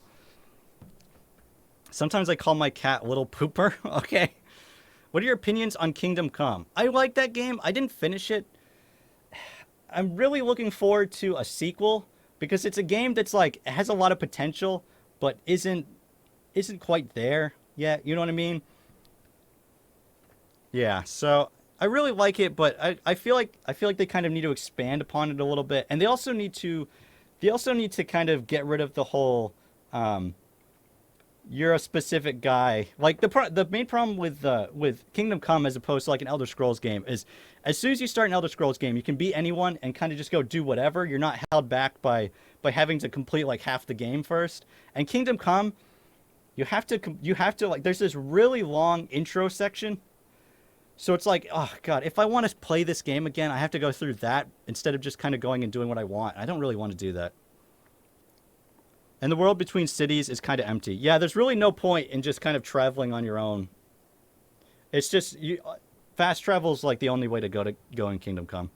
Sometimes I call my cat Little Pooper. Okay. What are your opinions on Kingdom Come? I like that game. I didn't finish it. I'm really looking forward to a sequel because it's a game that's like, it has a lot of potential, but isn't quite there yet. You know what I mean? Yeah. So I really like it, but I feel like they kind of need to expand upon it a little bit, and they also need to kind of get rid of the whole you're a specific guy. Like the main problem with Kingdom Come as opposed to like an Elder Scrolls game is as soon as you start an Elder Scrolls game, you can be anyone and kind of just go do whatever. You're not held back by having to complete like half the game first. And Kingdom Come, you have to like there's this really long intro section. So it's like, oh god, if I want to play this game again, I have to go through that instead of just kind of going and doing what I want. I don't really want to do that. And the world between cities is kind of empty. Yeah, there's really no point in just kind of traveling on your own. It's just fast travel is like the only way to go in Kingdom Come.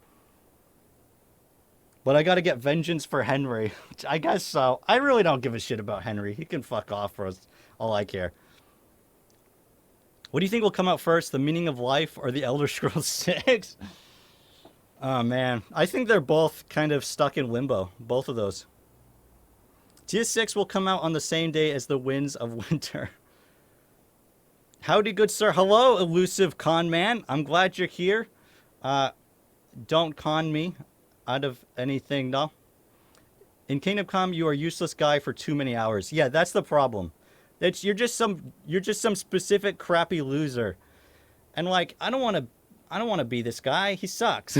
But I gotta get vengeance for Henry. I guess so. I really don't give a shit about Henry. He can fuck off for us. All I care. What do you think will come out first, The Meaning of Life or The Elder Scrolls 6? Oh, man. I think they're both kind of stuck in limbo. Both of those. TS6 will come out on the same day as The Winds of Winter. Howdy, good sir. Hello, elusive con man. I'm glad you're here. Don't con me out of anything, no. In Kingdom Come, you are a useless guy for too many hours. Yeah, that's the problem. You're just some specific crappy loser. And like, I don't want to be this guy. He sucks.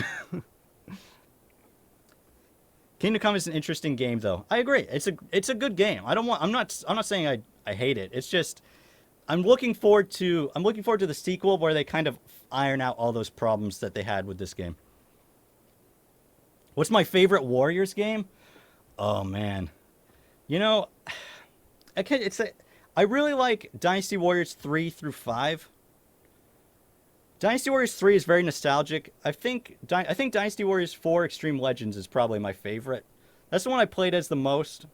Kingdom Come is an interesting game though. I agree. It's a good game. I'm not saying I hate it. It's just I'm looking forward to the sequel where they kind of iron out all those problems that they had with this game. What's my favorite Warriors game? Oh man. You know, I really like Dynasty Warriors 3 through 5. Dynasty Warriors 3 is very nostalgic. I think Dynasty Warriors 4 Extreme Legends is probably my favorite. That's the one I played as the most.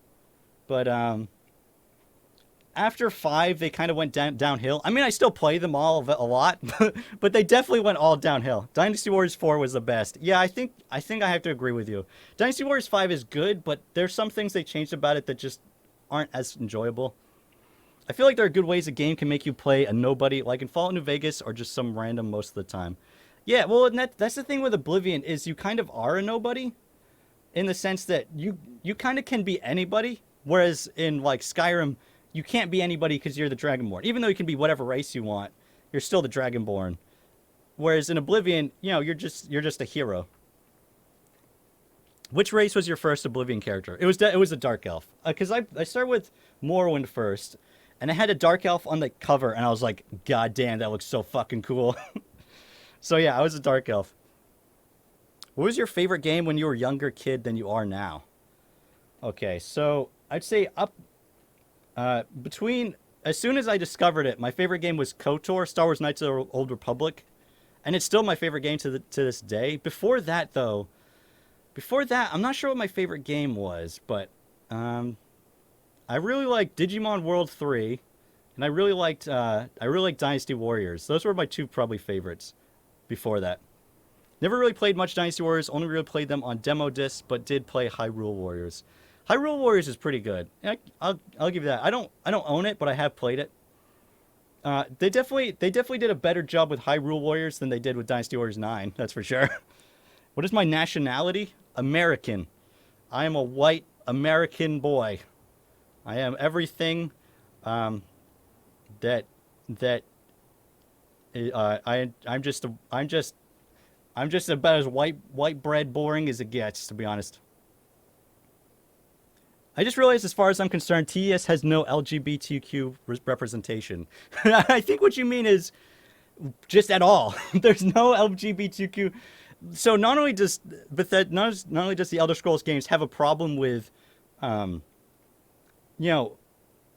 But after 5, they kind of went downhill. I mean, I still play them all a lot, but they definitely went all downhill. Dynasty Warriors 4 was the best. Yeah, I think I have to agree with you. Dynasty Warriors 5 is good, but there's some things they changed about it that just aren't as enjoyable. I feel like there are good ways a game can make you play a nobody, like in Fallout New Vegas, or just some random most of the time. Yeah, well, that's the thing with Oblivion, is you kind of are a nobody, in the sense that you kind of can be anybody, whereas in like Skyrim, you can't be anybody because you're the Dragonborn. Even though you can be whatever race you want, you're still the Dragonborn. Whereas in Oblivion, you know, you're just a hero. Which race was your first Oblivion character? It was a Dark Elf. Because I started with Morrowind first. And I had a Dark Elf on the cover, and I was like, God damn, that looks so fucking cool. So yeah, I was a Dark Elf. What was your favorite game when you were a younger kid than you are now? Okay, so I'd say between, as soon as I discovered it, my favorite game was KOTOR, Star Wars Knights of the Old Republic. And it's still my favorite game to this day. Before that, I'm not sure what my favorite game was, but I really liked Digimon World 3, and I really liked Dynasty Warriors. Those were my two probably favorites before that. Never really played much Dynasty Warriors, only really played them on demo discs, but did play Hyrule Warriors. Hyrule Warriors is pretty good. I'll give you that. I don't own it, but I have played it. They definitely did a better job with Hyrule Warriors than they did with Dynasty Warriors 9, that's for sure. What is my nationality? American. I am a white American boy. I am everything I'm just about as white bread boring as it gets, to be honest. I just realized, as far as I'm concerned, TES has no LGBTQ representation. I think what you mean is just at all. There's no LGBTQ. So not only does Bethesda, not only does the Elder Scrolls games have a problem with you know,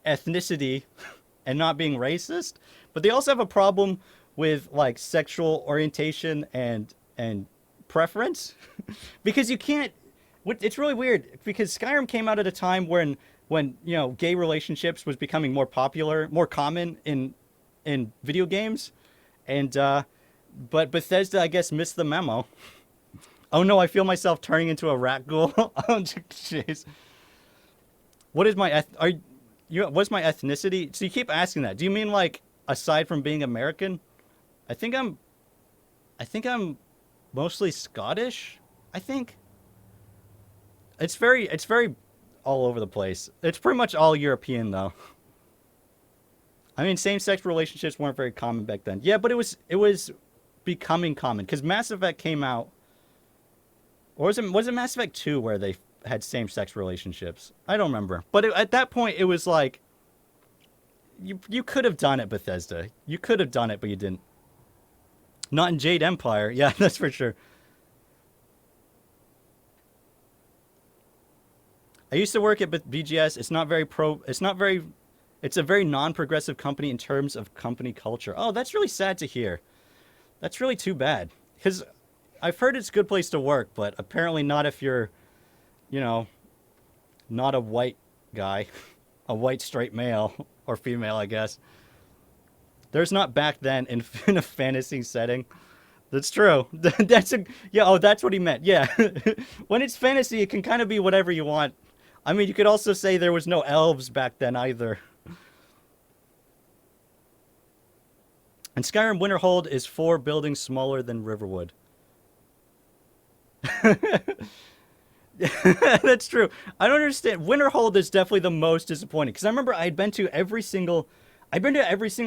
ethnicity and not being racist, but they also have a problem with like sexual orientation and preference. Because you can't, it's really weird, because Skyrim came out at a time when you know, gay relationships was becoming more popular, more common in video games, and but Bethesda, I guess, missed the memo. Oh no, I feel myself turning into a rat ghoul. Oh jeez. What is my what's my ethnicity? So you keep asking that. Do you mean like aside from being American? I think I'm mostly Scottish. I think it's very all over the place. It's pretty much all European though. I mean, same-sex relationships weren't very common back then. Yeah, but it was becoming common because Mass Effect came out. Or was it Mass Effect 2 where they had same-sex relationships? I don't remember. But at that point, it was like, you could have done it, Bethesda. You could have done it, but you didn't. Not in Jade Empire. Yeah, that's for sure. I used to work at BGS. It's a very non-progressive company in terms of company culture. Oh, that's really sad to hear. That's really too bad. Because I've heard it's a good place to work, but apparently not if you're you know, not a white guy, a white straight male or female, I guess. There's not back then in a fantasy setting. That's true. That's a yeah. Oh, that's what he meant. Yeah, when it's fantasy, it can kind of be whatever you want. I mean, you could also say there was no elves back then either. And Skyrim Winterhold is 4 buildings smaller than Riverwood. That's true. I don't understand. Winterhold is definitely the most disappointing because I remember I'd been to every single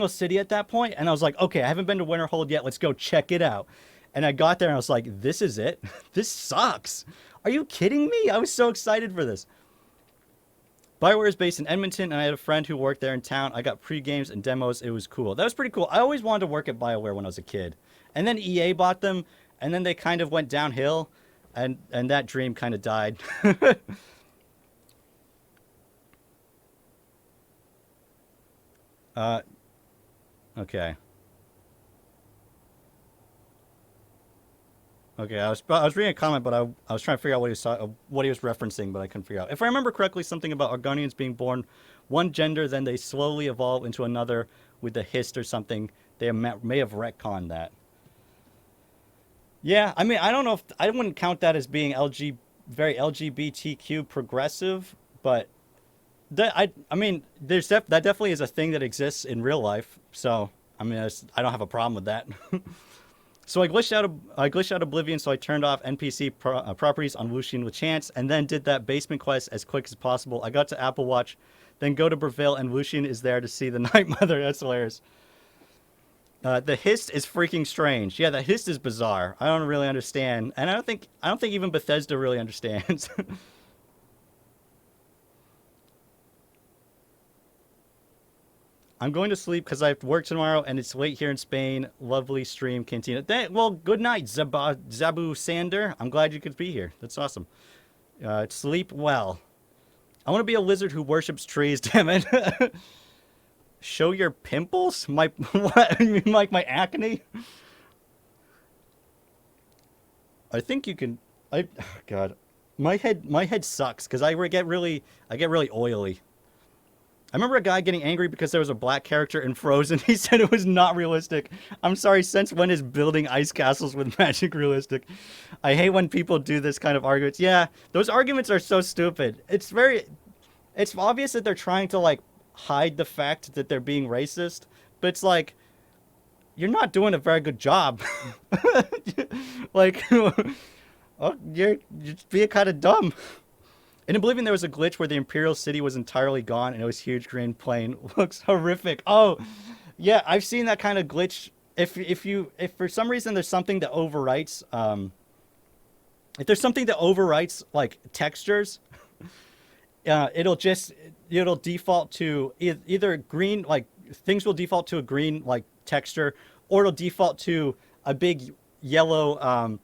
city at that point, and I was like, okay, I haven't been to Winterhold yet. Let's go check it out. And I got there and I was like, this is it. This sucks. Are you kidding me? I was so excited for this. BioWare is based in Edmonton, and I had a friend who worked there in town. I got pre-games and demos. It was cool. That was pretty cool. I always wanted to work at BioWare when I was a kid. And then EA bought them, and then they kind of went downhill, and that dream kind of died. Okay. Okay, I was reading a comment, but I was trying to figure out what he was referencing, but I couldn't figure out. If I remember correctly, something about Argonians being born one gender, then they slowly evolve into another with the hist or something. They may have retconned that. Yeah, I mean, I don't know if I wouldn't count that as being very LGBTQ progressive, but I mean, that definitely is a thing that exists in real life. So I mean, I don't have a problem with that. So I glitched out Oblivion, so I turned off NPC properties on Wuxin with Chance, and then did that basement quest as quick as possible. I got to Apple Watch, then go to Breville, and Wuxin is there to see the Night Mother. That's hilarious. The hist is freaking strange. Yeah, the hist is bizarre. I don't really understand, and I don't think even Bethesda really understands. I'm going to sleep because I have to work tomorrow, and it's late here in Spain. Lovely stream, Cantina. Well, good night, Zabu Sander. I'm glad you could be here. That's awesome. Sleep well. I want to be a lizard who worships trees, damn it. Show your pimples? What? You mean like my acne? I think you can. God, my head sucks because I get really oily. I remember a guy getting angry because there was a black character in Frozen. He said it was not realistic. I'm sorry, since when is building ice castles with magic realistic? I hate when people do this kind of arguments. Yeah, those arguments are so stupid. It's obvious that they're trying to, like, hide the fact that they're being racist, but it's like, you're not doing a very good job. Like, oh, you're just being kind of dumb. In Oblivion, there was a glitch where the Imperial City was entirely gone and it was huge green plain. Looks horrific. Oh, yeah, I've seen that kind of glitch. If for some reason there's something that overwrites, if there's something that overwrites like textures, it'll default to either green, like things will default to a green like texture, or it'll default to a big yellow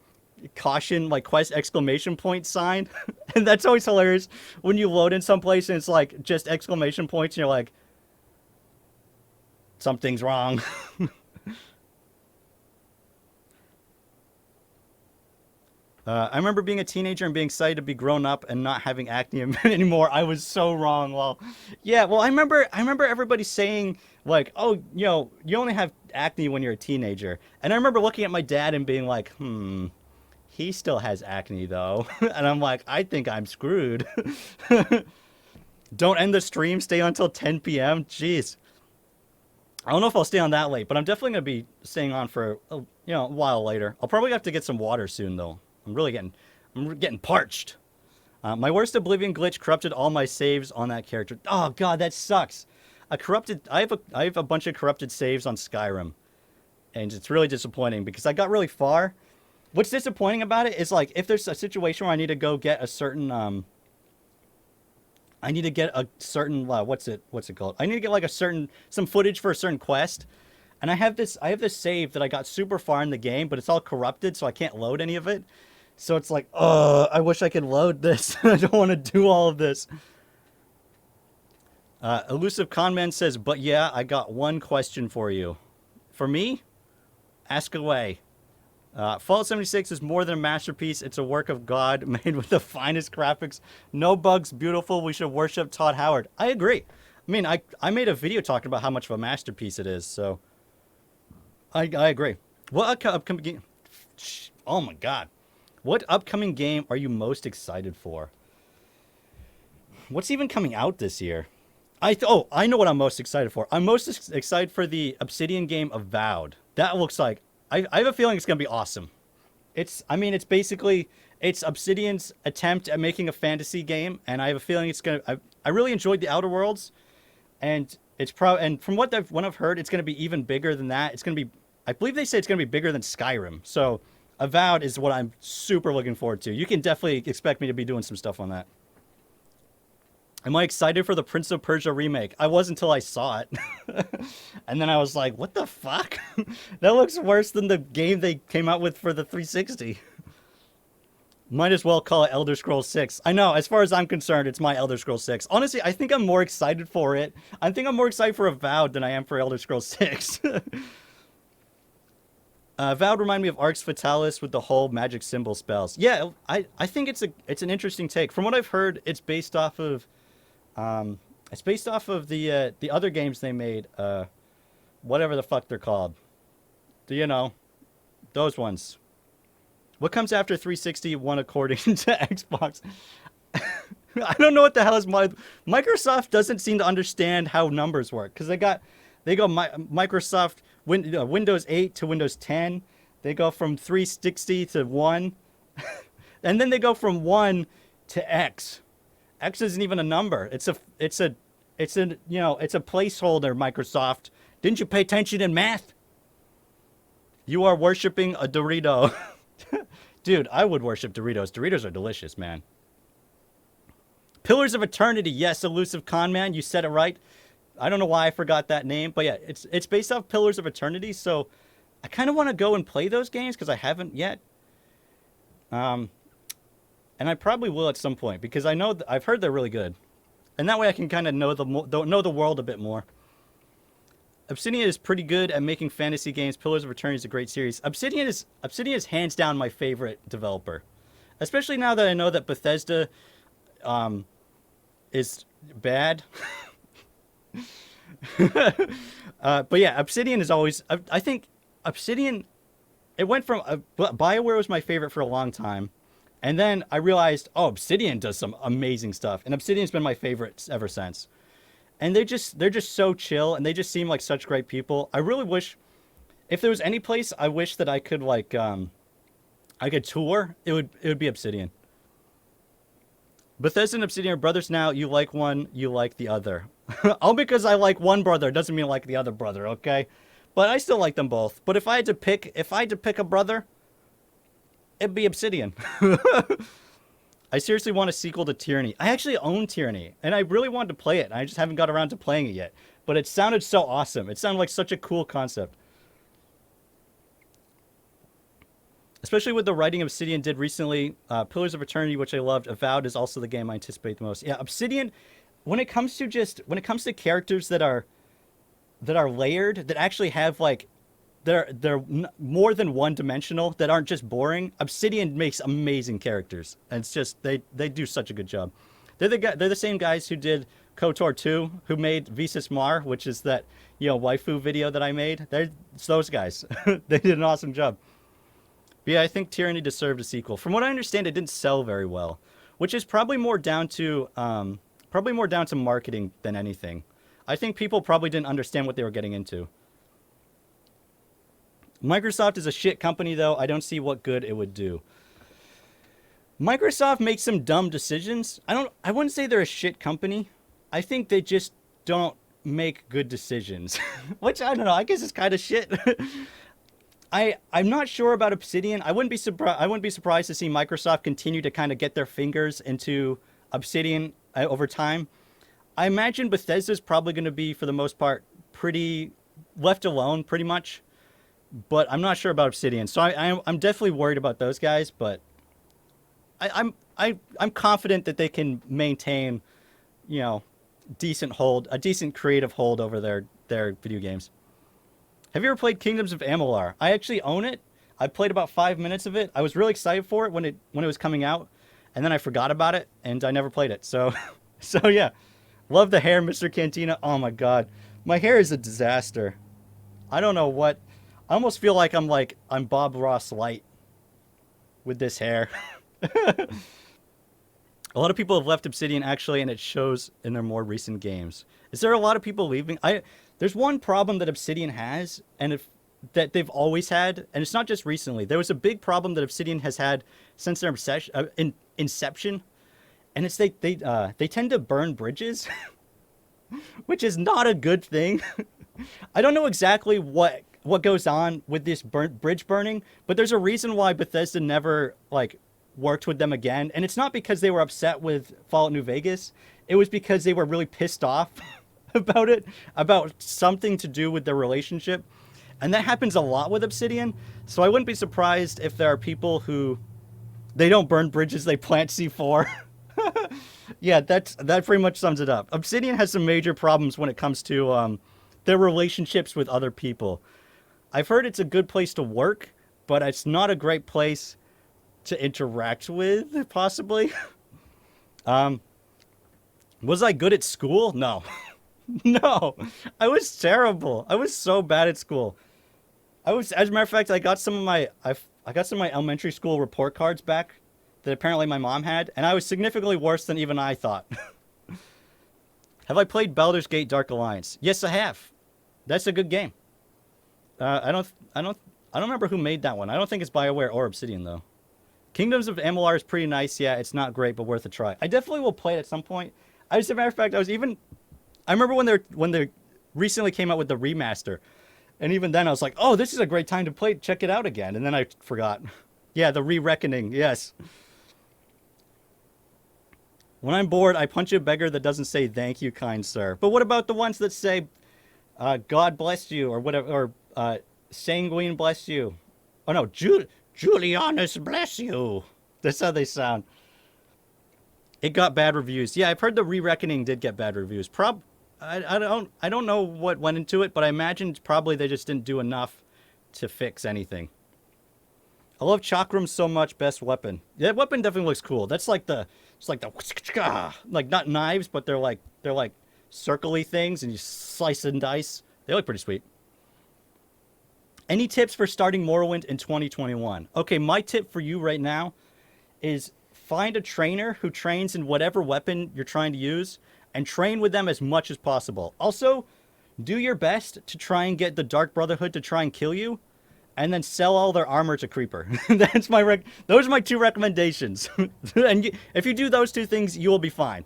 caution like quest exclamation point sign. And that's always hilarious when you load in some place and it's like just exclamation points and you're like, something's wrong. I remember being a teenager and being excited to be grown up and not having acne anymore. I was so wrong. Well, yeah. Well, I remember everybody saying like, "Oh, you only have acne when you're a teenager." And I remember looking at my dad and being like, he still has acne though." And I'm like, I think I'm screwed. Don't end the stream. Stay until 10 p.m. Jeez. I don't know if I'll stay on that late, but I'm definitely gonna be staying on for a while later. I'll probably have to get some water soon though. I'm getting parched. My worst Oblivion glitch corrupted all my saves on that character. Oh god, that sucks. I have a bunch of corrupted saves on Skyrim, and it's really disappointing because I got really far. What's disappointing about it is like if there's a situation where I need to go get a certain what's it called? I need to get like some footage for a certain quest, and I have this save that I got super far in the game, but it's all corrupted, so I can't load any of it. So it's like, oh, I wish I could load this. I don't want to do all of this. Elusive Conman says, but yeah, I got one question for you. For me? Ask away. Fallout 76 is more than a masterpiece. It's a work of God made with the finest graphics. No bugs, beautiful. We should worship Todd Howard. I agree. I mean, I made a video talking about how much of a masterpiece it is, so I agree. What upcoming game? Oh my God. What upcoming game are you most excited for? What's even coming out this year? I know what I'm most excited for. I'm most excited for the Obsidian game Avowed. That looks like I have a feeling it's gonna be awesome. It's basically Obsidian's attempt at making a fantasy game, and I have a feeling it's gonna. I really enjoyed the Outer Worlds, and and from what I've heard, it's gonna be even bigger than that. It's gonna be, I believe they say it's gonna be bigger than Skyrim. So Avowed is what I'm super looking forward to. You can definitely expect me to be doing some stuff on that. Am I excited for the Prince of Persia remake? I was until I saw it. And then I was like, what the fuck? That looks worse than the game they came out with for the 360. Might as well call it Elder Scrolls 6. I know, as far as I'm concerned, it's my Elder Scrolls 6. Honestly, I think I'm more excited for it. I think I'm more excited for Avowed than I am for Elder Scrolls 6. Avowed remind me of Arx Fatalis with the whole magic symbol spells. Yeah, I think it's an interesting take. From what I've heard, it's based off of the other games they made, whatever the fuck they're called. You know, those ones. What comes after 360? One according to Xbox. I don't know what the hell is Microsoft doesn't seem to understand how numbers work, because they go Microsoft Windows 8 to Windows 10. They go from 360 to 1, and then they go from 1 to X. X isn't even a number. It's a placeholder, Microsoft. Didn't you pay attention in math? You are worshiping a Dorito. Dude, I would worship Doritos. Doritos are delicious, man. Pillars of Eternity. Yes, Elusive Con Man. You said it right. I don't know why I forgot that name, but yeah, it's based off Pillars of Eternity, so I kind of want to go and play those games because I haven't yet. And I probably will at some point because I've heard they're really good, and that way I can kind of know the world a bit more. Obsidian is pretty good at making fantasy games. Pillars of Eternity is a great series. Obsidian is hands down my favorite developer, especially now that I know that Bethesda is bad. But yeah, Obsidian is always. I think Obsidian. It went from BioWare was my favorite for a long time. And then I realized, Obsidian does some amazing stuff. And Obsidian's been my favorite ever since. And they're just so chill, and they just seem like such great people. I really wish, if there was any place I wish that I could I could tour, it would be Obsidian. Bethesda and Obsidian are brothers now. You like one, you like the other. All because I like one brother doesn't mean I like the other brother, okay? But I still like them both. But if I had to pick a brother, it'd be Obsidian. I seriously want a sequel to Tyranny. I actually own Tyranny, and I really wanted to play it. I just haven't got around to playing it yet. But it sounded so awesome. It sounded like such a cool concept. Especially with the writing Obsidian did recently. Pillars of Eternity, which I loved. Avowed is also the game I anticipate the most. Yeah, Obsidian, when it comes to characters that are layered, that actually have they're more than one-dimensional, that aren't just boring. Obsidian makes amazing characters, and it's just they do such a good job. They're the same guys who did KOTOR 2, who made Visas Mar, which is that waifu video that I made. It's those guys. They did an awesome job. But yeah, I think Tyranny deserved a sequel. From what I understand, it didn't sell very well, which is probably more down to marketing than anything. I think people probably didn't understand what they were getting into. Microsoft is a shit company, though. I don't see what good it would do. Microsoft makes some dumb decisions. I wouldn't say they're a shit company. I think they just don't make good decisions. Which, I don't know, I guess it's kind of shit. I'm not sure about Obsidian. I wouldn't be surprised to see Microsoft continue to kind of get their fingers into Obsidian over time. I imagine Bethesda's probably going to be, for the most part, pretty left alone, pretty much. But I'm not sure about Obsidian, so I'm definitely worried about those guys. But I'm confident that they can maintain, a decent creative hold over their video games. Have you ever played Kingdoms of Amalur? I actually own it. I played about 5 minutes of it. I was really excited for it when it was coming out, and then I forgot about it and I never played it. So, so yeah, love the hair, Mr. Cantina. Oh my god, my hair is a disaster. I don't know what. I almost feel like I'm Bob Ross light with this hair. A lot of people have left Obsidian actually, and it shows in their more recent games. Is there a lot of people leaving? There's one problem that Obsidian has, and that they've always had, and it's not just recently. There was a big problem that Obsidian has had since their inception, and it's they tend to burn bridges, which is not a good thing. I don't know exactly what goes on with this bridge burning, but there's a reason why Bethesda never worked with them again, and it's not because they were upset with Fallout New Vegas. It was because they were really pissed off about something to do with their relationship, and that happens a lot with Obsidian. So I wouldn't be surprised if there are people who they don't burn bridges, they plant C4. Yeah, that pretty much sums it up. Obsidian has some major problems when it comes to their relationships with other people. I've heard it's a good place to work, but it's not a great place to interact with, possibly. Was I good at school? No. No. I was terrible. I was so bad at school. As a matter of fact, I got some of my elementary school report cards back that apparently my mom had, and I was significantly worse than even I thought. Have I played Baldur's Gate Dark Alliance? Yes, I have. That's a good game. I don't remember who made that one. I don't think it's BioWare or Obsidian though. Kingdoms of Amalur is pretty nice. Yeah, it's not great, but worth a try. I definitely will play it at some point. As a matter of fact, I remember when they recently came out with the remaster, and even then I was like, oh, this is a great time to check it out again, and then I forgot. Yeah, the Re-Reckoning, yes. When I'm bored, I punch a beggar that doesn't say thank you, kind sir. But what about the ones that say, God bless you, or whatever, or Sanguine bless you? Oh no, Julianus bless you. That's how they sound. It got bad reviews. Yeah, I've heard the Re-Reckoning did get bad reviews. I don't know what went into it, but I imagine probably they just didn't do enough to fix anything. I love Chakram so much. Best weapon. Yeah, that weapon definitely looks cool. It's like the not knives, but they're like circle-y things, and you slice and dice. They look pretty sweet. Any tips for starting Morrowind in 2021? Okay, my tip for you right now is find a trainer who trains in whatever weapon you're trying to use, and train with them as much as possible. Also, do your best to try and get the Dark Brotherhood to try and kill you, and then sell all their armor to Creeper. Those are my 2 recommendations. And if you do those 2 things, you will be fine.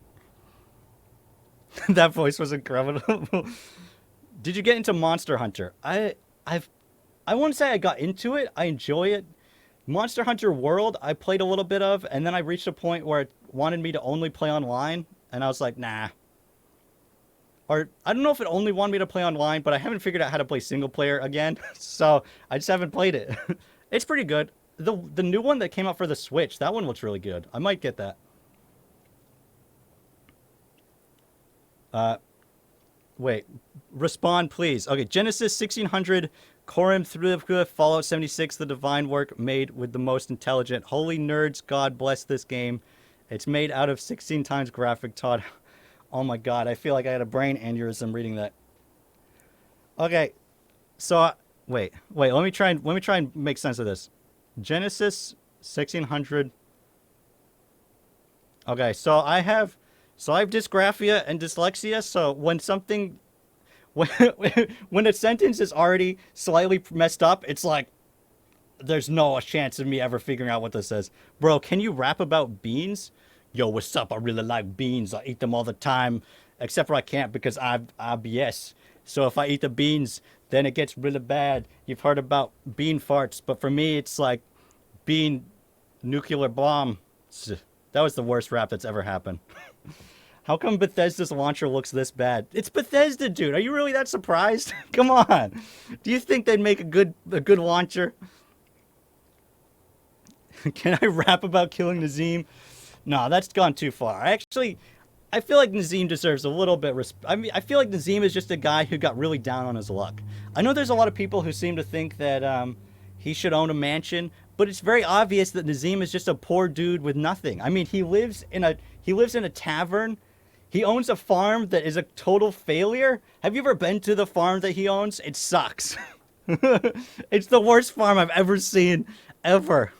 That voice was incredible. Did you get into Monster Hunter? I wouldn't say I got into it. I enjoy it. Monster Hunter World, I played a little bit of, and then I reached a point where it wanted me to only play online, and I was like, nah. Or, I don't know if it only wanted me to play online, but I haven't figured out how to play single player again, so I just haven't played it. It's pretty good. The new one that came out for the Switch, that one looks really good. I might get that. Wait. Respond, please. Okay, Genesis 1600, Corim 3, Fallout 76, the divine work made with the most intelligent. Holy nerds, God bless this game. It's made out of 16 times graphic, Todd. Oh my god, I feel like I had a brain aneurysm reading that. Okay, so wait, let me try and make sense of this. Genesis 1600. Okay, so I have dysgraphia and dyslexia, so when a sentence is already slightly messed up, it's like there's no chance of me ever figuring out what this says. Bro, can you rap about beans? Yo, what's up? I really like beans. I eat them all the time. Except for I can't because I have IBS. So if I eat the beans, then it gets really bad. You've heard about bean farts. But for me, it's like bean nuclear bomb. That was the worst rap that's ever happened. How come Bethesda's launcher looks this bad? It's Bethesda, dude. Are you really that surprised? Come on. Do you think they'd make a good launcher? Can I rap about killing Nazim? No, that's gone too far. I feel like Nazim deserves a little bit I feel like Nazim is just a guy who got really down on his luck. I know there's a lot of people who seem to think that he should own a mansion. But it's very obvious that Nazim is just a poor dude with nothing. I mean, he lives in a tavern. He owns a farm that is a total failure. Have you ever been to the farm that he owns? It sucks. It's the worst farm I've ever seen, ever.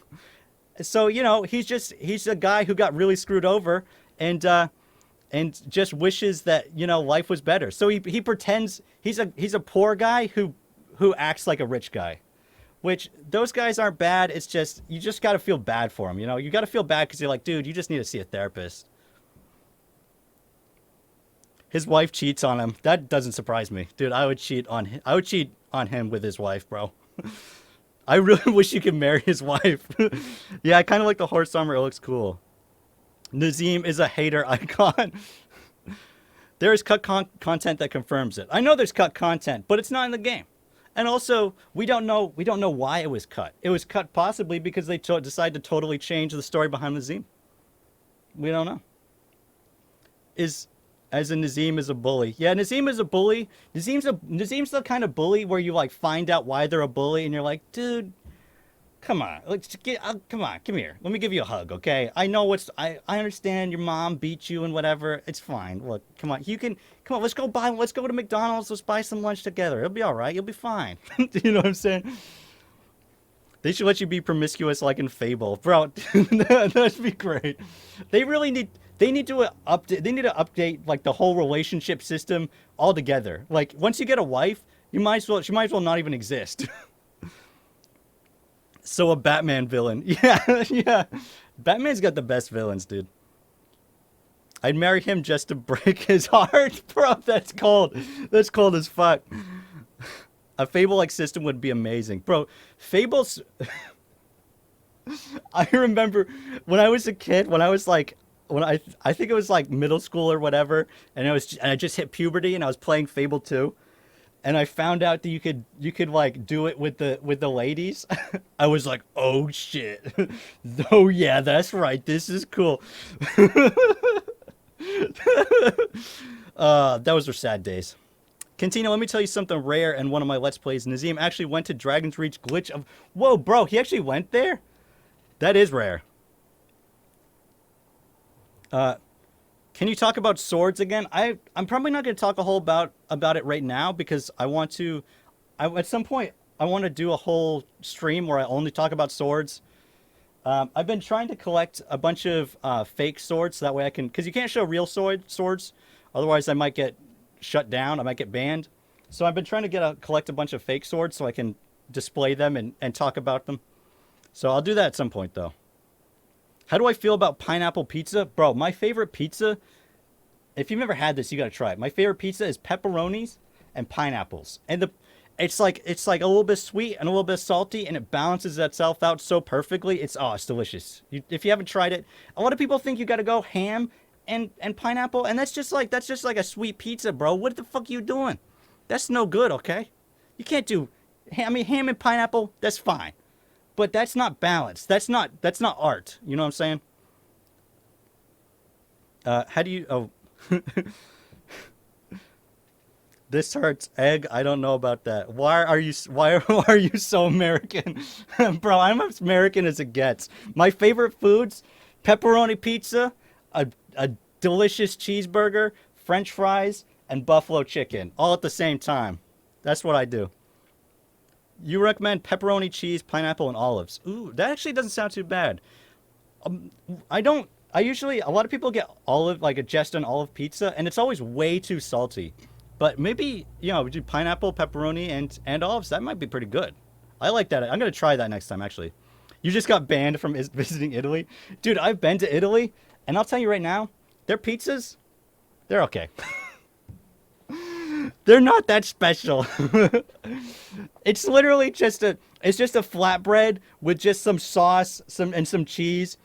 So, you know, he's a guy who got really screwed over and just wishes that, you know, life was better. So he pretends he's a poor guy who acts like a rich guy. Which, those guys aren't bad. It's just, you just got to feel bad for him, you know? You got to feel bad because you're like, dude, you just need to see a therapist. His wife cheats on him. That doesn't surprise me. Dude, I would cheat on him with his wife, bro. I really wish you could marry his wife. Yeah, I kind of like the horse armor. It looks cool. Nazim is a hater icon. There is cut content that confirms it. I know there's cut content, but it's not in the game. And also, we don't know why it was cut. It was cut possibly because they decided to totally change the story behind Nazim. We don't know. Nazim is a bully. Yeah, Nazim is a bully. Nazim's the kind of bully where you like find out why they're a bully and you're like, dude, come on, come here. Let me give you a hug, okay? I know I understand your mom beat you and whatever. It's fine. Look, come on, let's go to McDonald's. Let's buy some lunch together. It'll be all right. You'll be fine. You know what I'm saying? They should let you be promiscuous like in Fable, bro. That'd be great. They need to update like the whole relationship system altogether. Like once you get a wife, she might as well not even exist. So a Batman villain. Yeah, yeah. Batman's got the best villains, dude. I'd marry him just to break his heart. Bro, that's cold. That's cold as fuck. A Fable-like system would be amazing. Bro, Fable's... I remember when I was a kid, I think it was like middle school or whatever, and I just hit puberty and I was playing Fable 2. And I found out that you could like do it with the ladies. I was like, oh shit. Oh yeah, that's right. This is cool. Those were sad days. Cantina, let me tell you something rare in one of my Let's Plays. Nazim actually went to Dragon's Reach glitch of... Whoa, bro, he actually went there? That is rare. Can you talk about swords again? I'm probably not going to talk a whole about it right now because at some point I want to do a whole stream where I only talk about swords. I've been trying to collect a bunch of fake swords so that way I can, because you can't show real swords, otherwise I might get shut down, I might get banned. So I've been trying to collect a bunch of fake swords so I can display them and talk about them. So I'll do that at some point though. How do I feel about pineapple pizza? Bro, my favorite pizza, if you've never had this, you got to try it. My favorite pizza is pepperonis and pineapples. And it's like a little bit sweet and a little bit salty, and it balances itself out so perfectly. It's delicious. If you haven't tried it, a lot of people think you got to go ham and pineapple, and that's just like a sweet pizza, bro. What the fuck are you doing? That's no good, okay? You can't do ham and pineapple, that's fine. But that's not balanced. That's not art. You know what I'm saying? How do you... Oh. This hurts. Egg, I don't know about that. Why are you so American? Bro, I'm as American as it gets. My favorite foods, pepperoni pizza, a delicious cheeseburger, French fries, and buffalo chicken. All at the same time. That's what I do. You recommend pepperoni, cheese, pineapple, and olives. Ooh, that actually doesn't sound too bad. A lot of people get just an olive pizza, and it's always way too salty. But maybe, we do pineapple, pepperoni, and olives. That might be pretty good. I like that. I'm going to try that next time, actually. You just got banned from visiting Italy? Dude, I've been to Italy, and I'll tell you right now, their pizzas, they're okay. They're not that special. It's literally just a flatbread with just some sauce, some cheese,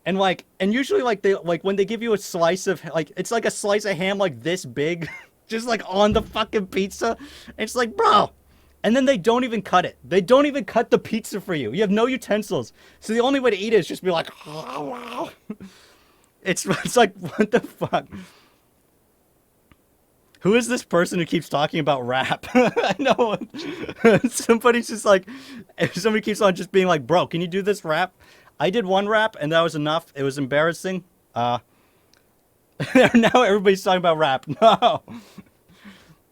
and usually when they give you a slice of it's like a slice of ham like this big, just like on the fucking pizza. It's like, bro. And then they don't even cut it. They don't even cut the pizza for you. You have no utensils. So the only way to eat it is just be like, it's like, what the fuck? Who is this person who keeps talking about rap? I know. Somebody's just like, somebody keeps on just being like, bro, can you do this rap? I did one rap and that was enough. It was embarrassing. Now everybody's talking about rap. No.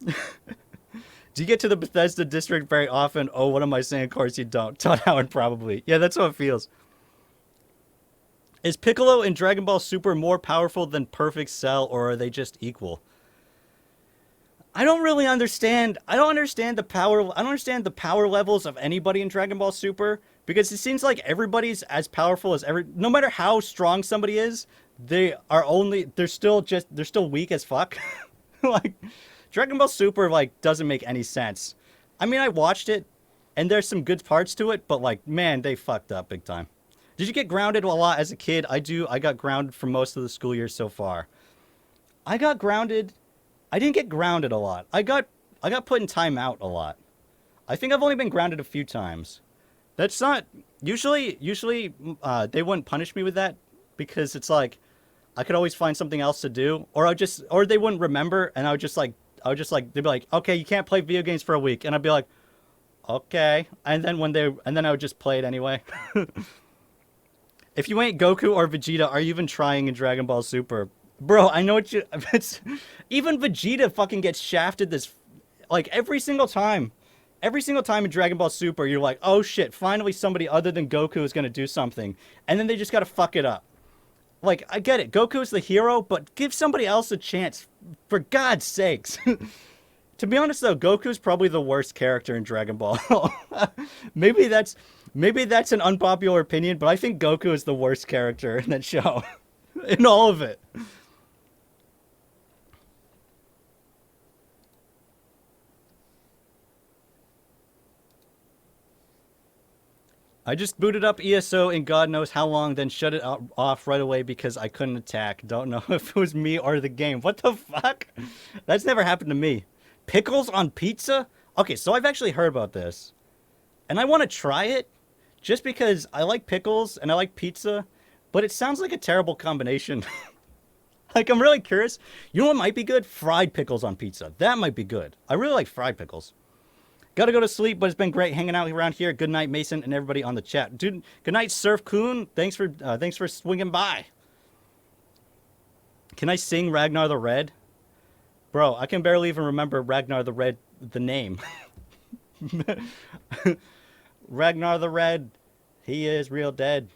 Do you get to the Bethesda district very often? Oh, what am I saying? Of course you don't. Todd Howard probably. Yeah, that's how it feels. Is Piccolo in Dragon Ball Super more powerful than Perfect Cell, or are they just equal? I don't really understand. I don't understand the power. I don't understand the power levels of anybody in Dragon Ball Super, because it seems like everybody's as powerful as no matter how strong somebody is, they're still weak as fuck. Like Dragon Ball Super like doesn't make any sense. I mean, I watched it and there's some good parts to it, but like, man, they fucked up big time. Did you get grounded a lot as a kid? I got grounded for most of the school year so far. I got grounded. I didn't get grounded a lot. I got put in timeout a lot. I think I've only been grounded a few times. That's not usually they wouldn't punish me with that, because it's like I could always find something else to do, or they wouldn't remember, and I would just like they'd be like, okay, you can't play video games for a week, and I'd be like, okay, and then I would just play it anyway. If you ain't Goku or Vegeta, are you even trying in Dragon Ball Super? Bro, I know what you... even Vegeta fucking gets shafted this... Like, every single time. Every single time in Dragon Ball Super, you're like, oh shit, finally somebody other than Goku is gonna do something. And then they just gotta fuck it up. Like, I get it. Goku's the hero, but give somebody else a chance. For God's sakes. To be honest, though, Goku's probably the worst character in Dragon Ball. Maybe that's an unpopular opinion, but I think Goku is the worst character in that show. In all of it. I just booted up ESO in God knows how long, then shut it off right away because I couldn't attack. Don't know if it was me or the game. What the fuck? That's never happened to me. Pickles on pizza? Okay, so I've actually heard about this. And I want to try it just because I like pickles and I like pizza, but it sounds like a terrible combination. Like, I'm really curious. You know what might be good? Fried pickles on pizza. That might be good. I really like fried pickles. Gotta go to sleep, but it's been great hanging out around here. Good night, Mason, and everybody on the chat. Dude, good night, Surf Coon. Thanks for swinging by. Can I sing Ragnar the Red? Bro, I can barely even remember Ragnar the Red, the name. Ragnar the Red, he is real dead.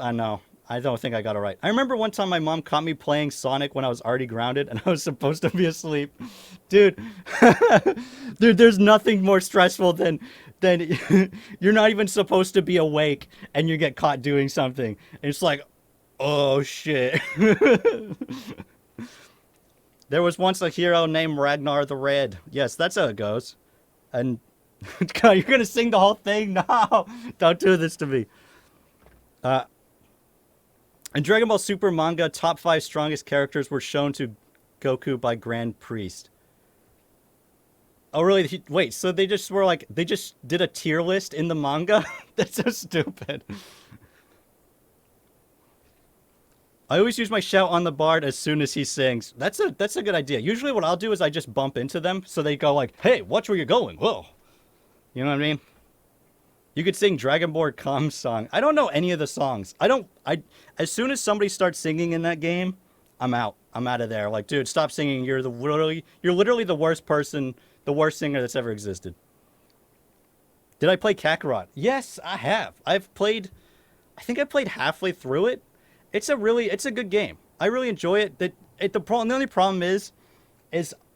I know. I don't think I got it right. I remember one time my mom caught me playing Sonic when I was already grounded and I was supposed to be asleep. Dude, dude, there's nothing more stressful than you're not even supposed to be awake and you get caught doing something. And it's like, oh shit. There was once a hero named Ragnar the Red. Yes, that's how it goes. And God, you're gonna sing the whole thing? No, don't do this to me. In Dragon Ball Super manga, top 5 strongest characters were shown to Goku by Grand Priest. Oh, really? Wait, so they just did a tier list in the manga? That's so stupid. I always use my shout on the bard as soon as he sings. That's a good idea. Usually what I'll do is I just bump into them so they go like, hey, watch where you're going. Whoa. You know what I mean? You could sing Dragonborn Calm song. I don't know any of the songs. As soon as somebody starts singing in that game, I'm out. I'm out of there. Like, dude, stop singing. You're literally the worst person, the worst singer that's ever existed. Did I play Kakarot? Yes, I have. I think I played halfway through it. It's a good game. I really enjoy it. The only problem is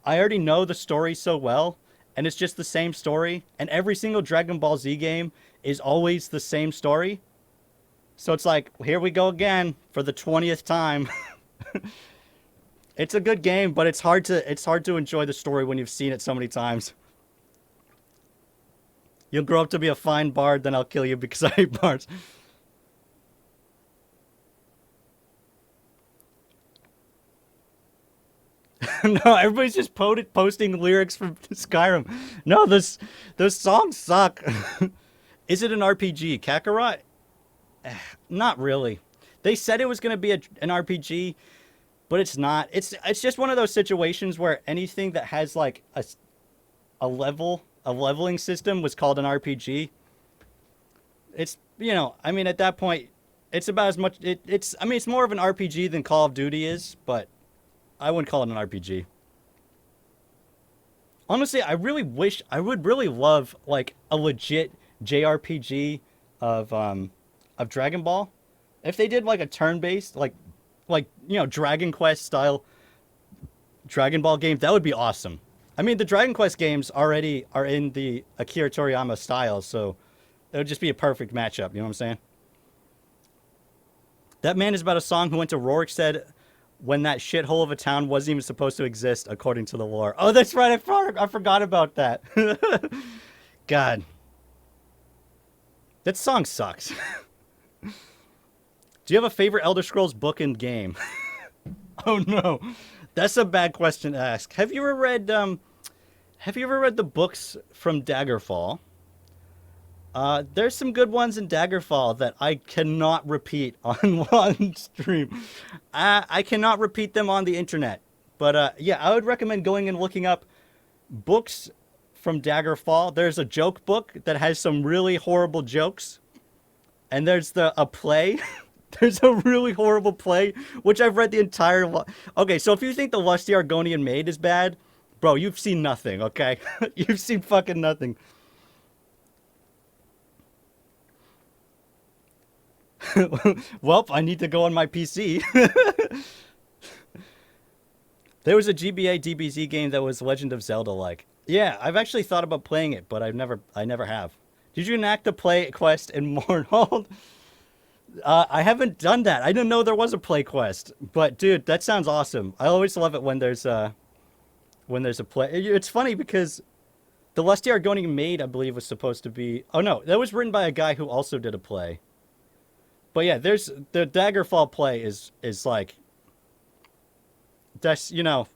I already know the story so well, and it's just the same story, and every single Dragon Ball Z game is always the same story. So it's like, here we go again for the 20th time. It's a good game, but it's hard to enjoy the story when you've seen it so many times. You'll grow up to be a fine bard, then I'll kill you because I hate bards. No, everybody's just posting lyrics from Skyrim. No, those songs suck. Is it an RPG? Kakarot? Not really. They said it was going to be an RPG, but it's not. It's just one of those situations where anything that has like a leveling system was called an RPG. It's, you know, I mean, at that point, it's about as much. It's I mean, it's more of an RPG than Call of Duty is, but I wouldn't call it an RPG. Honestly, I would really love like a legit JRPG of Dragon Ball. If they did like a turn-based like you know, Dragon Quest style Dragon Ball game, that would be awesome. I mean, the Dragon Quest games already are in the Akira Toriyama style, so it would just be a perfect matchup, you know what I'm saying? That man is about a song who went to Rorikstead when that shithole of a town wasn't even supposed to exist according to the lore. Oh, that's right. I forgot about that. God. That song sucks. Do you have a favorite Elder Scrolls book and game? Oh no. That's a bad question to ask. Have you ever read the books from Daggerfall? There's some good ones in Daggerfall that I cannot repeat on one stream. I cannot repeat them on the internet. But yeah, I would recommend going and looking up books from Daggerfall. There's a joke book that has some really horrible jokes. And there's a play. There's a really horrible play, which I've read the entire... Okay, so if you think The Lusty Argonian Maid is bad, bro, you've seen nothing, okay? You've seen fucking nothing. Well, I need to go on my PC. There was a GBA DBZ game that was Legend of Zelda like. Yeah, I've actually thought about playing it, but I never have. Did you enact the play quest in Mournhold? I haven't done that. I didn't know there was a play quest. But dude, that sounds awesome. I always love it when there's a play. It's funny because the Lusty Argonian Maid, I believe, was supposed to be... Oh no, that was written by a guy who also did a play. But yeah, there's the Daggerfall play is like, that's, you know,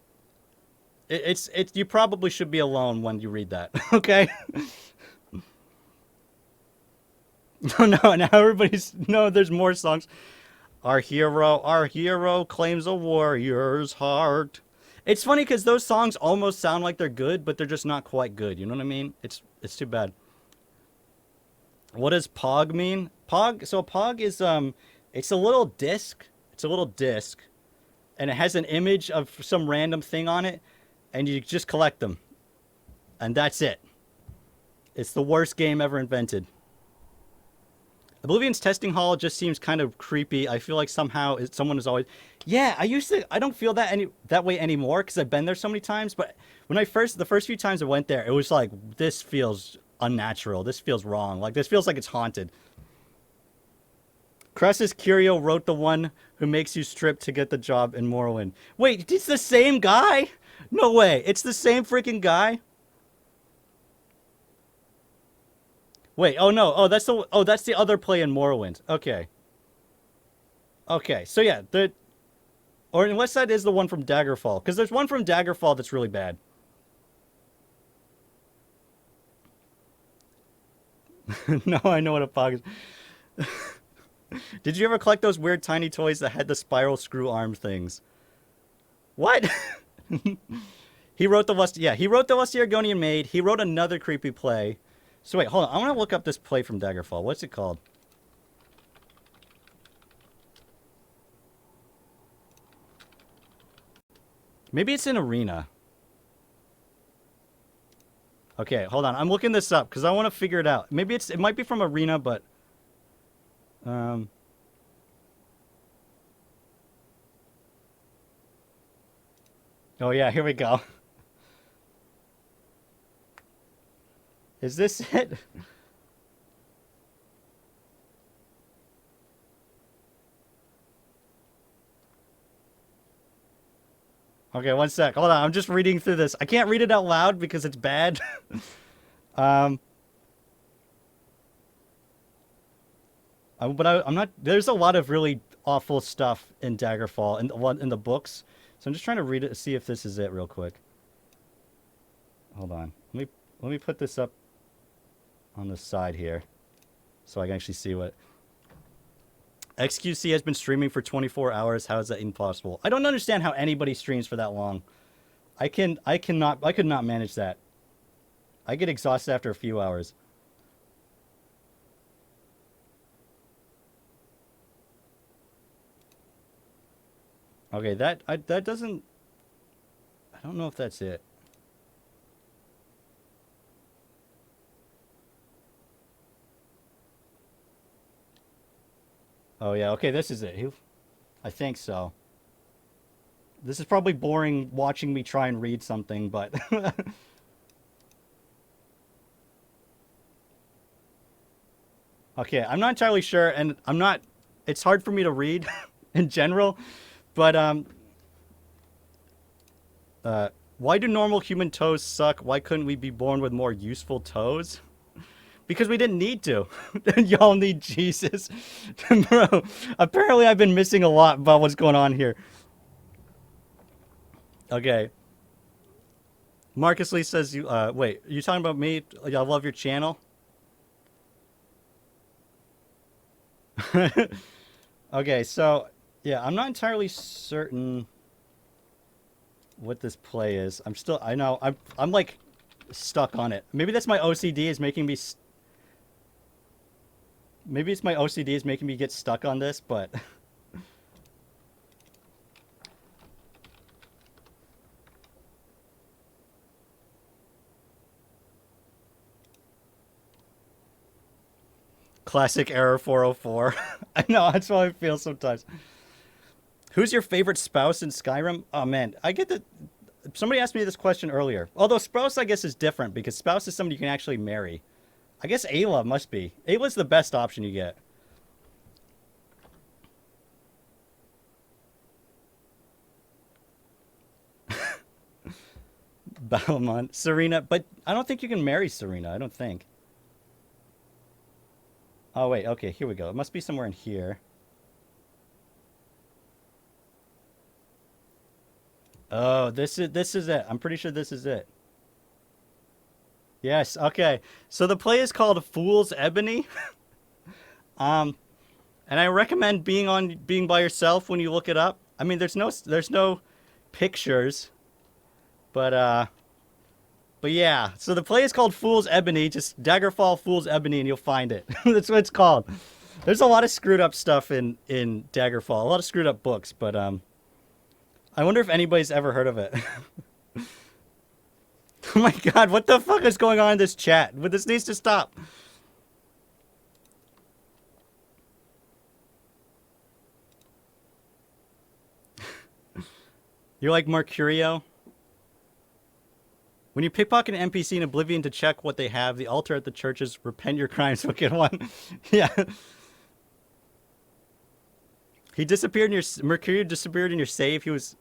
it's you probably should be alone when you read that. Okay. No, now everybody's... No, there's more songs. Our hero claims a warrior's heart. It's funny because those songs almost sound like they're good, but they're just not quite good. You know what I mean? It's too bad. What does Pog mean? So Pog is it's a little disc. It's a little disc, and it has an image of some random thing on it, and you just collect them, and that's it. It's the worst game ever invented. Oblivion's testing hall just seems kind of creepy. I feel like somehow someone is always... Yeah, I don't feel that way anymore because I've been there so many times. But when the first few times I went there, it was like, this feels unnatural. This feels wrong. Like, this feels like it's haunted. Crassus Curio wrote the one who makes you strip to get the job in Morrowind. Wait, it's the same guy? No way. It's the same freaking guy? Wait, oh no, that's the other play in Morrowind. Okay. Okay, so yeah, or unless that is the one from Daggerfall, because there's one from Daggerfall that's really bad. No, I know what a pog is. Did you ever collect those weird tiny toys that had the spiral screw arm things? What? He wrote the Lusty Argonian Maid. He wrote another creepy play. So wait, hold on. I want to look up this play from Daggerfall. What's it called? Maybe it's in Arena. Okay, hold on. I'm looking this up because I want to figure it out. Maybe it might be from Arena, but... Oh yeah, here we go. Is this it? Okay, one sec. Hold on. I'm just reading through this. I can't read it out loud because it's bad. I'm not... There's a lot of really awful stuff in Daggerfall in the books. So I'm just trying to read it to see if this is it real quick. Hold on. Let me put this up on the side here so I can actually see what... XQC has been streaming for 24 hours. How is that impossible? I don't understand how anybody streams for that long. I could not manage that. I get exhausted after a few hours. Okay, that doesn't... I don't know if that's it. Oh yeah, okay, this is it. I think so. This is probably boring watching me try and read something, but... Okay, I'm not entirely sure, and I'm not... It's hard for me to read in general, but, why do normal human toes suck? Why couldn't we be born with more useful toes? Because we didn't need to. Y'all need Jesus. Bro, apparently I've been missing a lot about what's going on here. Okay. Marcus Lee says, wait, are you talking about me? I love your channel. Okay, so, yeah, I'm not entirely certain what this play is. I know, I'm like stuck on it. Maybe that's my OCD is making me... Maybe it's my OCD is making me get stuck on this, but... Classic error 404. I know, that's how I feel sometimes. Who's your favorite spouse in Skyrim? Oh, man, I get that... Somebody asked me this question earlier. Although spouse, I guess, is different, because spouse is someone you can actually marry. I guess Ayla must be. Ayla's the best option you get. Balamon. Serena. But I don't think you can marry Serena. I don't think. Oh, wait. Okay, here we go. It must be somewhere in here. Oh, this is it. I'm pretty sure this is it. Yes, okay. So the play is called Fool's Ebony. And I recommend being by yourself when you look it up. I mean, there's no pictures. But yeah. So the play is called Fool's Ebony. Just Daggerfall Fool's Ebony and you'll find it. That's what it's called. There's a lot of screwed up stuff in Daggerfall. A lot of screwed up books, but I wonder if anybody's ever heard of it. Oh my god, what the fuck is going on in this chat? This needs to stop. You're like Mercurio? When you pickpocket an NPC in Oblivion to check what they have, the altar at the churches, repent your crimes, wicked one. Yeah. Mercurio disappeared in your save. He was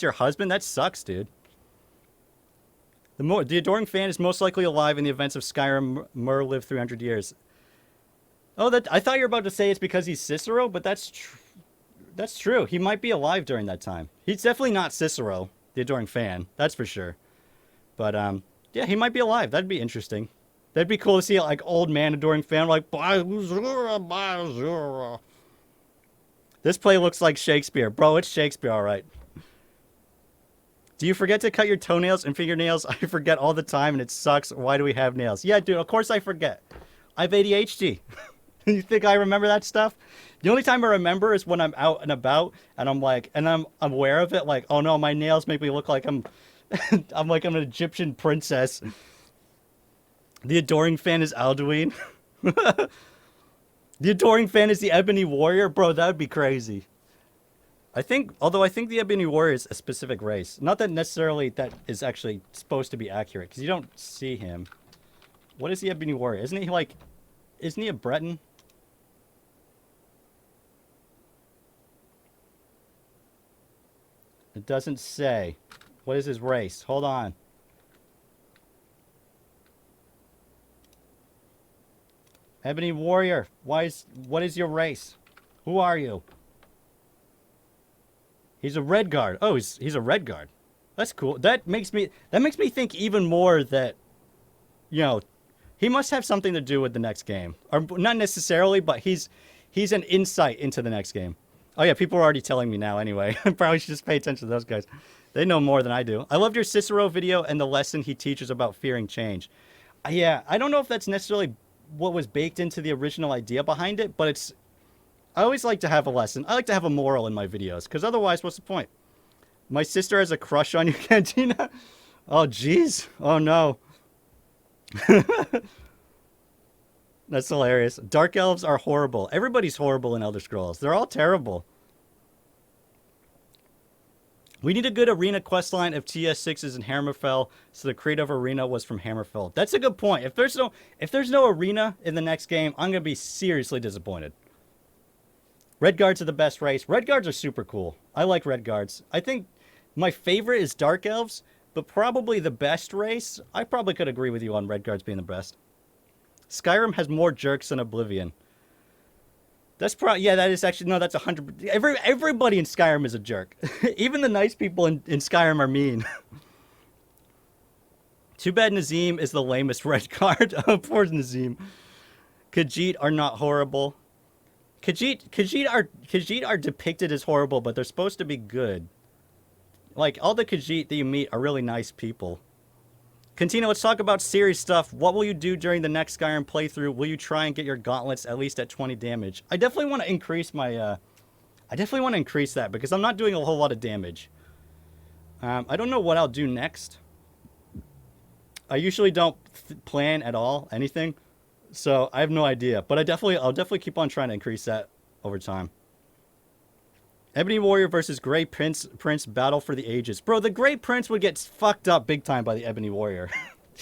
your husband? That sucks, dude. The adoring fan is most likely alive in the events of Skyrim. Mer lived 300 years. Oh, I thought you were about to say it's because he's Cicero, but that's true. He might be alive during that time. He's definitely not Cicero, the adoring fan. That's for sure. But, yeah, he might be alive. That'd be interesting. That'd be cool to see, like, old man adoring fan, like, Bazura. This play looks like Shakespeare. Bro, it's Shakespeare, all right. Do you forget to cut your toenails and fingernails? I forget all the time, and it sucks. Why do we have nails? Yeah, dude, of course I forget. I have ADHD. You think I remember that stuff? The only time I remember is when I'm out and about, and I'm like, and I'm aware of it, like, oh no, my nails make me look like I'm like I'm an Egyptian princess. The adoring fan is Alduin. The adoring fan is the Ebony Warrior? Bro, that would be crazy. Although I think the Ebony Warrior is a specific race. Not that necessarily that is actually supposed to be accurate, because you don't see him. What is the Ebony Warrior? Isn't he a Breton? It doesn't say. What is his race? Hold on. Ebony Warrior, what is your race? Who are you? He's a Red Guard. Oh, he's a Red Guard. That's cool. That makes me think even more that, you know, he must have something to do with the next game. Or not necessarily, but he's He's an insight into the next game. Oh yeah, people are already telling me now anyway. I probably should just pay attention to those guys. They know more than I do. I loved your Cicero video and the lesson he teaches about fearing change. Yeah, I don't know if that's necessarily what was baked into the original idea behind it, but it's... I always like to have a lesson. I like to have a moral in my videos, because otherwise, what's the point? My sister has a crush on you, Cantina? Oh, jeez. Oh, no. That's hilarious. Dark elves are horrible. Everybody's horrible in Elder Scrolls. They're all terrible. We need a good arena questline of TS6s in Hammerfell, so the creative arena was from Hammerfell. That's a good point. If there's no arena in the next game, I'm gonna be seriously disappointed. Red guards are the best race. Red guards are super cool. I like red guards. I think my favorite is dark elves, but probably the best race. I probably could agree with you on red guards being the best. Skyrim has more jerks than Oblivion. That's probably, yeah, that is actually, no, that's 100%. Everybody in Skyrim is a jerk. Even the nice people in Skyrim are mean. Too bad Nazim is the lamest red card. Oh, poor Nazim. Khajiit are not horrible. Khajiit are depicted as horrible, but they're supposed to be good. Like, all the Khajiit that you meet are really nice people. Cantina, let's talk about serious stuff. What will you do during the next Skyrim playthrough? Will you try and get your gauntlets at least at 20 damage? I definitely want to increase my, I definitely want to increase that because I'm not doing a whole lot of damage. I don't know what I'll do next. I usually don't plan at all, anything. So I have no idea. But I'll definitely keep on trying to increase that over time. Ebony Warrior versus Grey Prince Battle for the Ages. Bro, the Grey Prince would get fucked up big time by the Ebony Warrior.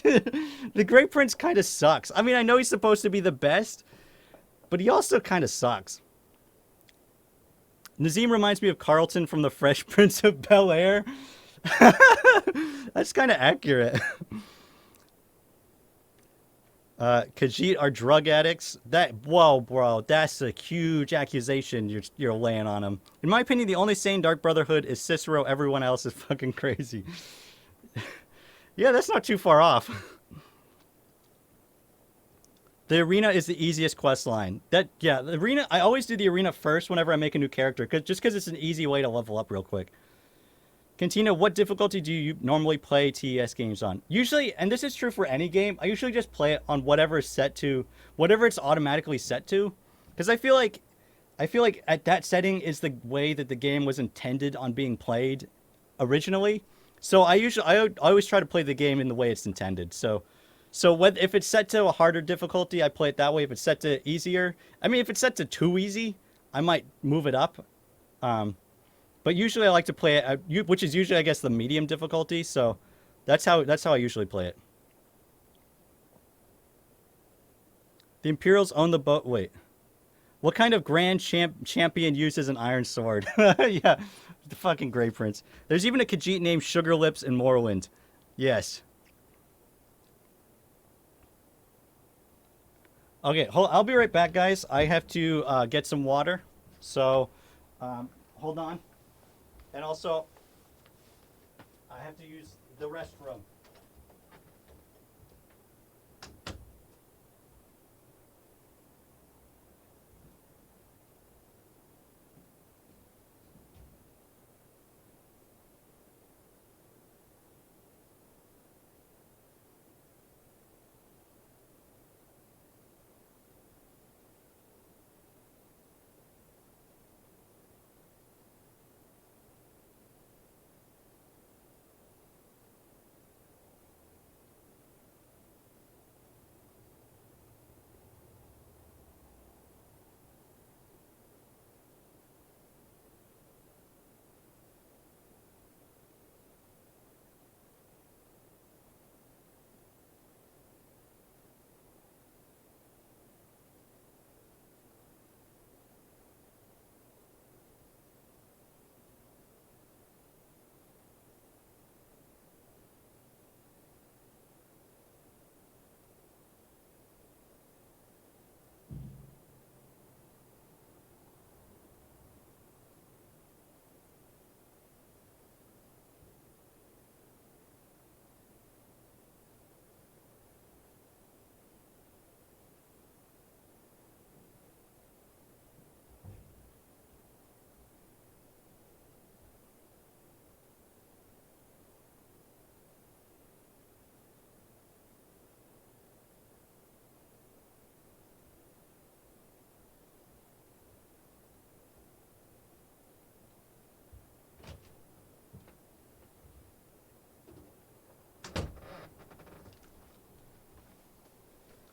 The Grey Prince kind of sucks. I mean, I know he's supposed to be the best, but he also kind of sucks. Nazim reminds me of Carlton from the Fresh Prince of Bel-Air. That's kind of accurate. Khajiit are drug addicts. Whoa, bro, that's a huge accusation you're laying on them. In my opinion, the only sane Dark Brotherhood is Cicero. Everyone else is fucking crazy. Yeah, that's not too far off. The arena is the easiest quest line. The arena. I always do the arena first whenever I make a new character, just because it's an easy way to level up real quick. Cantina, what difficulty do you normally play TES games on? Usually, and this is true for any game, I usually just play it on whatever it's automatically set to. Because I feel like at that setting is the way that the game was intended on being played originally. So I always try to play the game in the way it's intended. So if it's set to a harder difficulty, I play it that way. If it's set to easier, I mean, if it's set to too easy, I might move it up. But usually I like to play it, which is usually, I guess, the medium difficulty. So that's how I usually play it. The Imperials own the boat. Wait. What kind of grand champion uses an iron sword? Yeah, the fucking Grey Prince. There's even a Khajiit named Sugar Lips in Morrowind. Yes. Okay, I'll be right back, guys. I have to get some water. So, hold on. And also, I have to use the restroom.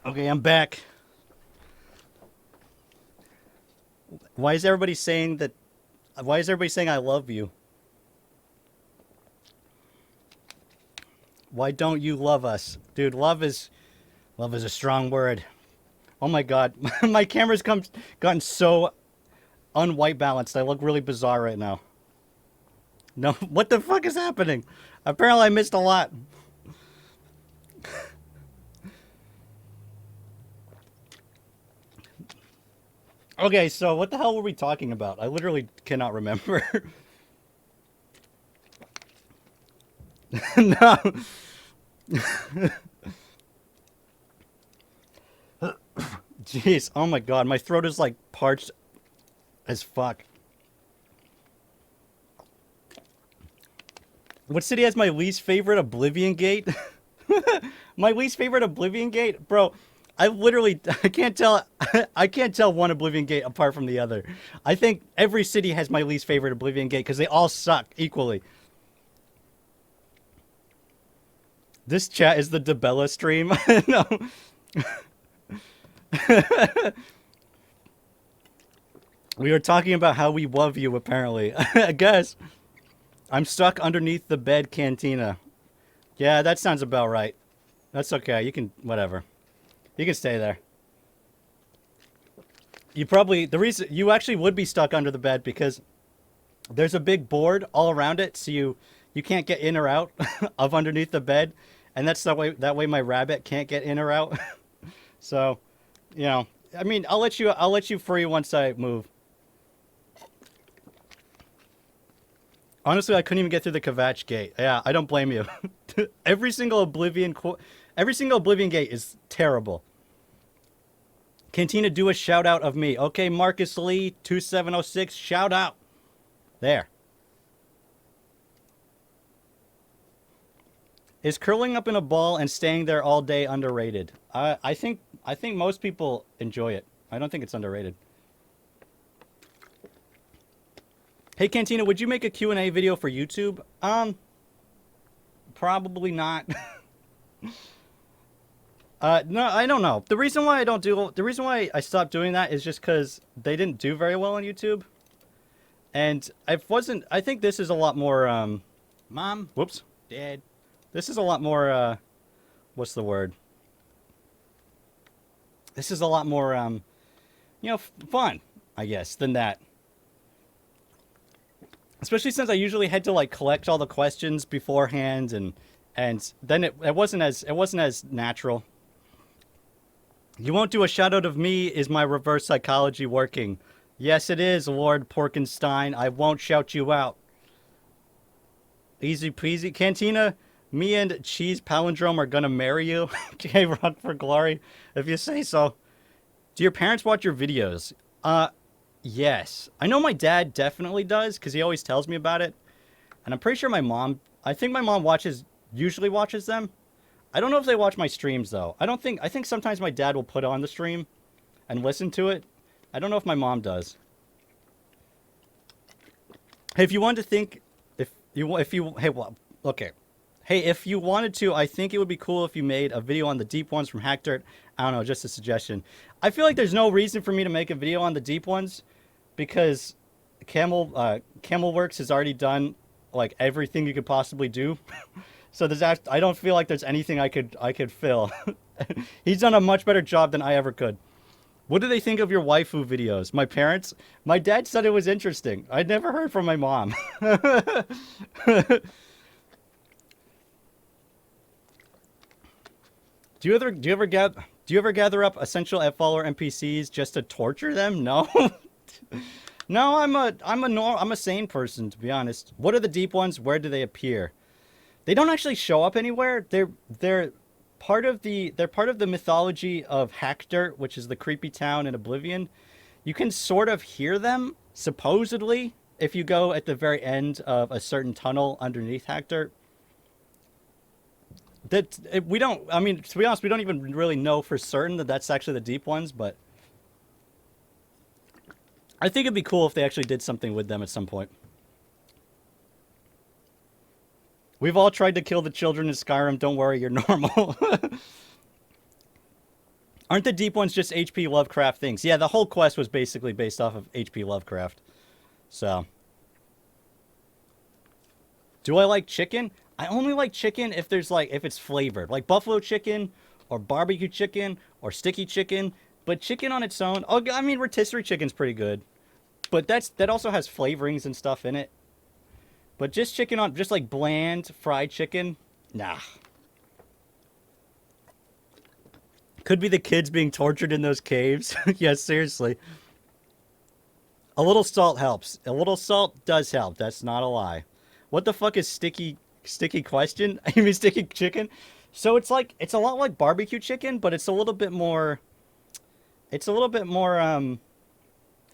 Okay, I'm back. Why is everybody saying that? Why is everybody saying I love you? Why don't you love us? Dude, love is a strong word. Oh my god. My camera's gotten so unwhite balanced. I look really bizarre right now. No, what the fuck is happening? Apparently I missed a lot. Okay, so what the hell were we talking about? I literally cannot remember. No. Jeez, oh my god, my throat is like parched as fuck. What city has my least favorite Oblivion Gate? My least favorite Oblivion Gate? Bro, I can't tell I can't tell one Oblivion Gate apart from the other. I think every city has my least favorite Oblivion Gate because they all suck equally. This chat is the DeBella stream. No. We were talking about how we love you, apparently. I guess. I'm stuck underneath the bed cantina. Yeah, that sounds about right. That's okay. You can, whatever. You can stay there. You probably, the reason, you actually would be stuck under the bed because there's a big board all around it, so you can't get in or out of underneath the bed. And that's that way my rabbit can't get in or out. So, you know, I mean, I'll let you free once I move. Honestly, I couldn't even get through the Kvatch gate. Yeah, I don't blame you. Every single Oblivion gate is terrible. Cantina, do a shout out of me. Okay, Marcus Lee 2706, shout out. There. Is curling up in a ball and staying there all day underrated? I think most people enjoy it. I don't think it's underrated. Hey Cantina, would you make a Q&A video for YouTube? Probably not. No, I don't know. The reason why I stopped doing that is just because they didn't do very well on YouTube. And I think this is a lot more, Mom? Whoops. Dad. This is a lot more, what's the word? This is a lot more, you know, fun, I guess, than that. Especially since I usually had to, like, collect all the questions beforehand, and then it wasn't as natural. You won't do a shout out of me, is my reverse psychology working? Yes, it is, Lord Porkenstein. I won't shout you out. Easy peasy. Cantina, me and Cheese Palindrome are gonna marry you. Okay, run for glory, if you say so. Do your parents watch your videos? Yes. I know my dad definitely does, because he always tells me about it. And I'm pretty sure I think my mom usually watches them. I don't know if they watch my streams, though. I think sometimes my dad will put on the stream and listen to it. I don't know if my mom does. Hey, if you wanted to think, Hey, if you wanted to, I think it would be cool if you made a video on the deep ones from Hack Dirt. I don't know, just a suggestion. I feel like there's no reason for me to make a video on the deep ones because Camelworks has already done like everything you could possibly do. So I don't feel like there's anything I could fill. He's done a much better job than I ever could. What do they think of your waifu videos? My parents? My dad said it was interesting. I'd never heard from my mom. Do you ever gather up essential follower NPCs just to torture them? No. No, I'm a sane person, to be honest. What are the deep ones? Where do they appear? They don't actually show up anywhere. They're part of the mythology of Hack Dirt, which is the creepy town in Oblivion. You can sort of hear them, supposedly, if you go at the very end of a certain tunnel underneath Hack Dirt. To be honest, we don't even really know for certain that that's actually the deep ones, but I think it'd be cool if they actually did something with them at some point. We've all tried to kill the children in Skyrim. Don't worry, you're normal. Aren't the deep ones just H.P. Lovecraft things? Yeah, the whole quest was basically based off of H.P. Lovecraft. So, do I like chicken? I only like chicken if there's like if it's flavored, like buffalo chicken or barbecue chicken or sticky chicken. But chicken on its own, oh, I mean rotisserie chicken's pretty good, but that also has flavorings and stuff in it. But just chicken on just like bland fried chicken, nah. Could be the kids being tortured in those caves. Yes, seriously. A little salt helps. A little salt does help. That's not a lie. What the fuck is sticky question? You mean sticky chicken? So it's a lot like barbecue chicken, but it's a little bit more. It's a little bit more.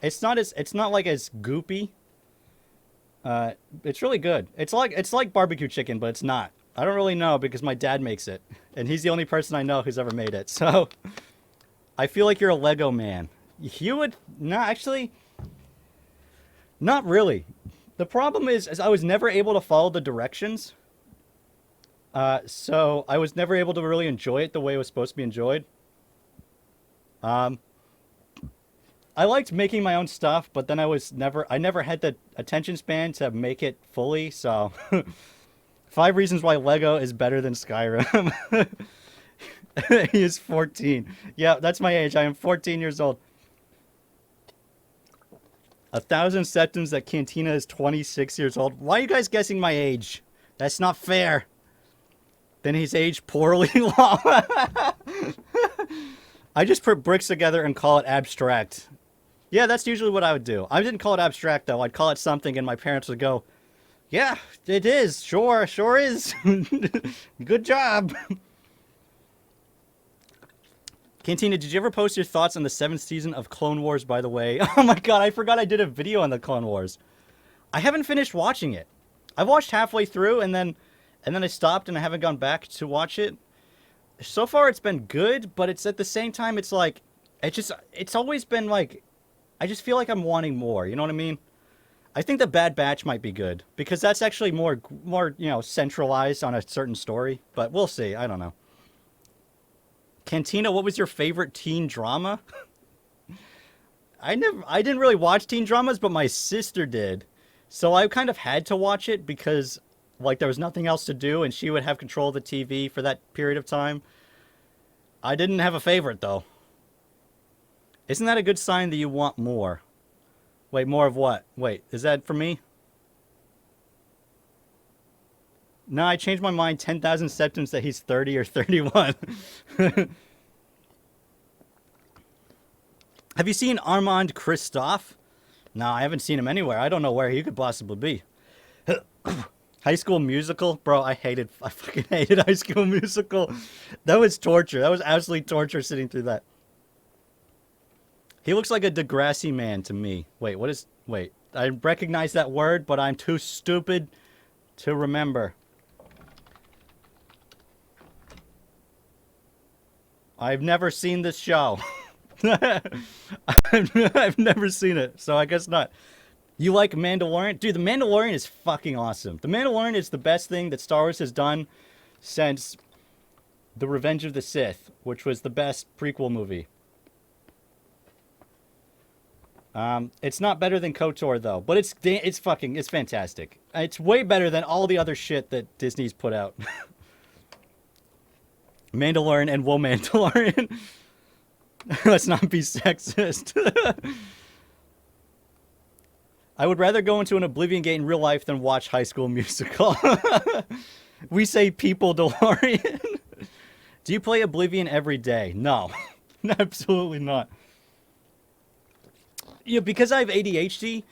It's not like as goopy. It's really good. It's like barbecue chicken, but it's not. I don't really know because my dad makes it, and he's the only person I know who's ever made it. So I feel like you're a Lego man. You would not actually. Not really. The problem is I was never able to follow the directions. So I was never able to really enjoy it the way it was supposed to be enjoyed. I liked making my own stuff, but then I never had the attention span to make it fully, so 5 reasons why Lego is better than Skyrim. He is 14. Yeah, that's my age. I am 14 years old. 1,000 septums that Cantina is 26 years old. Why are you guys guessing my age? That's not fair. Then he's aged poorly. I just put bricks together and call it abstract. Yeah, that's usually what I would do. I didn't call it abstract, though. I'd call it something, and my parents would go, yeah, it is. Sure is. Good job. Cantina, did you ever post your thoughts on the 7th season of Clone Wars, by the way? Oh my god, I forgot I did a video on the Clone Wars. I haven't finished watching it. I've watched halfway through, and then I stopped, and I haven't gone back to watch it. So far, it's been good, but it's at the same time, it's like, it's always been like, I just feel like I'm wanting more, you know what I mean? I think the Bad Batch might be good, because that's actually more, centralized on a certain story, but we'll see, I don't know. Cantina, what was your favorite teen drama? I didn't really watch teen dramas, but my sister did. So I kind of had to watch it because, like, there was nothing else to do, and she would have control of the TV for that period of time. I didn't have a favorite, though. Isn't that a good sign that you want more? Wait, more of what? Wait, is that for me? No, I changed my mind 10,000 septums that he's 30 or 31. Have you seen Armand Christophe? No, I haven't seen him anywhere. I don't know where he could possibly be. High School Musical? Bro, I fucking hated High School Musical. That was torture. That was absolutely torture sitting through that. He looks like a Degrassi man to me. Wait, I recognize that word, but I'm too stupid to remember. I've never seen this show. I've never seen it, so I guess not. You like Mandalorian? Dude, The Mandalorian is fucking awesome. The Mandalorian is the best thing that Star Wars has done since The Revenge of the Sith, which was the best prequel movie. It's not better than KOTOR, though, but it's fantastic. It's way better than all the other shit that Disney's put out. Mandalorian and Woe Mandalorian. Let's not be sexist. I would rather go into an Oblivion gate in real life than watch High School Musical. We say people DeLorean. Do you play Oblivion every day? No. Absolutely not. Yeah, because I have ADHD,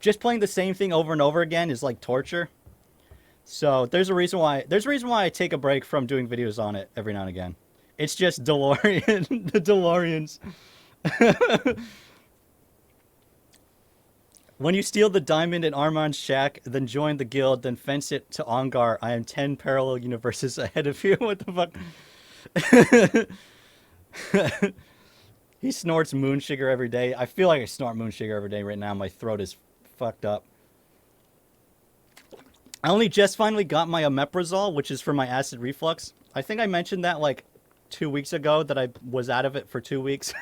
just playing the same thing over and over again is like torture. So there's a reason why I take a break from doing videos on it every now and again. It's just DeLorean, the DeLoreans. When you steal the diamond in Armand's shack, then join the guild, then fence it to Ongar, I am 10 parallel universes ahead of you. What the fuck? He snorts moon sugar every day. I feel like I snort moon sugar every day right now. My throat is fucked up. I only just finally got my omeprazole, which is for my acid reflux. I think I mentioned that like 2 weeks ago that I was out of it for 2 weeks.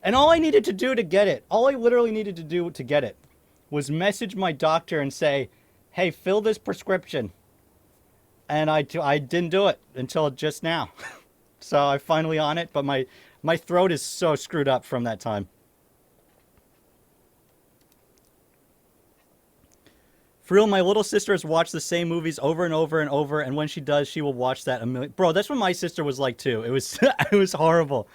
And all I needed to do to get it, all I literally needed to do to get it was message my doctor and say, hey, fill this prescription. And I didn't do it until just now. So I'm finally on it, but my throat is so screwed up from that time. For real, my little sister has watched the same movies over and over and over, and when she does, she will watch that a million. Bro, that's what my sister was like too. It was it was horrible.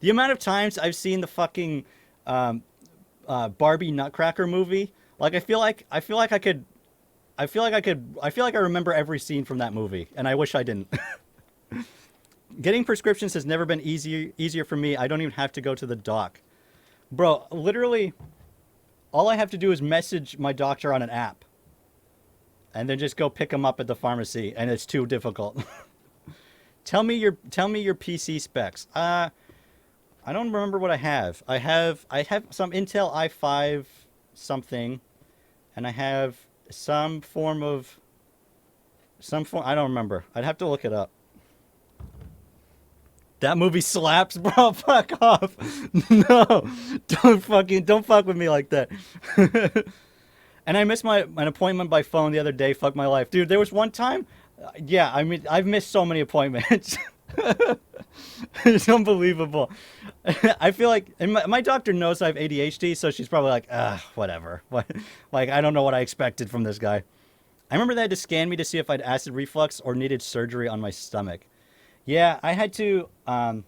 The amount of times I've seen the fucking Barbie Nutcracker movie, like I feel like I remember every scene from that movie, and I wish I didn't. Getting prescriptions has never been easier for me. I don't even have to go to the doc. Bro, literally, all I have to do is message my doctor on an app. And then just go pick them up at the pharmacy, and it's too difficult. Tell me your PC specs. I don't remember what I have. I have some Intel i5 something, and I have some form. I don't remember. I'd have to look it up. That movie slaps, bro. Fuck off. No, don't fuck with me like that. And I missed an appointment by phone the other day. Fuck my life. Dude, there was one time. Yeah, I mean, I've missed so many appointments. It's unbelievable. I feel like, and my doctor knows I have ADHD, so she's probably like, whatever. Like, I don't know what I expected from this guy. I remember they had to scan me to see if I had acid reflux or needed surgery on my stomach. Yeah, I had to, I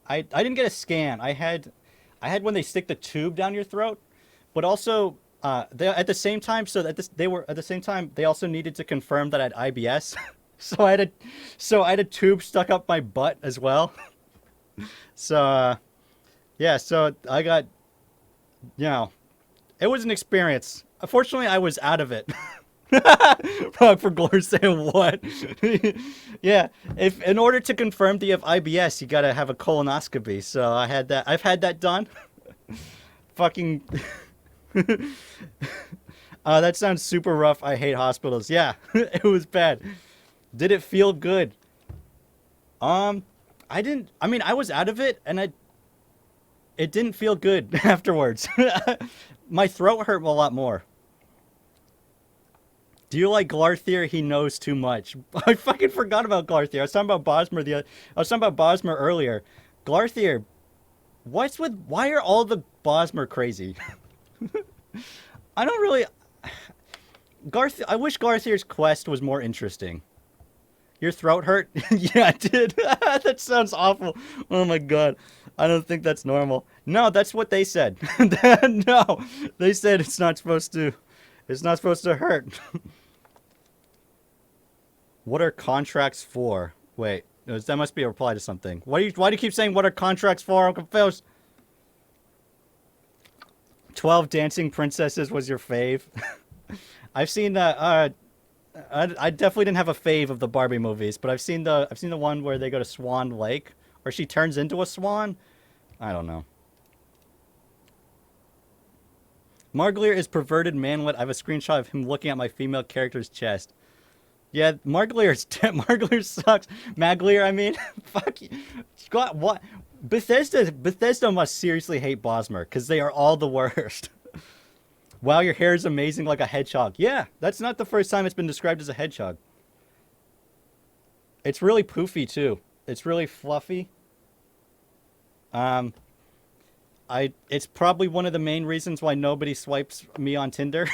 didn't get a scan. I had when they stick the tube down your throat, but also, they at the same time, they also needed to confirm that I had IBS. So I had a tube stuck up my butt as well. So, yeah, so I got, it was an experience. Unfortunately, I was out of it. For Glor saying what? Yeah, if in order to confirm that you have IBS, you gotta have a colonoscopy. So I had that. I've had that done. Fucking. That sounds super rough. I hate hospitals. Yeah, it was bad. Did it feel good? I mean, I was out of it, and it didn't feel good afterwards. My throat hurt a lot more. Do you like Glarthir? He knows too much. I fucking forgot about Glarthir. I was talking about Bosmer earlier. Glarthir, why are all the Bosmer crazy? I don't really... I wish Garthier's quest was more interesting. Your throat hurt? Yeah, it did. That sounds awful. Oh my god. I don't think that's normal. No, that's what they said. No, they said it's not supposed to hurt. What are contracts for? Wait, that must be a reply to something. Why do you keep saying what are contracts for? I'm confused. 12 Dancing Princesses was your fave. I've seen that. I definitely didn't have a fave of the Barbie movies, but I've seen the one where they go to Swan Lake, or she turns into a swan. I don't know. Margalier is perverted manlet. I have a screenshot of him looking at my female character's chest. Yeah, Margalier sucks. Maglier, I mean. Fuck you. Scott, what? Bethesda must seriously hate Bosmer, because they are all the worst. Wow, your hair is amazing like a hedgehog. Yeah, that's not the first time it's been described as a hedgehog. It's really poofy, too. It's really fluffy. It's probably one of the main reasons why nobody swipes me on Tinder.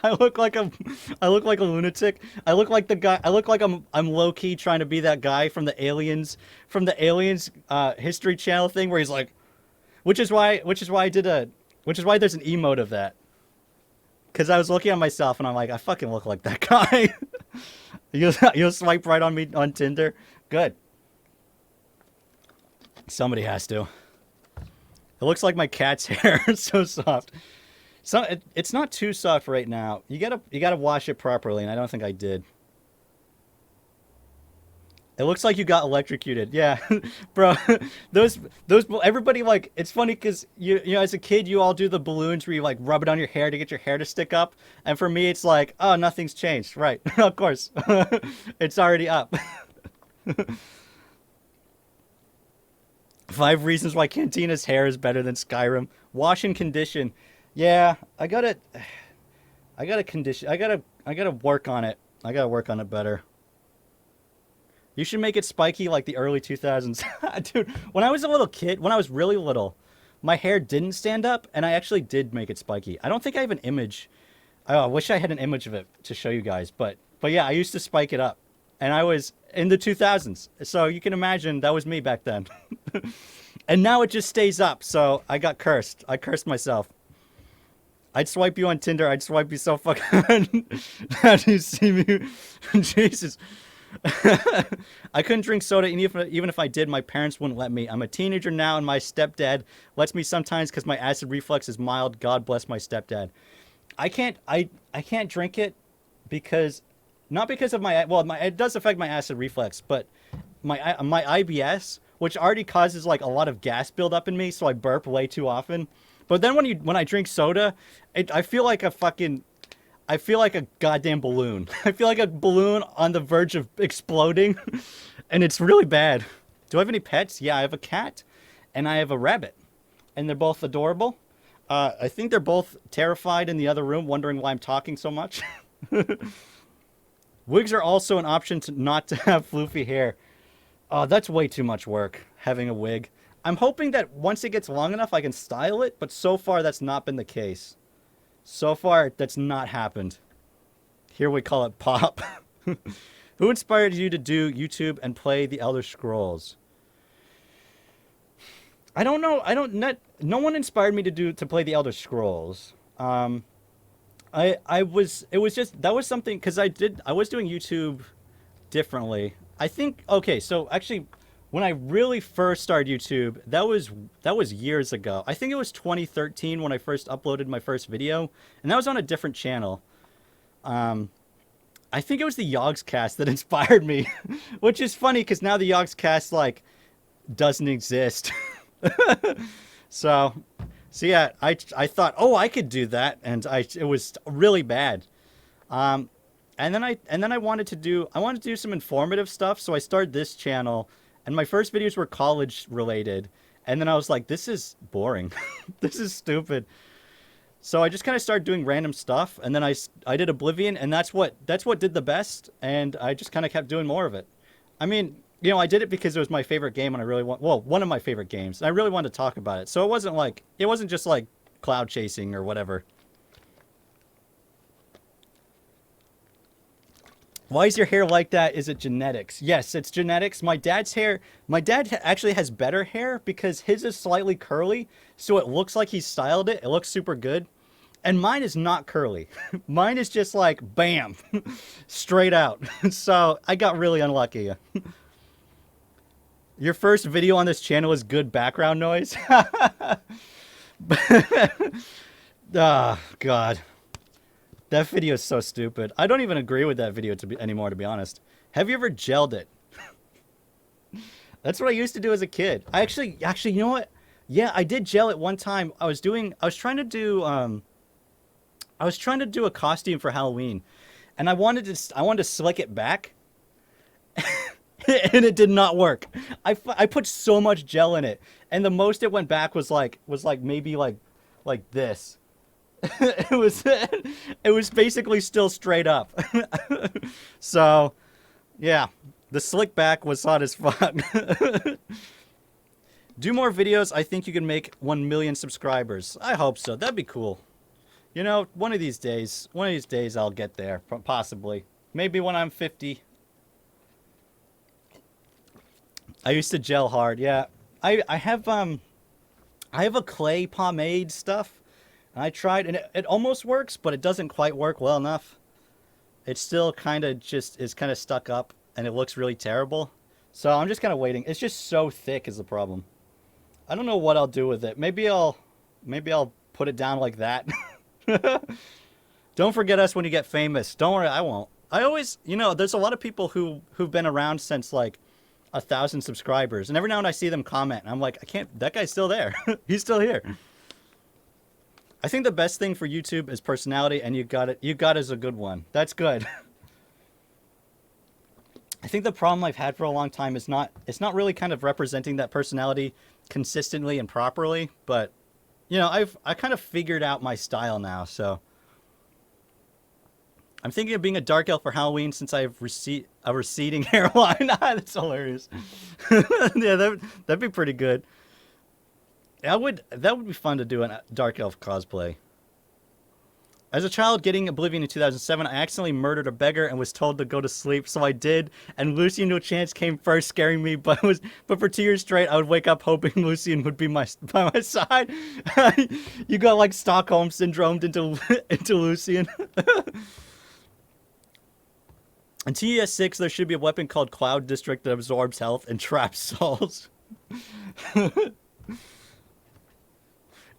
I look like a lunatic. I look like the guy. I look like I'm low key trying to be that guy from the Aliens History Channel thing where he's like, which is why there's an emote of that. Because I was looking at myself and I'm like, I fucking look like that guy. You'll swipe right on me on Tinder. Good. Somebody has to. It looks like my cat's hair. It's so soft. It's not too soft right now. You gotta wash it properly, and I don't think I did. It looks like you got electrocuted. Yeah, bro. Those everybody, like, it's funny because you know as a kid you all do the balloons where you like rub it on your hair to get your hair to stick up, and for me it's like, oh, nothing's changed. Right? Of course, it's already up. 5 reasons why Cantina's hair is better than Skyrim. Wash and condition. Yeah, I gotta condition. I gotta work on it. I gotta work on it better. You should make it spiky like the early 2000s. Dude, when I was a little kid, when I was really little, my hair didn't stand up, and I actually did make it spiky. I don't think I have an image. Oh, I wish I had an image of it to show you guys. But yeah, I used to spike it up. And I was in the 2000s. So you can imagine that was me back then. And now it just stays up. So I got cursed. I cursed myself. I'd swipe you on Tinder. I'd swipe you so fucking... How do you see me? Jesus. I couldn't drink soda, and even if I did, my parents wouldn't let me. I'm a teenager now, and my stepdad lets me sometimes because my acid reflux is mild. God bless my stepdad. I can't drink it because... Not because of my... Well, it does affect my acid reflux, but my IBS, which already causes, like, a lot of gas buildup in me, so I burp way too often... But then when I drink soda, I feel like a goddamn balloon. I feel like a balloon on the verge of exploding, and it's really bad. Do I have any pets? Yeah, I have a cat, and I have a rabbit, and they're both adorable. I think they're both terrified in the other room, wondering why I'm talking so much. Wigs are also an option not to have floofy hair. Oh, that's way too much work, having a wig. I'm hoping that once it gets long enough, I can style it, but so far that's not been the case. So far, that's not happened. Here we call it pop. Who inspired you to do YouTube and play the Elder Scrolls? I don't know. No one inspired me to play the Elder Scrolls. It was just, that was something, because I was doing YouTube differently. I think, okay, so actually... When I really first started YouTube, that was years ago. I think it was 2013 when I first uploaded my first video, and that was on a different channel. I think it was the Yogscast that inspired me, which is funny because now the Yogscast like doesn't exist. So yeah, I thought, oh, I could do that, and it was really bad. And then I wanted to do some informative stuff, so I started this channel. And my first videos were college related. And then I was like, this is boring. This is stupid. So I just kind of started doing random stuff. And then I did Oblivion, and that's what did the best. And I just kind of kept doing more of it. I mean, you know, I did it because it was my favorite game, and one of my favorite games. And I really wanted to talk about it. So it wasn't just like cloud chasing or whatever. Why is your hair like that? Is it genetics? Yes, it's genetics. My dad actually has better hair because his is slightly curly, so it looks like he styled it. It looks super good. And mine is not curly. Mine is just like, bam, straight out. So I got really unlucky. Your first video on this channel is good background noise? Oh, God. That video is so stupid. I don't even agree with that video anymore, to be honest. Have you ever gelled it? That's what I used to do as a kid. I actually, you know what? Yeah, I did gel it one time. I was trying to do a costume for Halloween, and I wanted to slick it back, and it did not work. I put so much gel in it, and the most it went back was maybe like this. It was basically still straight up. So, yeah, the slick back was hot as fuck. Do more videos. I think you can make 1 million subscribers. I hope so. That'd be cool. You know, one of these days I'll get there, possibly. Maybe when I'm 50. I used to gel hard. Yeah, I have a clay pomade stuff. I tried, and it almost works, but it doesn't quite work well enough. It still kind of is kind of stuck up, and it looks really terrible. So I'm just kind of waiting. It's just so thick is the problem. I don't know what I'll do with it. Maybe I'll put it down like that. Don't forget us when you get famous. Don't worry, I won't. I always, you know, there's a lot of people who've been around since like 1,000 subscribers, and every now and then I see them comment, and I'm like, that guy's still there. He's still here. I think the best thing for YouTube is personality, and you got it. You got is a good one. That's good. I think the problem I've had for a long time is it's not really kind of representing that personality consistently and properly, but you know, I kind of figured out my style now, so I'm thinking of being a dark elf for Halloween since I have a receding hairline. That's hilarious. Yeah, that'd be pretty good. That would be fun to do a dark elf cosplay. As a child getting Oblivion in 2007, I accidentally murdered a beggar and was told to go to sleep, so I did, and Lucian No Chance came first, scaring me, but for 2 years straight, I would wake up hoping Lucian would be by my side. You got like Stockholm syndromed into Lucian. In TES6, there should be a weapon called Cloud District that absorbs health and traps souls.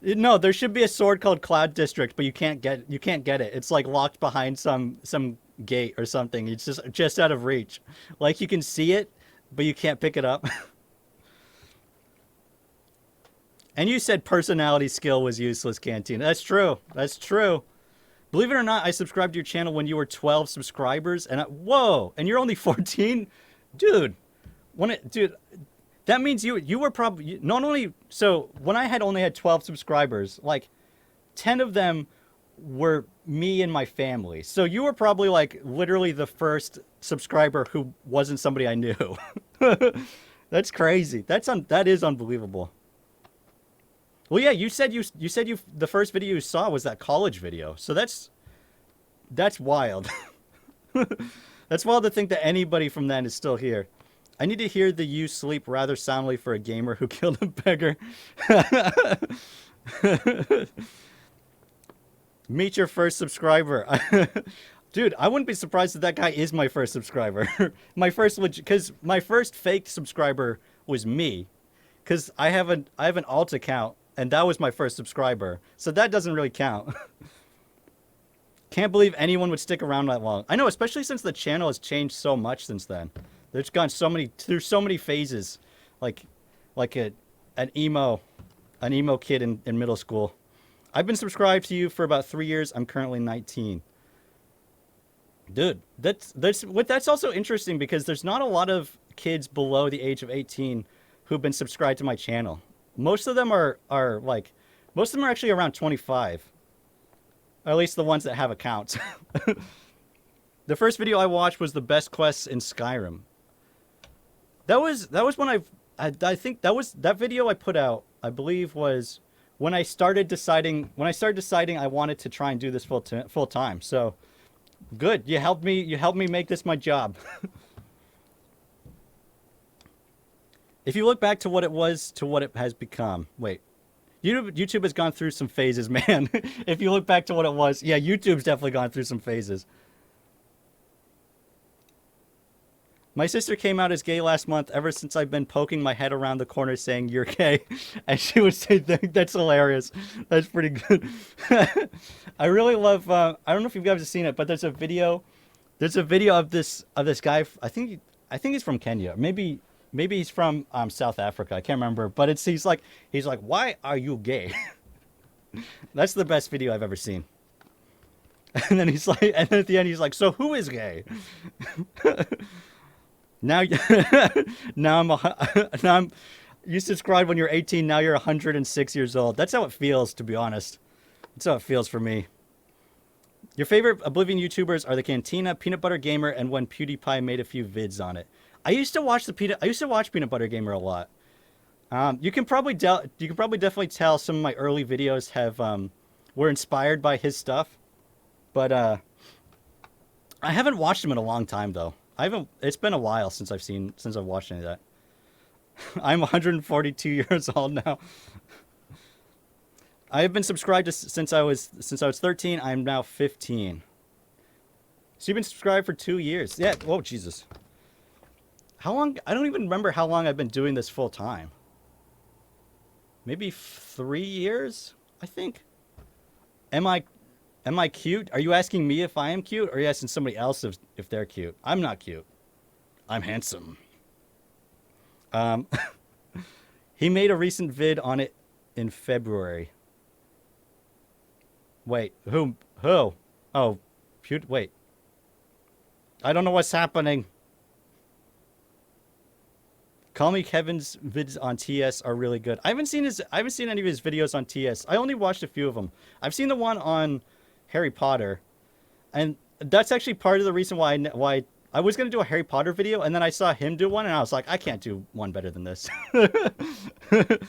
No, there should be a sword called Cloud District, but you can't get it. It's like locked behind some gate or something. It's just out of reach. Like you can see it, but you can't pick it up. And you said personality skill was useless, Cantina. That's true. That's true. Believe it or not, I subscribed to your channel when you were 12 subscribers, and whoa, and you're only 14, dude. Dude. That means you were probably not only so when I had only had 12 subscribers, like 10 of them were me and my family. So you were probably like literally the first subscriber who wasn't somebody I knew. That's crazy. That is unbelievable. Well, yeah, you said the first video you saw was that college video. So that's wild. That's wild to think that anybody from then is still here. I need to hear the you sleep rather soundly for a gamer who killed a beggar. Meet your first subscriber. Dude, I wouldn't be surprised if that guy is my first subscriber. Because my first fake subscriber was me. Because I have an alt account, and that was my first subscriber. So that doesn't really count. Can't believe anyone would stick around that long. I know, especially since the channel has changed so much since then. There's gone through so many phases, like an emo kid in middle school. I've been subscribed to you for about 3 years. I'm currently 19. Dude, that's also interesting because there's not a lot of kids below the age of 18 who've been subscribed to my channel. Most of them are actually around 25. Or at least the ones that have accounts. The first video I watched was the best quests in Skyrim. That was when I think that video I put out, I believe, was when I started deciding I wanted to try and do this full time. So good, you helped me make this my job. If you look back to what it was to what it has become, wait, YouTube has gone through some phases, man. If you look back to what it was, yeah, YouTube's definitely gone through some phases. My sister came out as gay last month. Ever since I've been poking my head around the corner saying you're gay, and she would say that's hilarious. That's pretty good. I really love. I don't know if you guys have seen it, but there's a video. There's a video of this guy. I think he's from Kenya. Maybe he's from South Africa. I can't remember. But he's like, why are you gay? That's the best video I've ever seen. And then he's like, and then at the end he's like, so who is gay? Now you subscribed when you're 18, now you're 106 years old. That's how it feels, to be honest. That's how it feels for me. Your favorite Oblivion YouTubers are TheCantina, Peanut Butter Gamer, and when PewDiePie made a few vids on it. I used to watch Peanut Butter Gamer a lot. You can probably definitely tell some of my early videos were inspired by his stuff. But I haven't watched him in a long time though. It's been a while since I've watched any of that. I'm 142 years old now. I have been subscribed since I was 13. I'm now 15. So you've been subscribed for 2 years. Yeah. Whoa, Jesus. How long? I don't even remember how long I've been doing this full time. Maybe 3 years, I think. Am I cute? Are you asking me if I am cute, or are you asking somebody else if they're cute? I'm not cute. I'm handsome. He made a recent vid on it in February. Wait, who? Oh, wait. I don't know what's happening. Call Me Kevin's vids on TS are really good. I haven't seen any of his videos on TS. I only watched a few of them. I've seen the one on Harry Potter, and that's actually part of the reason why I was gonna do a Harry Potter video, and then I saw him do one, and I was like, I can't do one better than this. The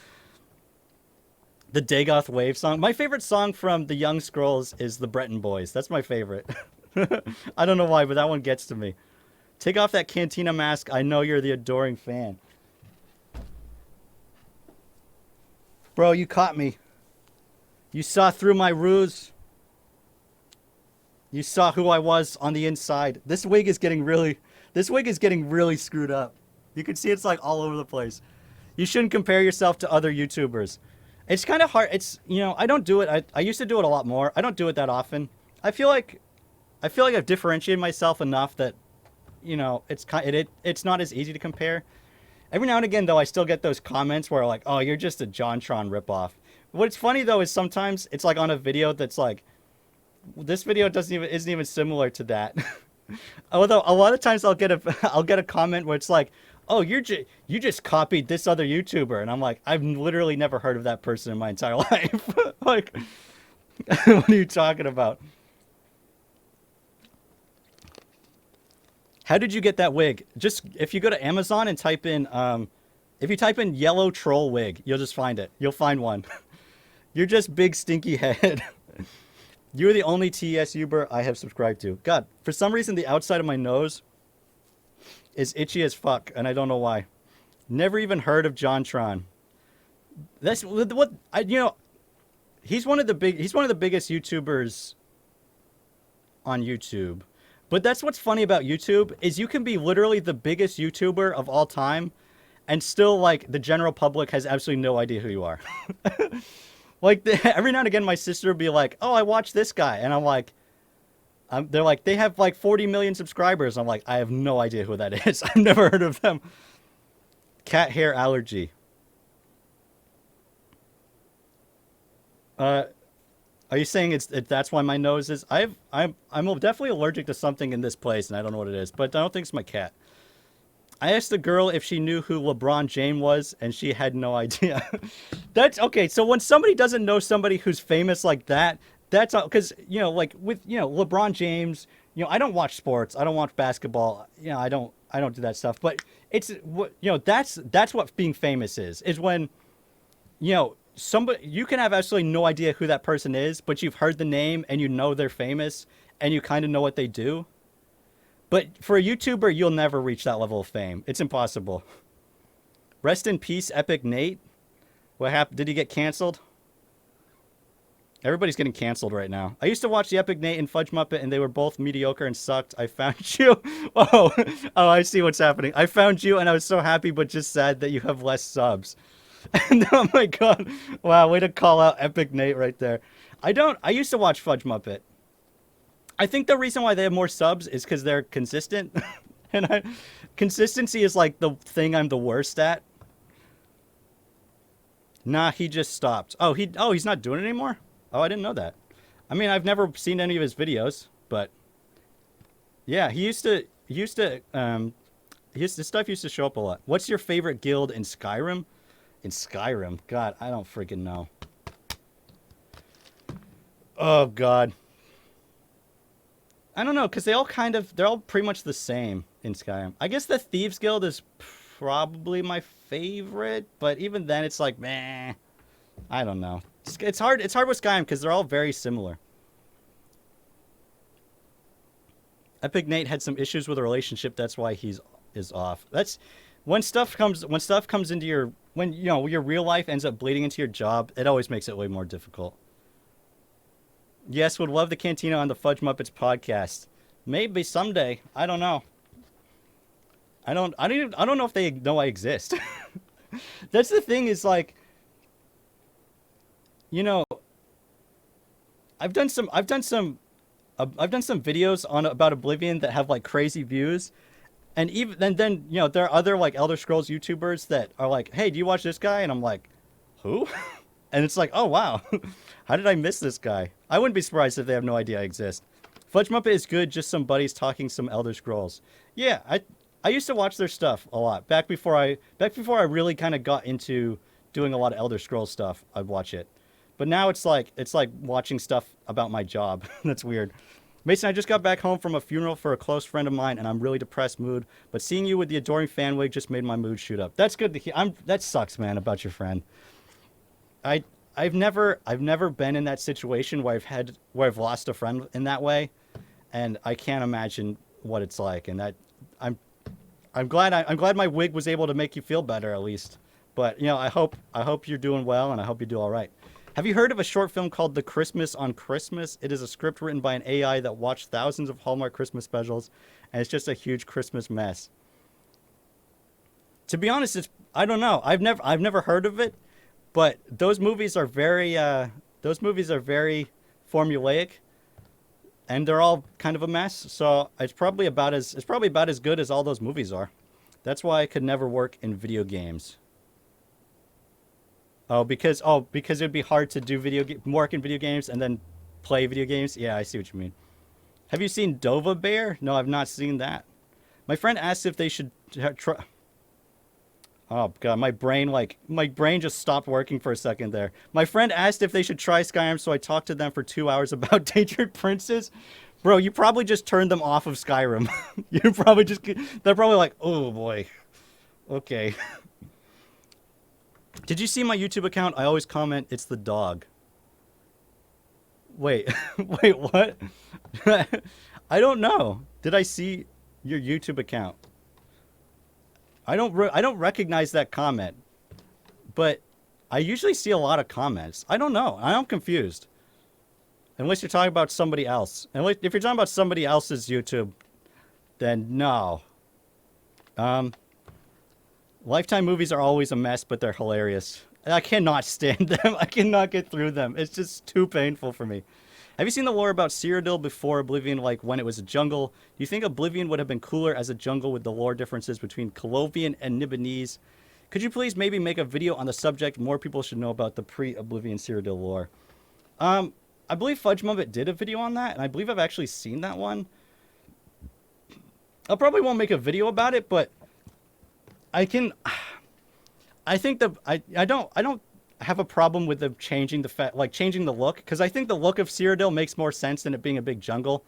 Dagoth Wave song. My favorite song from the Young Scrolls is the Breton Boys. That's my favorite. I don't know why, but that one gets to me. Take off that Cantina mask. I know you're the adoring fan. Bro, you caught me. You saw through my ruse. You saw who I was on the inside. This wig is getting really screwed up. You can see it's like all over the place. You shouldn't compare yourself to other YouTubers. It's kind of hard. It's, you know, I don't do it. I used to do it a lot more. I don't do it that often. I feel like I've differentiated myself enough that, you know, it's not as easy to compare. Every now and again, though, I still get those comments where like, oh, you're just a JonTron ripoff. What's funny though is sometimes it's like on a video that's like, this video isn't even similar to that. Although a lot of times I'll get a comment where it's like, oh, you just copied this other YouTuber, and I'm like, I've literally never heard of that person in my entire life. Like, what are you talking about? How did you get that wig? Just if you go to Amazon and type in if you type in yellow troll wig, you'll just find it. You'll find one. You're just big stinky head. You're the only TSUber I have subscribed to. God, for some reason the outside of my nose is itchy as fuck, and I don't know why. Never even heard of JonTron. That's what you know. He's one of the biggest YouTubers on YouTube. But that's what's funny about YouTube is you can be literally the biggest YouTuber of all time, and still like the general public has absolutely no idea who you are. Like every now and again, my sister would be like, "Oh, I watch this guy," and I'm like, they're like, they have like 40 million subscribers. I'm like, I have no idea who that is. I've never heard of them. Cat hair allergy. Are you saying that's why my nose is? I'm definitely allergic to something in this place, and I don't know what it is, but I don't think it's my cat. I asked the girl if she knew who LeBron James was, and she had no idea. That's okay. So when somebody doesn't know somebody who's famous like that, that's because, you know, like with, you know, LeBron James, you know, I don't watch sports. I don't watch basketball. You know, I don't do that stuff. But it's what, you know, that's what being famous is when, you know, somebody, you can have absolutely no idea who that person is, but you've heard the name and you know they're famous and you kind of know what they do. But for a YouTuber, you'll never reach that level of fame. It's impossible. Rest in peace, Epic Nate. What happened? Did he get canceled? Everybody's getting canceled right now. I used to watch the Epic Nate and Fudge Muppet, and they were both mediocre and sucked. I found you. Oh, I see what's happening. I found you, and I was so happy, but just sad that you have less subs. And oh my god. Wow, way to call out Epic Nate right there. I used to watch Fudge Muppet. I think the reason why they have more subs is because they're consistent. And consistency is like the thing I'm the worst at. Nah, he just stopped. Oh, he's not doing it anymore? Oh, I didn't know that. I mean, I've never seen any of his videos, but yeah, his stuff used to show up a lot. What's your favorite guild in Skyrim? In Skyrim? God, I don't freaking know. Oh, God. I don't know, because they're all pretty much the same in Skyrim. I guess the Thieves Guild is probably my favorite, but even then it's like, meh. I don't know. It's hard with Skyrim because they're all very similar. Epic Nate had some issues with a relationship, that's why he's off. That's when stuff comes into your, when you know your real life ends up bleeding into your job, it always makes it way more difficult. Yes, would love the Cantina on the Fudge Muppets podcast. Maybe someday. I don't know. I don't know if they know I exist. That's the thing is like, you know, I've done some videos about Oblivion that have like crazy views, and then you know there are other like Elder Scrolls YouTubers that are like, hey, do you watch this guy? And I'm like, who? And it's like, oh wow, how did I miss this guy? I wouldn't be surprised if they have no idea I exist. Fudge Muppet is good, just some buddies talking some Elder Scrolls. Yeah, I used to watch their stuff a lot back before I really kind of got into doing a lot of Elder Scrolls stuff. I'd watch it, but now it's like watching stuff about my job. That's weird. Mason, I just got back home from a funeral for a close friend of mine, and I'm really depressed mood. But seeing you with the adoring fan wig just made my mood shoot up. That's good to hear. That sucks, man, about your friend. I've never been in that situation where I've lost a friend in that way, and I can't imagine what it's like. And that I'm glad my wig was able to make you feel better at least. But you know, I hope you're doing well, and I hope you do all right. Have you heard of a short film called The Christmas on Christmas? It is a script written by an AI that watched thousands of Hallmark Christmas specials, and it's just a huge Christmas mess. To be honest, I don't know. I've never heard of it, but those movies are very formulaic, and they're all kind of a mess. So it's probably about as good as all those movies are. That's why I could never work in video games. Because it'd be hard to do work in video games and then play video games. Yeah, I see what you mean. Have you seen Dova Bear? No, I've not seen that. My friend asked if they should try. Oh god, my brain just stopped working for a second there. My friend asked if they should try Skyrim, so I talked to them for 2 hours about Daedric princes. Bro, you probably just turned them off of Skyrim. They're probably like, oh boy, okay. Did you see my YouTube account? I always comment, it's the dog. Wait, wait, what? I don't know. Did I see your YouTube account? I don't recognize that comment, but I usually see a lot of comments. I don't know. I'm confused. Unless you're talking about somebody else. If you're talking about somebody else's YouTube, then no. Lifetime movies are always a mess, but they're hilarious. I cannot stand them. I cannot get through them. It's just too painful for me. Have you seen the lore about Cyrodiil before Oblivion, like when it was a jungle? Do you think Oblivion would have been cooler as a jungle with the lore differences between Colovian and Nibonese? Could you please maybe make a video on the subject? More people should know about the pre-Oblivion Cyrodiil lore. I believe Fudge Muppet did a video on that, and I believe I've actually seen that one. I probably won't make a video about it, but I don't have a problem with them changing changing the look, because I think the look of Cyrodiil makes more sense than it being a big jungle.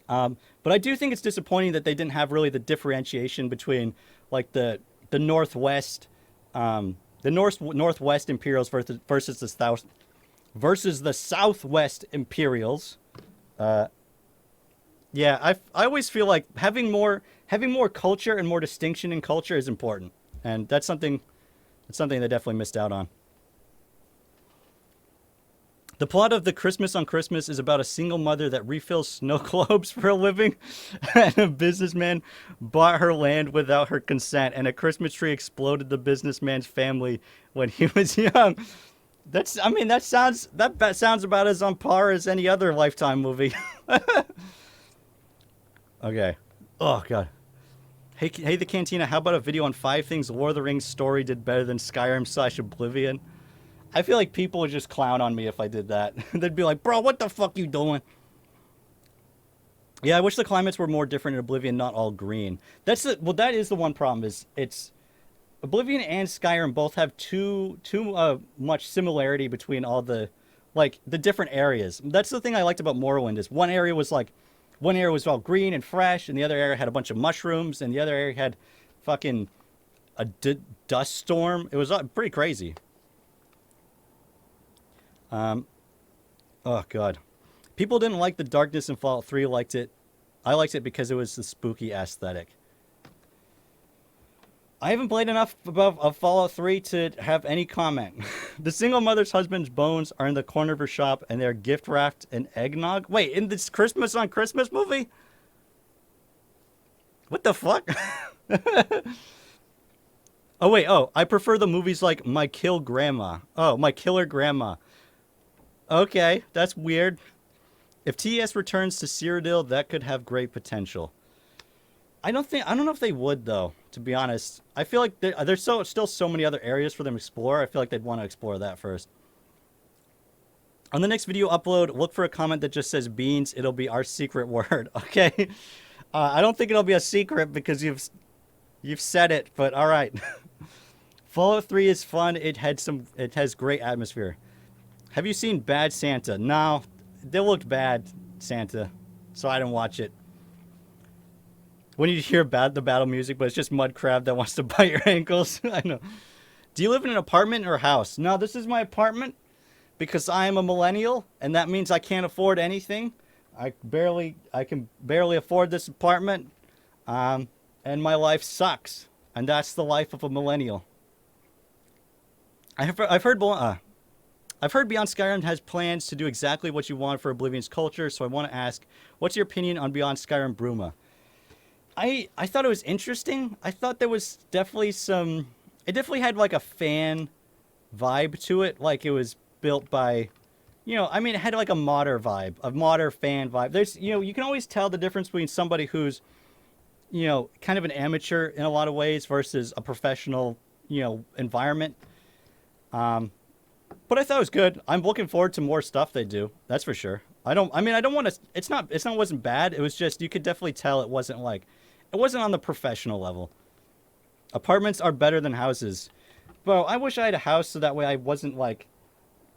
But I do think it's disappointing that they didn't have really the differentiation between like the northwest, northwest Imperials versus the southwest Imperials. Yeah, I always feel like having more culture and more distinction in culture is important, and that's something they definitely missed out on. The plot of The Christmas on Christmas is about a single mother that refills snow globes for a living, and a businessman bought her land without her consent, and a Christmas tree exploded the businessman's family when he was young. That sounds about as on par as any other Lifetime movie. Okay. Oh god. Hey, TheCantina, how about a video on 5 things Lord of the Rings story did better than Skyrim / Oblivion? I feel like people would just clown on me if I did that. They'd be like, bro, what the fuck you doing? Yeah, I wish the climates were more different in Oblivion, not all green. That is the one problem, is it's Oblivion and Skyrim both have too much similarity between all the different areas. That's the thing I liked about Morrowind, is one area was all green and fresh, and the other area had a bunch of mushrooms, and the other area had fucking a dust storm. It was pretty crazy. Oh god. People didn't like the darkness in Fallout 3, liked it. I liked it because it was the spooky aesthetic. I haven't played enough of Fallout 3 to have any comment. The single mother's husband's bones are in the corner of her shop, and they're gift wrapped in eggnog. Wait, in this Christmas on Christmas movie? What the fuck? Oh wait, I prefer the movies like My Kill Grandma. Oh, My Killer Grandma. Okay, that's weird. If TES returns to Cyrodiil, that could have great potential. I don't know if they would, though, to be honest. I feel like there's still so many other areas for them to explore. I feel like they'd want to explore that first. On the next video upload, look for a comment that just says beans. It'll be our secret word, okay? I don't think it'll be a secret because you've said it, but all right. Fallout 3 is fun. It has great atmosphere. Have you seen Bad Santa? No, they looked bad, Santa, so I didn't watch it. When you hear the battle music, but it's just mud crab that wants to bite your ankles. I know. Do you live in an apartment or house? No, this is my apartment because I am a millennial, and that means I can't afford anything. I can barely afford this apartment, and my life sucks, and that's the life of a millennial. I've heard Beyond Skyrim has plans to do exactly what you want for Oblivion's culture, so I want to ask, what's your opinion on Beyond Skyrim Bruma? I thought it was interesting. I thought there was definitely some... It definitely had like a fan vibe to it, like it was built by... You know, I mean, it had like a modder vibe, a modder fan vibe. There's, you know, you can always tell the difference between somebody who's, you know, kind of an amateur in a lot of ways versus a professional, you know, environment. But I thought it was good. I'm looking forward to more stuff they do. That's for sure. I don't want to, it wasn't bad. It was just, you could definitely tell it wasn't on the professional level. Apartments are better than houses. Bro, I wish I had a house so that way I wasn't like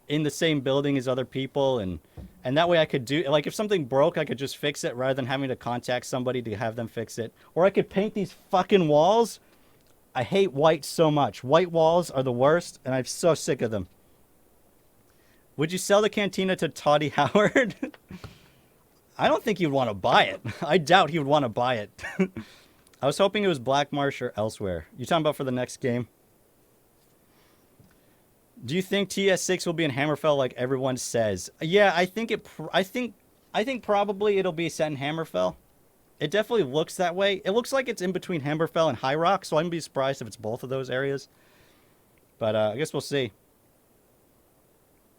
in the same building as other people, and that way I could do, like, if something broke, I could just fix it rather than having to contact somebody to have them fix it. Or I could paint these fucking walls. I hate white so much. White walls are the worst, and I'm so sick of them. Would you sell the cantina to Toddy Howard? I don't think he'd want to buy it. I doubt he would want to buy it. I was hoping it was Black Marsh or elsewhere. You talking about for the next game? Do you think TS6 will be in Hammerfell like everyone says? Yeah, I think probably it'll be set in Hammerfell. It definitely looks that way. It looks like it's in between Hammerfell and High Rock, so I wouldn't be surprised if it's both of those areas. But I guess we'll see.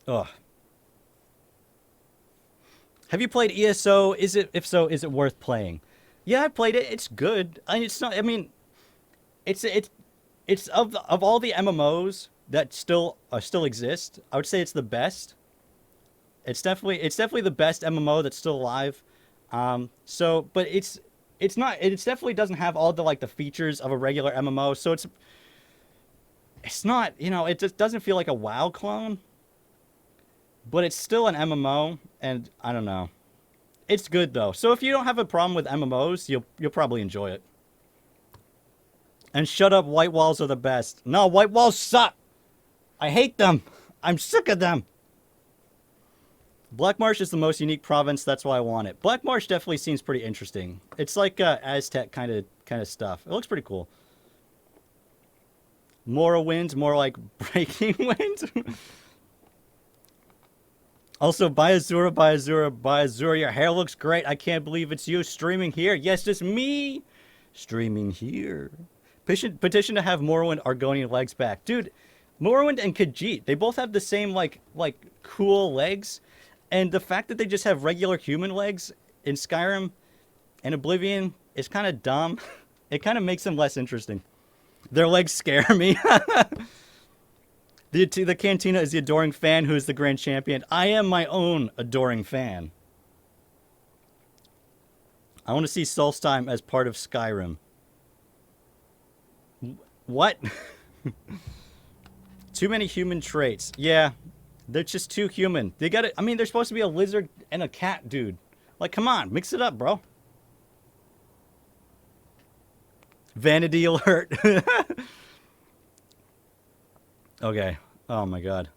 Ugh. Have you played ESO? If so, is it worth playing? Yeah, I played it. It's good. It's not. I mean, it's of all the MMOs that still exist, I would say it's the best. It's definitely the best MMO that's still alive. But it's definitely doesn't have all the like the features of a regular MMO. So it's not, you know, it just doesn't feel like a WoW clone. But it's still an MMO, and I don't know. It's good though. So if you don't have a problem with MMOs, you'll probably enjoy it. And shut up, white walls are the best. No, white walls suck. I hate them. I'm sick of them. Black Marsh is the most unique province. That's why I want it. Black Marsh definitely seems pretty interesting. It's like Aztec kind of stuff. It looks pretty cool. Morrowind, more like Breaking Wind. Also, buy Azura, buy Azura, buy Azura. Your hair looks great. I can't believe it's you streaming here. Yes, it's me streaming here. Petition to have Morrowind Argonian legs back. Dude, Morrowind and Khajiit, they both have the same, like cool legs. And the fact that they just have regular human legs in Skyrim and Oblivion is kind of dumb. It kind of makes them less interesting. Their legs scare me. The Cantina is the adoring fan who is the grand champion. I am my own adoring fan. I want to see Solstheim as part of Skyrim. What? Too many human traits. Yeah, they're just too human. They got it. I mean, they're supposed to be a lizard and a cat, dude. Like, come on, mix it up, bro. Vanity alert. Okay. Oh my god.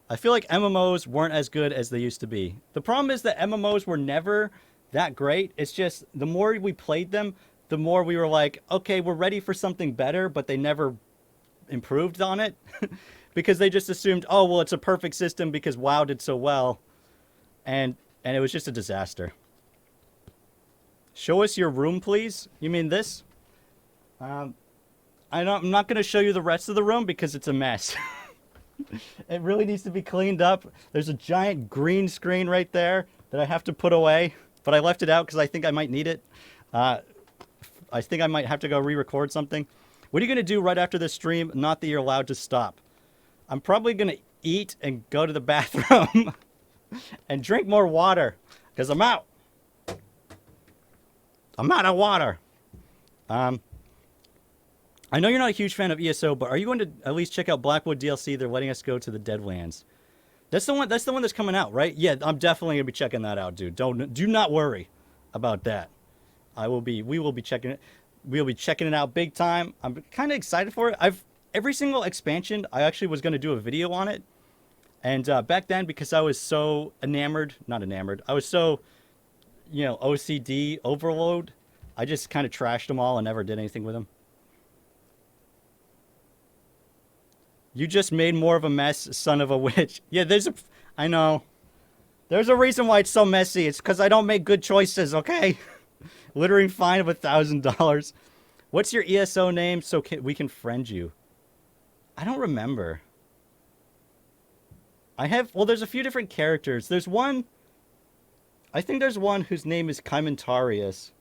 I feel like MMOs weren't as good as they used to be. The problem is that MMOs were never that great. It's just the more we played them, the more we were like, okay, we're ready for something better, but they never improved on it. Because they just assumed, oh, well, it's a perfect system because WoW did so well. And it was just a disaster. Show us your room, please. You mean this? I'm not going to show you the rest of the room because it's a mess. It really needs to be cleaned up. There's a giant green screen right there that I have to put away. But I left it out because I think I might need it. I think I might have to go re-record something. What are you going to do right after this stream? Not that you're allowed to stop. I'm probably going to eat and go to the bathroom. And drink more water. Because I'm out. I'm out of water. I know you're not a huge fan of ESO, but are you going to at least check out Blackwood DLC? They're letting us go to the Deadlands. That's the one. That's the one that's coming out, right? Yeah, I'm definitely gonna be checking that out, dude. Do not worry about that. We will be checking it. We'll be checking it out big time. I'm kind of excited for it. Every single expansion, I actually was gonna do a video on it, and back then because I was so not enamored. I was so, OCD overload. I just kind of trashed them all and never did anything with them. You just made more of a mess, son of a witch. Yeah, I know. There's a reason why it's so messy. It's because I don't make good choices, okay? Littering fine of $1,000. What's your ESO name so we can friend you? I don't remember. There's a few different characters. I think there's one whose name is Kaimentarius.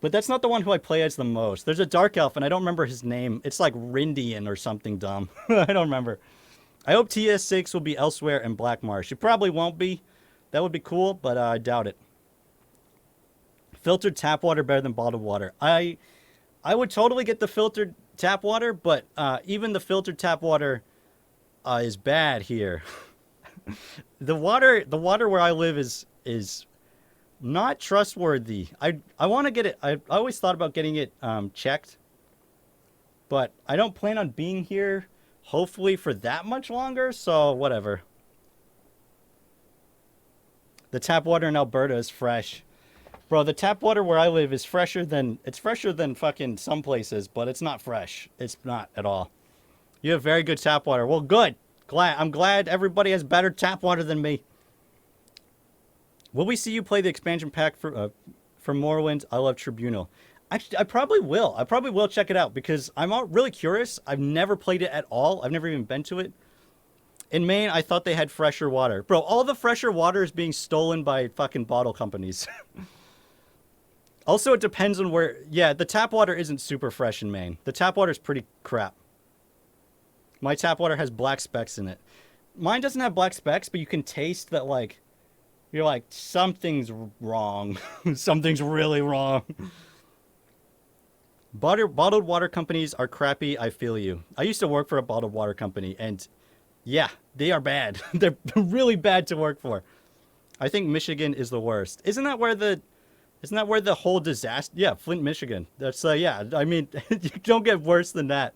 But that's not the one who I play as the most. There's a Dark Elf, and I don't remember his name. It's like Rindian or something dumb. I don't remember. I hope TS6 will be elsewhere in Black Marsh. It probably won't be. That would be cool, but I doubt it. Filtered tap water better than bottled water. I would totally get the filtered tap water, but even the filtered tap water is bad here. The water where I live is not trustworthy. I want to get it. I always thought about getting it checked, but I don't plan on being here hopefully for that much longer, so whatever. The tap water in Alberta is fresh. Bro, the tap water where I live is fresher than fucking some places, but it's not fresh. It's not at all. You have very good tap water. Well, good. I'm glad everybody has better tap water than me. Will we see you play the expansion pack for Morrowind? I love Tribunal. Actually, I probably will. I probably will check it out because I'm really curious. I've never played it at all. I've never even been to it. In Maine, I thought they had fresher water. Bro, all the fresher water is being stolen by fucking bottle companies. Also, it depends on where... Yeah, the tap water isn't super fresh in Maine. The tap water is pretty crap. My tap water has black specks in it. Mine doesn't have black specks, but you can taste that, like... You're like, something's wrong. Something's really wrong. Bottled water companies are crappy, I feel you. I used to work for a bottled water company, and yeah, they are bad. They're really bad to work for. I think Michigan is the worst. Isn't that where the whole disaster... Yeah, Flint, Michigan. That's, yeah, I mean, you don't get worse than that.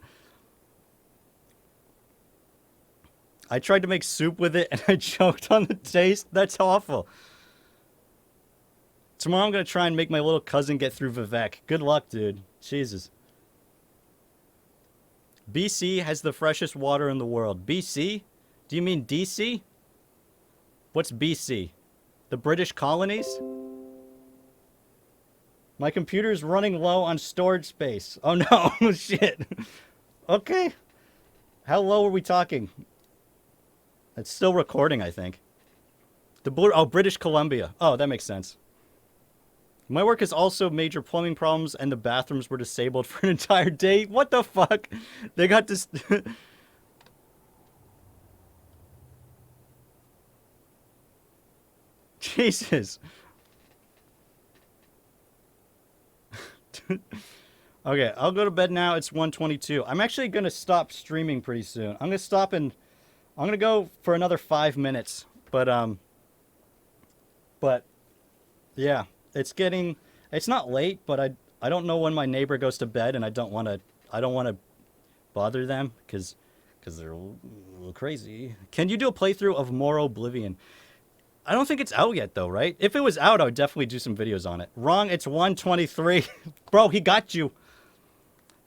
I tried to make soup with it, and I choked on the taste. That's awful. Tomorrow I'm going to try and make my little cousin get through Vivek. Good luck, dude. Jesus. BC has the freshest water in the world. BC? Do you mean DC? What's BC? The British colonies? My computer's running low on storage space. Oh no, shit. Okay. How low are we talking? It's still recording, I think. British Columbia. Oh, that makes sense. My work is also major plumbing problems, and the bathrooms were disabled for an entire day. What the fuck? They got this... Jesus. Okay, I'll go to bed now. It's 1:22. I'm actually going to stop streaming pretty soon. I'm going to stop and... I'm going to go for another 5 minutes. But yeah, it's not late, but I don't know when my neighbor goes to bed, and I don't want to bother them because they're a little crazy. Can you do a playthrough of more Oblivion? I don't think it's out yet though, right? If it was out, I would definitely do some videos on it. Wrong, it's 1:23. Bro, he got you.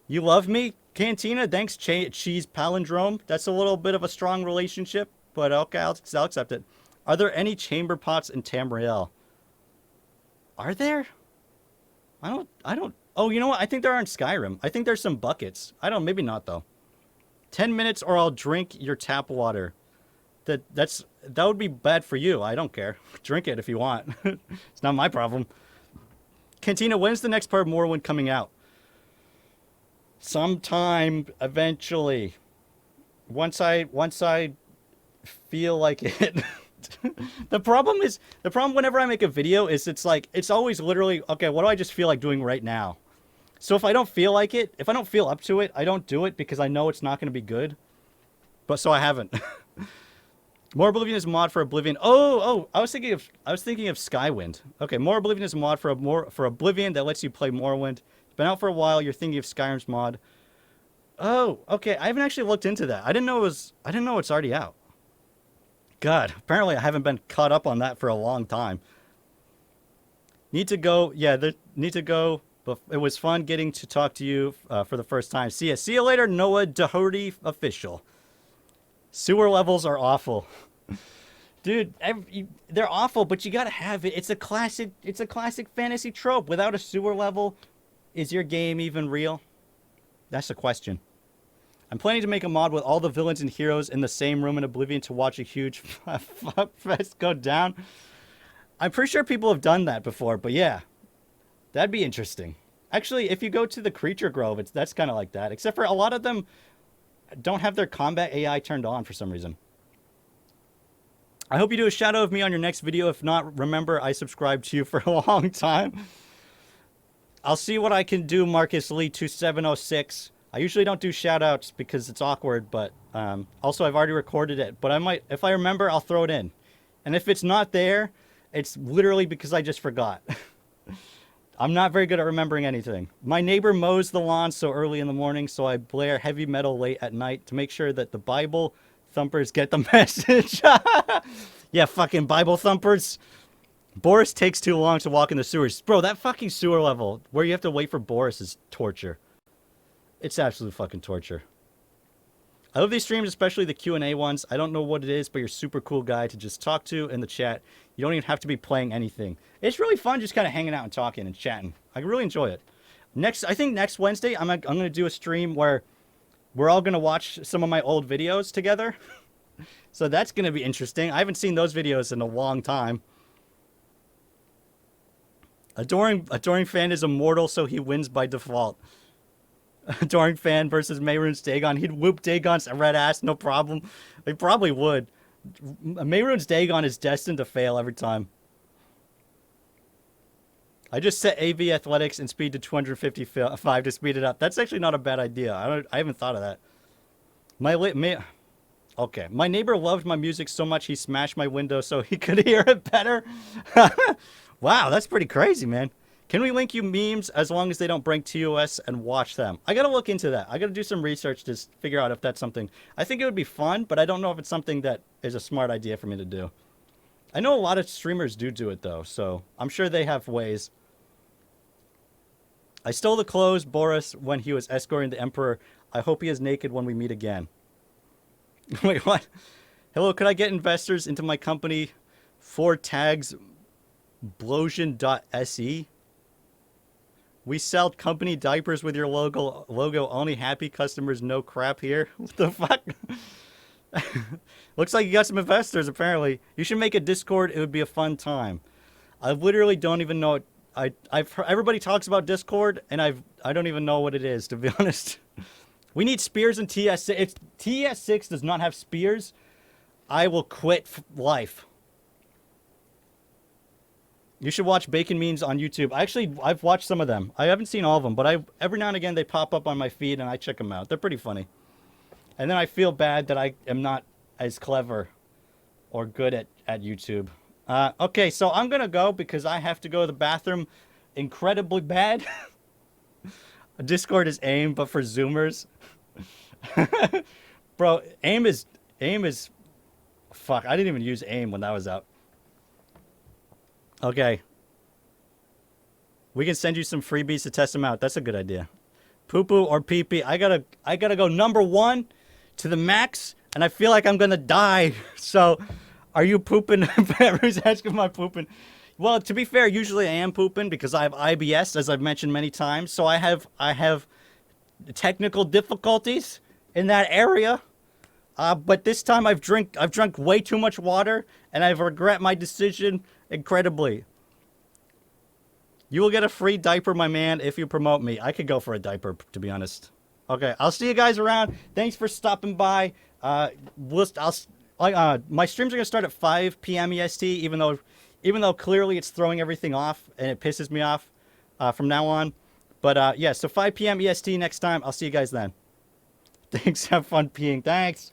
You love me? Cantina, thanks, cheese palindrome. That's a little bit of a strong relationship, but okay, I'll accept it. Are there any chamber pots in Tamriel? Are there? I don't. Oh, you know what? I think there are in Skyrim. I think there's some buckets. Maybe not though. 10 minutes or I'll drink your tap water. That would be bad for you. I don't care. Drink it if you want. It's not my problem. Cantina, when's the next part of Morrowind coming out? Sometime eventually. Once I feel like it. The problem whenever I make a video is it's always literally, okay, what do I just feel like doing right now? So if I don't feel like it, if I don't feel up to it, I don't do it because I know it's not going to be good. But so I haven't. More Oblivion is a mod for Oblivion. I was thinking of Skywind. Okay, More Oblivion is a mod for Oblivion that lets you play Morrowind. It's been out for a while. You're thinking of Skyrim's mod. Oh, okay. I haven't actually looked into that. I didn't know it's already out. God, apparently I haven't been caught up on that for a long time. Need to go. Yeah, need to go. But it was fun getting to talk to you for the first time. See you later, Noah Doherty official. Sewer levels are awful. Dude, they're awful, but you gotta have it. It's a classic fantasy trope. Without a sewer level, is your game even real? That's the question. I'm planning to make a mod with all the villains and heroes in the same room in Oblivion to watch a huge fuck fest go down. I'm pretty sure people have done that before, but yeah. That'd be interesting. Actually, if you go to the Creature Grove, that's kind of like that. Except for a lot of them don't have their combat AI turned on for some reason. I hope you do a shadow of me on your next video. If not, remember, I subscribed to you for a long time. I'll see what I can do, Marcus Lee 2706. I usually don't do shout-outs because it's awkward, but also I've already recorded it. But I might, if I remember, I'll throw it in. And if it's not there, it's literally because I just forgot. I'm not very good at remembering anything. My neighbor mows the lawn so early in the morning, so I blare heavy metal late at night to make sure that the Bible thumpers get the message. Yeah, fucking Bible thumpers. Boris takes too long to walk in the sewers. Bro, that fucking sewer level where you have to wait for Boris is torture. It's absolute fucking torture. I love these streams, especially the Q&A ones. I don't know what it is, but you're a super cool guy to just talk to in the chat. You don't even have to be playing anything. It's really fun just kind of hanging out and talking and chatting. I really enjoy it. I think next Wednesday, I'm going to do a stream where we're all going to watch some of my old videos together. So that's going to be interesting. I haven't seen those videos in a long time. Adoring fan is immortal, so he wins by default. Adoring fan versus Mehrunes Dagon. He'd whoop Dagon's red ass, no problem. He probably would. Mehrunes Dagon is destined to fail every time. I just set AV athletics and speed to 255 to speed it up. That's actually not a bad idea. I haven't thought of that. Okay. My neighbor loved my music so much he smashed my window so he could hear it better. Wow, that's pretty crazy, man. Can we link you memes as long as they don't break TOS and watch them? I gotta look into that. I gotta do some research to figure out if that's something. I think it would be fun, but I don't know if it's something that is a smart idea for me to do. I know a lot of streamers do it, though, so I'm sure they have ways. I stole the clothes, Boris, when he was escorting the Emperor. I hope he is naked when we meet again. Wait, what? Hello, could I get investors into my company? 4 tags, Blosian.se. We sell company diapers with your logo. Only happy customers, no crap here. What the fuck? Looks like you got some investors, apparently. You should make a Discord. It would be a fun time. I literally don't even know. I've heard, everybody talks about Discord, and I don't even know what it is, to be honest. We need spears in TS6. If TS6 does not have spears, I will quit life. You should watch Bacon Memes on YouTube. I've watched some of them. I haven't seen all of them, but every now and again they pop up on my feed and I check them out. They're pretty funny. And then I feel bad that I am not as clever or good at YouTube. Okay, so I'm going to go because I have to go to the bathroom incredibly bad. Discord is AIM, but for Zoomers. Bro, AIM is... Fuck, I didn't even use AIM when that was out. Okay. We can send you some freebies to test them out. That's a good idea. Poo-poo or pee-pee. I gotta go number 1 to the max, and I feel like I'm gonna die. So, are you pooping? Everyone's asking if I'm pooping. Well, to be fair, usually I am pooping because I have IBS, as I've mentioned many times. So I have technical difficulties in that area. But this time I've drunk way too much water, and I regret my decision incredibly. You will get a free diaper, my man, if you promote me. I could go for a diaper, to be honest. Okay, I'll see you guys around. Thanks for stopping by. My streams are gonna start at 5 p.m. EST, even though clearly it's throwing everything off and it pisses me off from now on. But yeah, so 5 p.m. EST next time. I'll see you guys then. Thanks. Have fun peeing. Thanks.